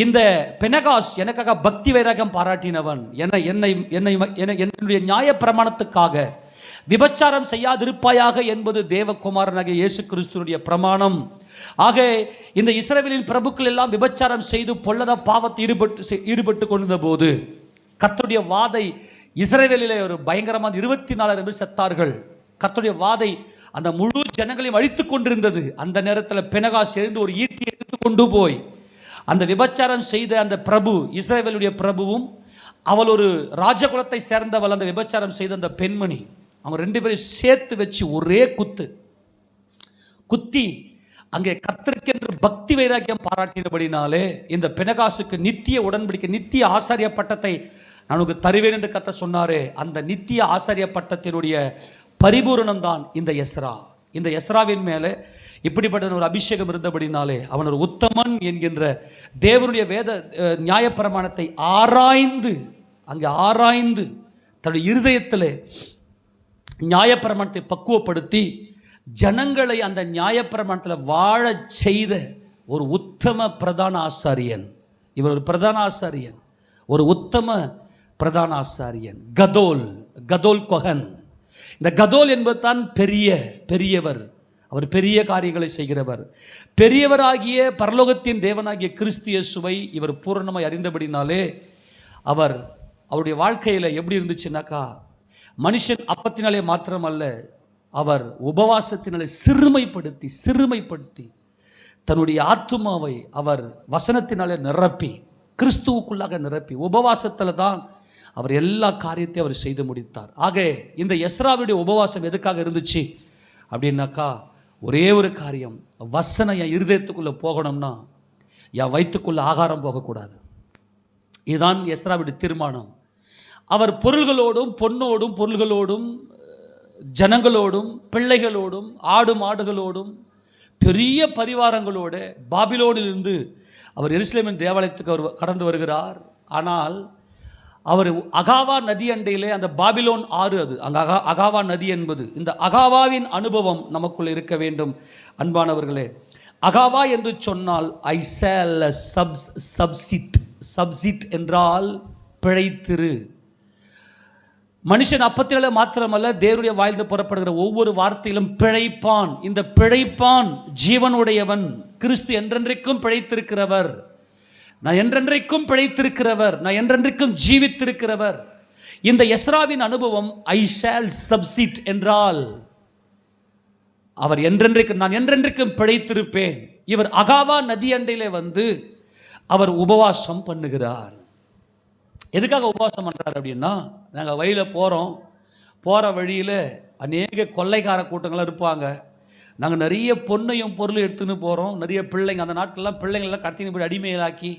இந்த பினகாஸ் எனக்காக பக்தி வைராகம் பாராட்டினவன், என்னுடைய நியாய பிரமாணத்துக்காக விபச்சாரம் செய்யாதிருப்பாயாக என்பது தேவகுமாரனாகிய இயேசு கிறிஸ்துவினுடைய பிரமாணம். ஆக இந்த இஸ்ரவேலின் பிரபுக்கள் எல்லாம் விபச்சாரம் செய்து பொல்லத பாவத்தை ஈடுபட்டு கொண்டிருந்த போது கர்த்தருடைய வாதை இஸ்ரவேலிலே ஒரு பயங்கரமான 24,000 பேர் செத்தார்கள். கர்த்தருடைய வாதை அந்த முழு ஜனங்களையும் அழித்து கொண்டிருந்தது. அந்த நேரத்தில் பெனகாஸ் எழுந்து ஒரு ஈட்டி எடுத்து கொண்டு போய் அந்த விபச்சாரம் செய்த அந்த பிரபு, இஸ்ரவேலுடைய பிரபுவும் அவள் ஒரு ராஜகுலத்தை சேர்ந்தவள், அந்த விபச்சாரம் செய்த அந்த பெண்மணி, அவங்க 2 பேரையும் சேர்த்து வச்சு ஒரே குத்தி அங்கே கர்த்தருக்கென்று பக்தி வைராக்கியம் பாராட்டினபடினாலே இந்த பெனகாசுக்கு நித்திய உடன்படிக்கை, நித்திய ஆசாரிய பட்டத்தை நான் உங்களுக்கு தருவேன் என்று கர்த்தர் சொன்னாரே, அந்த நித்திய ஆசாரிய பட்டத்தினுடைய பரிபூரணம் தான் இந்த எஸ்ரா. இந்த எஸ்ராவின் மேலே இப்படிப்பட்ட ஒரு அபிஷேகம் இருந்தபடினாலே அவன் ஒரு உத்தமன் என்கின்ற தேவனுடைய வேத நியாயப்பிரமாணத்தை ஆராய்ந்து தன்னுடைய இருதயத்தில் நியாயப்பிரமாணத்தை பக்குவப்படுத்தி ஜனங்களை அந்த நியாயப்பிரமாணத்தில் வாழச் செய்த ஒரு உத்தம பிரதான ஆசாரியன். இவர் ஒரு பிரதான ஆசாரியன், ஒரு உத்தம பிரதான ஆசாரியன். கதோல் கொஹன். இந்த கதோல் என்பது தான் பெரியவர். அவர் பெரிய காரியங்களை செய்கிறவர். பெரியவராகிய பரலோகத்தின் தேவனாகிய கிறிஸ்து இயேசுவை இவர் பூரணமாய் அறிந்தபடினாலே அவருடைய வாழ்க்கையில் எப்படி இருந்துச்சுன்னாக்கா, மனுஷன் அப்பத்தினாலே மாத்திரமல்ல, அவர் உபவாசத்தினாலே சிறுமைப்படுத்தி தன்னுடைய ஆத்துமாவை அவர் வசனத்தினாலே நிரப்பி, கிறிஸ்துவுக்குள்ளாக நிரப்பி, உபவாசத்தில் தான் அவர் எல்லா காரியத்தையும் அவர் செய்து முடித்தார். ஆக இந்த எஸ்ராவுடைய உபவாசம் எதுக்காக இருந்துச்சு அப்படின்னாக்கா, ஒரே ஒரு காரியம், வசனம் என் இருதயத்துக்குள்ளே போகணும்னா என் வயிற்றுக்குள்ளே ஆகாரம் போகக்கூடாது. இதுதான் எஸ்ராவுடைய தீர்மானம். அவர் பொருள்களோடும், பொன்னோடும், பொருள்களோடும், ஜனங்களோடும், பிள்ளைகளோடும், ஆடு மாடுகளோடும், பெரிய பரிவாரங்களோடு பாபிலோனிலிருந்து அவர் எருசலேமின் தேவாலயத்துக்கு அவர் கடந்து வருகிறார். ஆனால் அவர் அகாவா நதி அண்டையிலே, அந்த பாபிலோன் ஆறு, அது அங்கே அகாவா நதி என்பது, இந்த அகாவாவின் அனுபவம் நமக்குள் இருக்க வேண்டும். அன்பானவர்களே, அகாவா என்று சொன்னால் ஐசேல் சப்சிட் என்றால் பிழைத்திரு. மனுஷன் அப்பத்தினால மாத்திரமல்ல, தேவனுடைய வாயிலிருந்து புறப்படுகிற ஒவ்வொரு வார்த்தையிலும் பிழைப்பான். இந்த பிழைப்பான் ஜீவனுடையவன். கிறிஸ்து என்றென்றைக்கும் பிழைத்திருக்கிறவர், நான் என்றென்றைக்கும் பிழைத்திருக்கிறவர், நான் என்றென்றைக்கும் ஜீவித்திருக்கிறவர். இந்த எஸ்ராவின் அனுபவம் ஐ ஷால் சப்சிட் என்றால் அவர் என்றென்றைக்கும், நான் என்றென்றைக்கும் பிழைத்திருப்பேன். இவர் அகாவா நதி அண்டையிலே வந்து அவர் உபவாசம் பண்ணுகிறார். எதுக்காக உபவாசம் பண்ணுறாரு அப்படின்னா, நாங்கள் வழியில் போகிற வழியில் அநேக கொள்ளைக்கார கூட்டங்களாக இருப்பாங்க. நாங்கள் நிறைய பொண்ணையும் பொருளும் எடுத்துன்னு போகிறோம். நிறைய பிள்ளைங்க, அந்த நாட்கள்லாம் பிள்ளைங்கள்லாம் கடத்தின்னு போய் அடிமையிலாக்கி,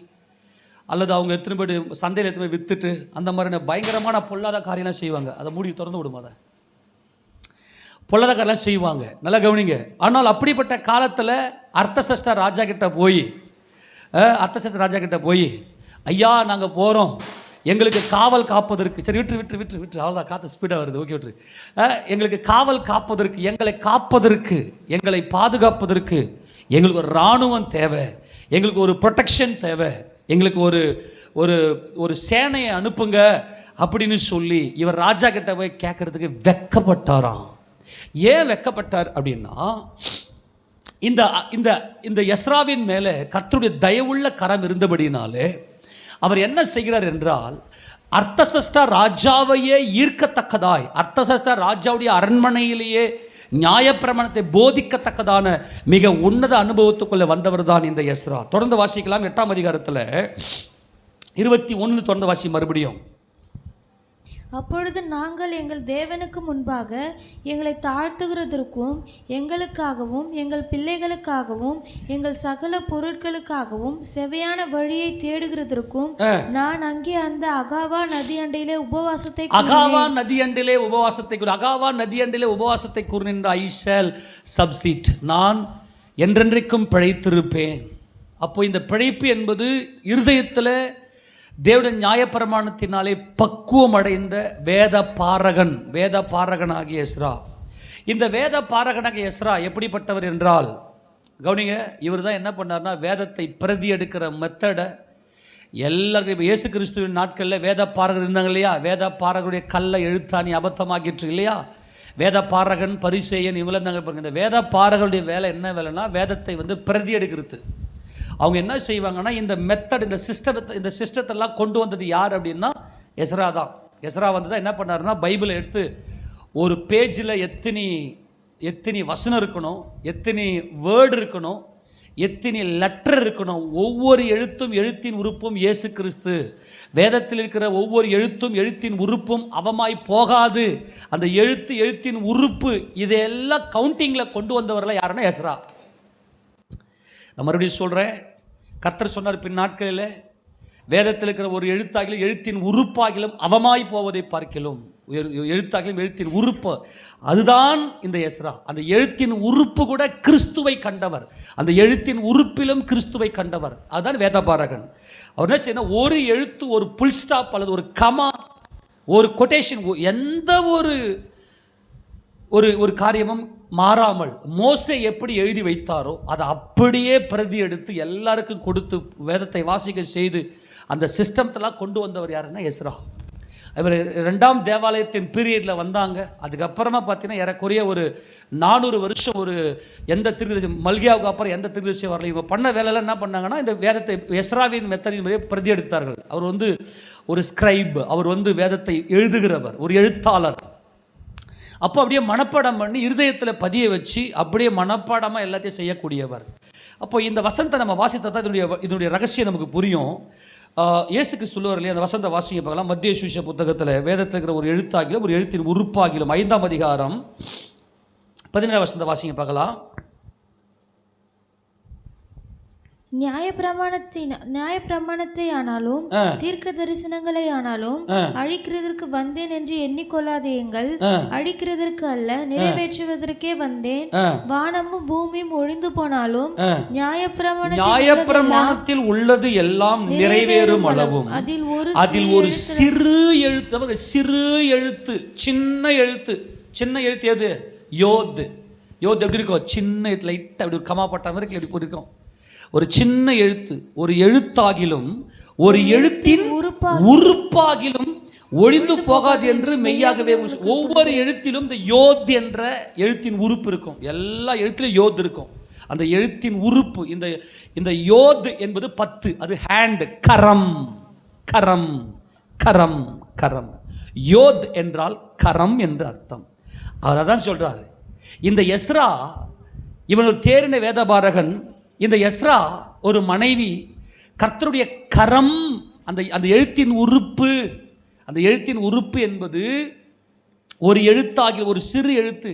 அல்லது அவங்க எடுத்துன்னு போய்ட்டு சந்தையில் எடுத்துன்னு போய் விற்றுட்டு, அந்த மாதிரியான பயங்கரமான பொல்லாத காரியம்லாம் செய்வாங்க. அதை மூடி திறந்து விடுமா, அதை பொல்லாத காரியம்லாம் செய்வாங்க. நல்லா கவனிங்க. ஆனால் அப்படிப்பட்ட காலத்தில் அர்த்தசஷ்டா ராஜா கிட்ட போய் ஐயா, நாங்கள் போகிறோம், எங்களுக்கு காவல் காப்பதற்கு, சரி விட்டு அவ்வளோதான், காற்று ஸ்பீடாக வருது, ஓகே விட்டுரு. எங்களுக்கு காவல் காப்பதற்கு, எங்களை காப்பதற்கு, எங்களை பாதுகாப்பதற்கு எங்களுக்கு ஒரு இராணுவம் தேவை, எங்களுக்கு ஒரு ப்ரொடெக்ஷன் தேவை, எங்களுக்கு ஒரு சேனையை அனுப்புங்க அப்படின்னு சொல்லி இவர் ராஜா கிட்ட போய் கேட்கறதுக்கு வெக்கப்பட்டாராம். ஏன் வெக்கப்பட்டார் அப்படின்னா, இந்த எஸ்ராவின் மேலே கர்த்தருடைய தயவுள்ள கரம் இருந்தபடினாலே அவர் என்ன செய்கிறார் என்றால், அர்த்தசஷ்டா ராஜாவையே ஈர்க்கத்தக்கதாய், அர்த்தசஷ்டா ராஜாவுடைய அரண்மனையிலேயே நியாயப்பிரமாணத்தை போதிக்கத்தக்கதான மிக உன்னத அனுபவத்துக்குள்ளே வந்தவர் தான் இந்த எஸ்ரா. தொடர்ந்து வாசிக்கலாம். 8ஆம் அதிகாரத்தில் 21 தொடர்ந்து வாசி மறுபடியும். அப்பொழுது நாங்கள் எங்கள் தேவனுக்கு முன்பாக எங்களை தாழ்த்துகிறதற்கும், எங்களுக்காகவும் எங்கள் பிள்ளைகளுக்காகவும் எங்கள் சகல பொருட்களுக்காகவும் செவையான வழியை தேடுகிறதற்கும் நான் அங்கே அந்த அகாவா நதி அண்டையிலே உபவாசத்தை கூறின ஐ ஷால் சப்சிட், நான் என்றென்றைக்கும் பிழைத்திருப்பேன். அப்போ இந்த பிழைப்பு என்பது இருதயத்தில் தேவனுடைய நியாயப்பிரமாணத்தினாலே பக்குவம் அடைந்த வேத பாரகனாகிய எஸ்ரா. இந்த வேத பாரகனாகிய எஸ்ரா எப்படிப்பட்டவர் என்றால், கவனிங்க, இவர் தான் என்ன பண்ணார்னா, வேதத்தை பிரதி எடுக்கிற மெத்தடை எல்லாருக்கும், இப்போ இயேசு கிறிஸ்துவின் நாட்களில் வேத பாரகர் இருந்தாங்க இல்லையா, வேத பாரகருடைய கல்லை எழுத்தாணி அபத்தமாக்கிட்டு இல்லையா, வேத பாரகன் பரிசேயன் இவங்களாம் தாங்க பாருங்க. இந்த வேத பாரகனுடைய வேலை என்ன வேலைன்னா வேதத்தை வந்து பிரதி எடுக்கிறது. அவங்க என்ன செய்வாங்கன்னா இந்த மெத்தட் இந்த சிஸ்டத்தெல்லாம் கொண்டு வந்தது யார் அப்படின்னா எஸ்ரா தான். எஸ்ரா வந்து தான் என்ன பண்ணாருன்னா பைபிளை எடுத்து ஒரு பேஜில் எத்தனை வசனம் இருக்கணும், எத்தனை வேர்டு இருக்கணும், எத்தனை லெட்டர் இருக்கணும், ஒவ்வொரு எழுத்தின் உறுப்பும் இயேசு கிறிஸ்து, வேதத்தில் இருக்கிற ஒவ்வொரு எழுத்தின் உறுப்பும் அவமாய் போகாது, அந்த எழுத்தின் உறுப்பு இதையெல்லாம் கவுண்டிங்கில் கொண்டு வந்தவர்கள் யாருன்னா எஸ்ரா. நான் மறுபடியும் சொல்கிறேன், கர்த்தர் சொன்னார் பின் நாட்களில் வேதத்தில் இருக்கிற ஒரு எழுத்தாகிலும் எழுத்தின் உறுப்பாகிலும் அவமாய் போவதை பார்க்கலாம். எழுத்தாகிலும் எழுத்தின் உறுப்பு அதுதான் இந்த எஸ்ரா. அந்த எழுத்தின் உறுப்பு கூட கிறிஸ்துவை கண்டவர், அந்த எழுத்தின் உறுப்பிலும் கிறிஸ்துவை கண்டவர், அதுதான் வேதபாரகன். அவர் என்ன செய்யணும், ஒரு எழுத்து, ஒரு புல் ஸ்டாப் அல்லது ஒரு கமா, ஒரு கொட்டேஷன், எந்த ஒரு காரியமும் மாறாமல் மோசே எப்படி எழுதி வைத்தாரோ அதை அப்படியே பிரதி எடுத்து எல்லாருக்கும் கொடுத்து வேதத்தை வாசிக்க செய்து அந்த சிஸ்டம்லாம் கொண்டு வந்தவர் யாருன்னா எஸ்ரா. இவர் 2ஆம் தேவாலயத்தின் பீரியடில் வந்தாங்க. அதுக்கப்புறமா பார்த்தீங்கன்னா ஏறக்குறைய ஒரு 400 வருஷம் ஒரு எந்த திருதேசி மல்கியாவுக்கு அப்புறம் எந்த திருதேசியம் வரல. இவங்க பண்ண வேலையெல்லாம் என்ன பண்ணாங்கன்னா இந்த வேதத்தை எஸ்ராவின் மெத்தடின் முறையை பிரதி எடுத்தார்கள். அவர் வந்து ஒரு ஸ்கிரைப், அவர் வந்து வேதத்தை எழுதுகிறவர், ஒரு எழுத்தாளர். அப்போ அப்படியே மனப்பாடம் பண்ணி இருதயத்தில் பதிய வச்சு அப்படியே மனப்பாடமாக எல்லாத்தையும் செய்யக்கூடியவர். அப்போ இந்த வசனத்தை நம்ம வாசித்தா தான் இதனுடைய ரகசியம் நமக்கு புரியும். இயேசுக்கு சொல்லுவார் இல்லையா, அந்த வசந்த வாசிக்க பார்க்கலாம். மத்திய சுவிசேஷ புத்தகத்தில் வேதத்தில் இருக்கிற ஒரு எழுத்தாகிலும் ஒரு எழுத்தின் உறுப்பாகிலும் 5ஆம் அதிகாரம் 17 வசந்த வாசிக்க பார்க்கலாம். நியாயப்பிரமாணத்தை ஆனாலும் தீர்க்க தரிசனங்களை ஆனாலும் அழிக்கிறதற்கு வந்தேன் என்று எண்ணிக்கொள்ளாதேங்கள். அழிக்கிறதற்கு அல்ல, நிறைவேற்றுவதற்கே வந்தேன். வானமும் பூமியும் ஒழிந்து போனாலும் நியாயப்பிரமாணத்தில் உள்ளது எல்லாம் நிறைவேறும் அளவும் அதில் ஒரு சிறு எழுத்து, சின்ன எழுத்து எது? யோத் எப்படி இருக்கும்? சின்ன லைட் அப்படி ஒரு கமா பட்ட மாதிரி எப்படி போயிருக்கும். ஒரு சின்ன எழுத்து, ஒரு எழுத்தாகிலும் ஒரு எழுத்தின் உறுப்பாகிலும் ஒழிந்து போகாது என்று மெய்யாகவே. ஒவ்வொரு எழுத்திலும் இந்த யோத் என்ற எழுத்தின் உறுப்பு இருக்கும். எல்லா எழுத்திலும் யோத் இருக்கும். அந்த எழுத்தின் உறுப்பு இந்த யோத் என்பது 10, அது ஹேண்ட், கரம் கரம் கரம் கரம். யோத் என்றால் கரம் என்று அர்த்தம். அவர் அதான் சொல்றாரு. இந்த எஸ்ரா இவன் ஒரு தேறின வேதபாரகன். இந்த எஸ்ரா ஒரு மனைவி. கர்த்தருடைய கரம், அந்த எழுத்தின் உறுப்பு, அந்த எழுத்தின் உறுப்பு என்பது ஒரு எழுத்தாகி ஒரு சிறு எழுத்து.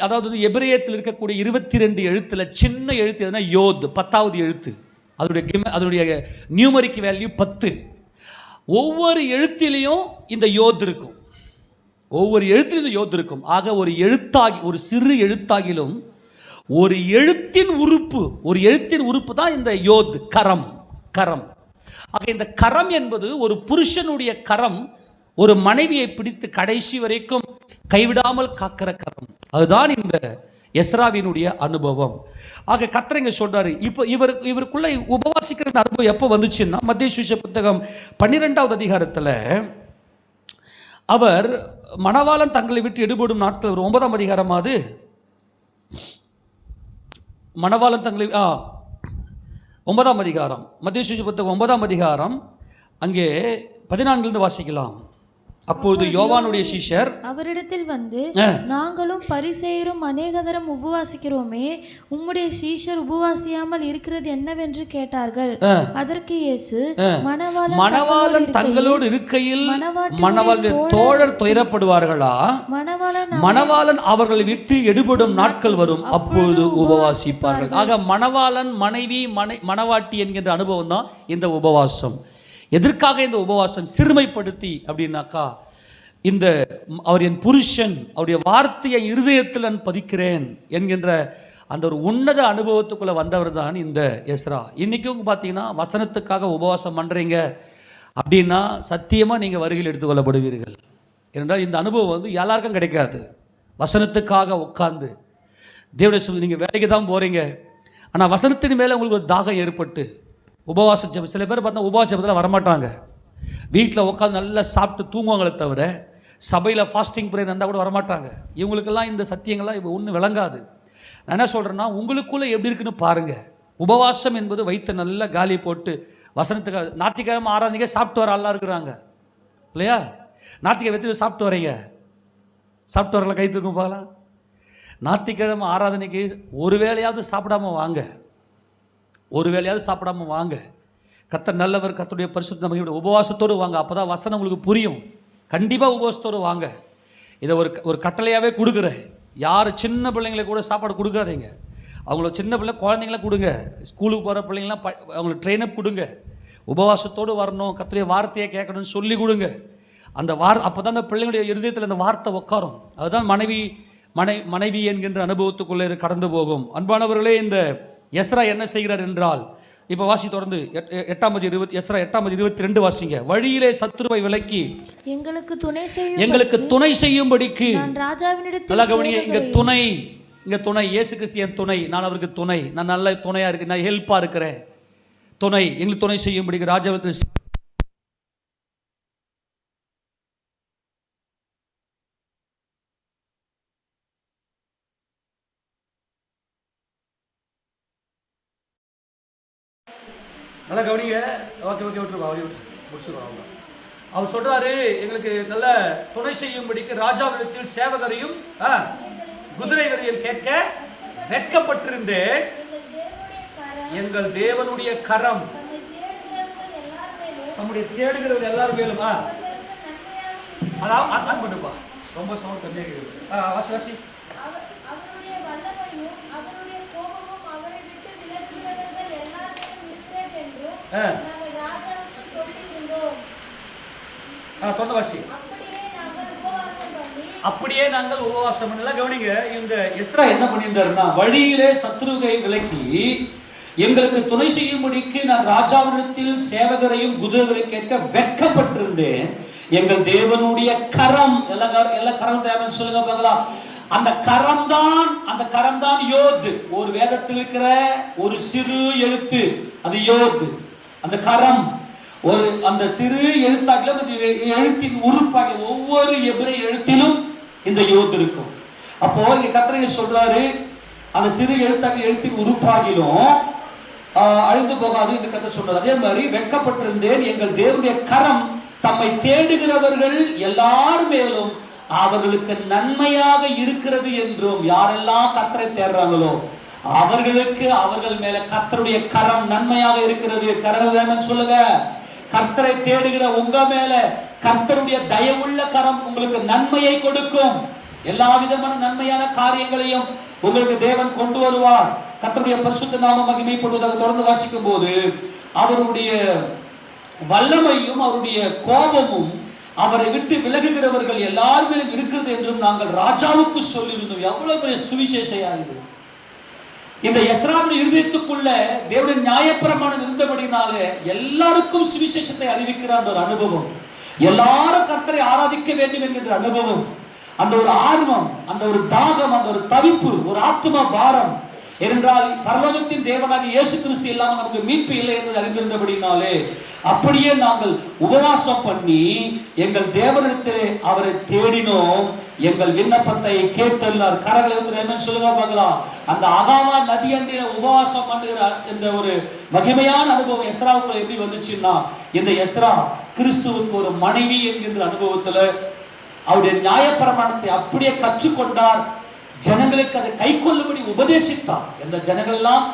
அதாவது எபிரேயத்தில் இருக்கக்கூடிய 22 எழுத்துல சின்ன எழுத்து எதுனா யோத், 10வது எழுத்து. அதனுடைய நியூமரிக் வேல்யூ 10. ஒவ்வொரு எழுத்திலையும் இந்த யோத் இருக்கும். ஒவ்வொரு எழுத்திலும் இந்த யோத் இருக்கும். ஆக ஒரு சிறு எழுத்தாகிலும் ஒரு எழுத்தின் உறுப்பு தான் இந்த யோத், கரம். ஆக இந்த கரம் என்பது ஒரு புருஷனுடைய கரம், ஒரு மனைவியை பிடித்து கடைசி வரைக்கும் கைவிடாமல் காக்கிற கரம். அதுதான் இந்த எஸ்ராவினுடைய அனுபவம். ஆக கர்த்தர் இங்க சொல்றாரு. இப்போ இவருக்குள்ள உபவாசிக்கிற அனுபவம் எப்போ வந்துச்சுன்னா மத்திய சுவிசேஷ புத்தகம் 12வது அதிகாரத்தில் அவர் மணவாளன் தங்களை விட்டு எடுபடும் நாட்கள், ஒரு 9ஆம் அதிகாரமாவது மணவாளன் தங்களை 9ஆம் அதிகாரம், மத்திய சுவிசேஷ புத்தகம் 9ஆம் அதிகாரம், அங்கே 14 வாசிக்கலாம். அப்பொழுது யோவானுடைய சீஷர் அவரிடத்தில் வந்து, நாங்களும் பரிசேயரும் அநேக தரம் உபவாசிக்கிறோமே, உம்முடைய சீஷர் உபவாசியாமல் இருக்கிறது என்னவென்று கேட்டார்கள். அதற்கு இயேசு, மணவாளன் தங்களோடு இருக்கையில் மணவாளுடைய தோழர் துயரப்படுவார்களா? மணவாளன் அவர்களை விட்டு எடுபடும் நாட்கள் வரும், அப்பொழுது உபவாசிப்பார்கள். ஆக மணவாளன், மனைவி, மணவாட்டி என்கின்ற அனுபவம் தான் இந்த உபவாசம். எதற்காக இந்த உபவாசம்? சிறுமைப்படுத்தி அப்படின்னாக்கா, அவர் என் புருஷன், அவருடைய வார்த்தையை இருதயத்தில் நான் பதிக்கிறேன் என்கின்ற அந்த ஒரு உன்னத அனுபவத்துக்குள்ளே வந்தவர் தான் இந்த எஸ்ரா. இன்றைக்கும் பார்த்தீங்கன்னா வசனத்துக்காக உபவாசம் பண்ணுறீங்க அப்படின்னா சத்தியமாக நீங்கள் வருகையில் எடுத்துக்கொள்ளப்படுவீர்கள். ஏனென்றால் இந்த அனுபவம் வந்து எல்லாருக்கும் கிடைக்காது. வசனத்துக்காக உட்கார்ந்து தேவனுடைய சொல்லி நீங்கள் வேலைக்கு தான் போகிறீங்க, ஆனால் வசனத்தின் மேலே உங்களுக்கு ஒரு தாகம் ஏற்பட்டு உபவாச ஜெபம். சில பேர் பார்த்தா உபவாச ஜெபத்தில் வரமாட்டாங்க, வீட்டில் உட்காந்து நல்லா சாப்பிட்டு தூங்குவாங்களே தவிர சபையில் ஃபாஸ்டிங் ப்ரேயர் இருந்தால் கூட வரமாட்டாங்க. இவங்களுக்கெல்லாம் இந்த சத்தியங்கள்லாம் இப்போ ஒன்றும் விளங்காது. நான் என்ன சொல்கிறேன்னா, உங்களுக்குள்ளே எப்படி இருக்குன்னு பாருங்கள். உபவாசம் என்பது வயிற்று நல்லா காலி போட்டு வசனத்துக்காக. ஞாயிற்றுக்கிழமை ஆராதனைக்கே சாப்பிட்டு வர ஆளாக இருக்கிறாங்க இல்லையா? ஞாயிற்றுக்கிழமை எத்தனை சாப்பிட்டு வரீங்க? சாப்பிட்டு வரலாம், கை தூக்கும் போகலாம். ஞாயிற்றுக்கிழமை ஆராதனைக்கு ஒரு வேளையாவது சாப்பிடாம வாங்க, ஒரு வேளையாவது சாப்பிடாம வாங்க. கர்த்தர் நல்லவர், கர்த்தருடைய பரிசுத்த மகிமையோட உபவாசத்தோடு வாங்க. அப்போ தான் வசனம் உங்களுக்கு புரியும். கண்டிப்பாக உபவாசத்தோடு வாங்க. இதை ஒரு கட்டளையாகவே கொடுக்குறேன். யார் சின்ன பிள்ளைங்களுக்கு கூட சாப்பாடு கொடுக்காதீங்க. அவங்களுக்கு சின்ன பிள்ளை குழந்தைங்கள கொடுங்க. ஸ்கூலுக்கு போகிற பிள்ளைங்களாம் அவங்களுக்கு ட்ரெயினப் கொடுங்க. உபவாசத்தோடு வரணும், கர்த்தருடைய வார்த்தையை கேட்கணும்னு சொல்லி கொடுங்க. அந்த அப்போ தான் அந்த பிள்ளைங்களுடைய இருதயத்தில் அந்த வார்த்தை உட்காரும். அதுதான் மனைவி என்கின்ற அனுபவத்துக்குள்ளே இது கடந்து போகும். அன்பானவர்களே, இந்த எஸ்ரா என்ன செய்கிறார் என்றால், இப்போ வாசி தொடர்ந்து எஸ்ரா 8:22 வாசிங்க. வழியிலே சத்துருவை விலக்கி எங்களுக்கு துணை செய்யும்படிக்கு இங்கே துணை இயேசு கிறிஸ்து என் துணை, நான் அவருக்கு துணை, நான் நல்ல துணையாக இருக்கேன், நான் ஹெல்ப்பாக இருக்கிறேன். துணை எங்களுக்கு துணை செய்யும்படிக்கு ராஜாவின் நல்லா கவனிங்க. ஓகே விட்டுருவா, முடிச்சுருவா. அவர் சொல்றாரு, எங்களுக்கு நல்ல துணை செய்யும்படிக்கு ராஜாவிடத்தில் சேவகரையும் குதிரை வரையும் கேட்க வெட்கப்பட்டிருந்தேன். எங்கள் தேவனுடைய கரம் நம்முடைய தேடுகிறவர்கள் எல்லாரும் மேலும் அதான் பண்ணுப்பா. ரொம்ப சவுண்ட் கம்மியாக வாசி. அப்படியே நாங்கள் உபவாசம் பண்ணலாம். கவனிங்க, இந்த எஸ்ரா என்ன பண்ணியிருந்தாருன்னா, வழியிலே சத்ருவை விலக்கி எங்களுக்கு துணை செய்யும்படிக்கு நான் ராஜாவிடத்தில் சேவகரையும் குதிரை கேட்க வெட்கப்பட்டிருந்தேன். எங்கள் தேவனுடைய கரம், எல்லா கரம் தேவைன்னு சொல்லுங்க பார்க்கலாம். அந்த கரம் தான் யோத். ஒரு வேதத்தில் இருக்கிற ஒரு சிறு எழுத்து, அது யோத். அந்த கரம் அந்த சிறு எழுத்தாக்கிலும் எழுத்தின் உறுப்பாக ஒவ்வொரு எபிரேய எழுத்திலும் இந்த யோத் இருக்கும். அப்போ இங்க கர்த்தர் சொல்றாரு, அந்த சிறு எழுத்தின் உறுப்பாகிலும் அழிந்து போகாது என்று கர்த்தர் சொல்றாரு. அதே மாதிரி வெட்கப்பட்டிருந்தேன், எங்கள் தேவனுடைய கரம் தம்மை தேடுகிறவர்கள் எல்லார் மேலும் அவர்களுக்கு நன்மையாக இருக்கிறது என்றும். யாரெல்லாம் கர்த்தரை தேடுறாங்களோ அவர்களுக்கு அவர்கள் மேல கர்த்தருடைய கரம் நன்மையாக இருக்கிறது. கரம் சொல்லுங்க. கர்த்தரை தேடுகிற உங்க மேல கர்த்தருடைய தயவுள்ள கரம் உங்களுக்கு நன்மையை கொடுக்கும். எல்லா விதமான நன்மையான காரியங்களையும் உங்களுக்கு தேவன் கொண்டு வருவார். கர்த்தருடைய பரிசுத்த நாமம் மகிமைப்படுவதாக தொடர்ந்து வாசிக்கும் போது, அவருடைய வல்லமையும் அவருடைய கோபமும் அவரை விட்டு விலகுகிறவர்கள் எல்லாருமே இருக்கிறது என்றும் நாங்கள் ராஜாவுக்கு சொல்லியிருந்தோம். எவ்வளவு பெரிய சுவிசேஷையாகுது! இந்த எஸ்ராவின் இருதயத்துக்குள்ள தேவனுடைய நியாயப்பிரமாணம் இருந்தபடினாலே எல்லாருக்கும் சுவிசேஷத்தை அறிவிக்கிற அந்த ஒரு அனுபவம், எல்லாரும் கர்த்தரை ஆராதிக்க வேண்டும் என்கின்ற அனுபவம், அந்த ஒரு ஆர்வம், அந்த ஒரு தாகம், அந்த ஒரு தவிப்பு, ஒரு ஆத்ம பாரம். ஏனென்றால் பரலோகத்தின் தேவனாகிய இயேசு கிறிஸ்து இல்லாமல் நமக்கு மீட்பு இல்லை என்று அறிந்திருந்தபடினாலே அப்படியே நாங்கள் உபவாசம் பண்ணி எங்கள் தேவனிடத்திலே அவரை தேடினோம். எங்கள் விண்ணப்பத்தை கேட்டல்லார். கரங்களை சொல்லுங்க பார்க்கலாம். அந்த அகாவா நதி அண்டின உபவாசம் பண்ணுகிற இந்த ஒரு மகிமையான அனுபவம் எஸ்ராவுக்குள்ள எப்படி வந்துச்சுன்னா, இந்த எஸ்ரா கிறிஸ்துவுக்கு ஒரு மனைவி என்கின்ற அனுபவத்துல அவருடைய நியாயப்பிரமாணத்தை அப்படியே கற்றுக்கொண்டார். ஜனங்களுக்கு அதை கை கொள்ளும்படி உபதேசித்தார். இந்த ஜனங்கள் எல்லாம்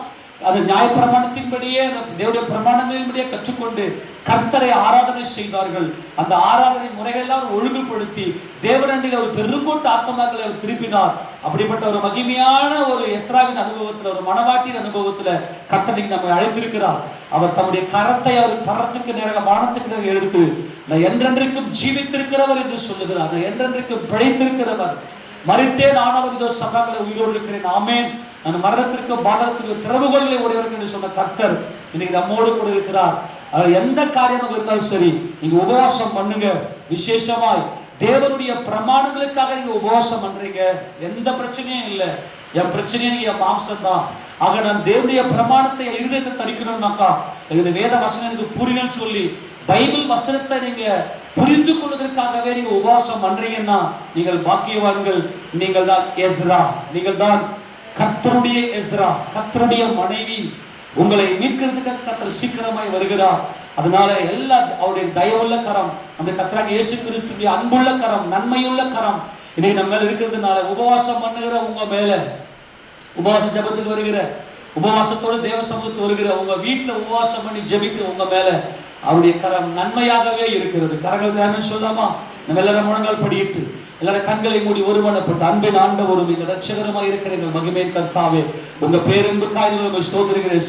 அது நியாயப்பிரமாணத்தின்படியே, அந்த தேவனுடைய பிரமாணங்களின்படியே கற்றுக்கொண்டு கர்த்தரை ஆராதனை செய்தார்கள். அந்த ஆராதனை முறைகள் எல்லாம் ஒழுங்குபடுத்தி தேவனண்டில் ஒரு பெருங்கூட்ட ஆத்மாக்களை அவர் திருப்பினார். அப்படிப்பட்ட ஒரு மகிமையான ஒரு எஸ்ராவின் அனுபவத்தில், ஒரு மனவாட்டின் அனுபவத்தில் கர்த்தருக்கு நம்மை அழைத்திருக்கிறார். அவர் தம்முடைய கரத்தை அவர் பரத்துக்கு நேராக வானத்துக்கு நேராக எடுத்து, நான் என்றென்றைக்கும் ஜீவித்திருக்கிறவர் என்று சொல்லுகிறார். நான் என்றென்றைக்கும் பிழைத்திருக்கிறவர், மரித்தேன் ஆனாலும் இதோ சபாக்களை உயிரோடு இருக்கிறேன், ஆமேன், நான் மரணத்திற்கு பாதகத்திற்கு திறவுகோலை உடையவர்கள் என்று சொன்ன கர்த்தர் இன்னைக்கு நம்மோடு கூட இருக்கிறார். எந்த காரியமாக இருந்தாலும் சரி, நீங்க உபவாசம் பண்ணுங்க. விசேஷமாய் தேவனுடைய பிரமாணங்களுக்காக நீங்க உபவாசம் பண்றீங்க, எந்த பிரச்சனையும் இல்லை. என் பிரச்சனையும் என் மாம்சம் தான். ஆக நான் தேவனுடைய பிரமாணத்தை இருதயத்தை தரிக்கணும்னாக்கா, இந்த வேத வசனம் எனக்கு புரியணும்னு சொல்லி பைபிள் வசனத்தை நீங்க புரிந்து கொள்வதற்காகவே நீங்க உபவாசம் பண்றீங்கன்னா நீங்கள் பாக்கியவான்கள். நீங்கள் தான் எஸ்ரா, நீங்கள் தான் கர்த்தருடைய எஸ்ரா, கர்த்தருடைய மனைவி. உங்களை மீட்கிறதுக்காக கர்த்தர் சீக்கிரமாய் வருகிறார். அதனால எல்லா அவருடைய தயவுள்ள கரம், நம்முடைய கர்த்தராகிய இயேசு கிறிஸ்துவின் அன்புள்ள கரம், நன்மையுள்ள கரம் இன்னைக்கு நம்ம மேல இருக்கிறதுனால உபவாசம் பண்ணுகிற உங்க மேல, உபவாச ஜபத்துக்கு வருகிற, உபவாசத்தோடு தேவ சமூகத்துக்கு வருகிற, உங்க வீட்டுல உபவாசம் பண்ணி ஜெபிக்கிற உங்க மேல அவருடைய கரம் நன்மையாகவே இருக்கிறது. கரங்களை சொல்லாமா? நம்ம எல்லாரும் முழங்கால் படியிட்டு எல்லாரும் கண்களை மூடி ஒருமனப்பட்டு, அன்பின் ஆண்டவரும் இந்த ரட்சகரமாக இருக்கிற எங்கள் மகிமையின் கர்த்தாவே, உங்க பேரன்புக்காய் ஸ்தோத்திரிக்கிறேன்.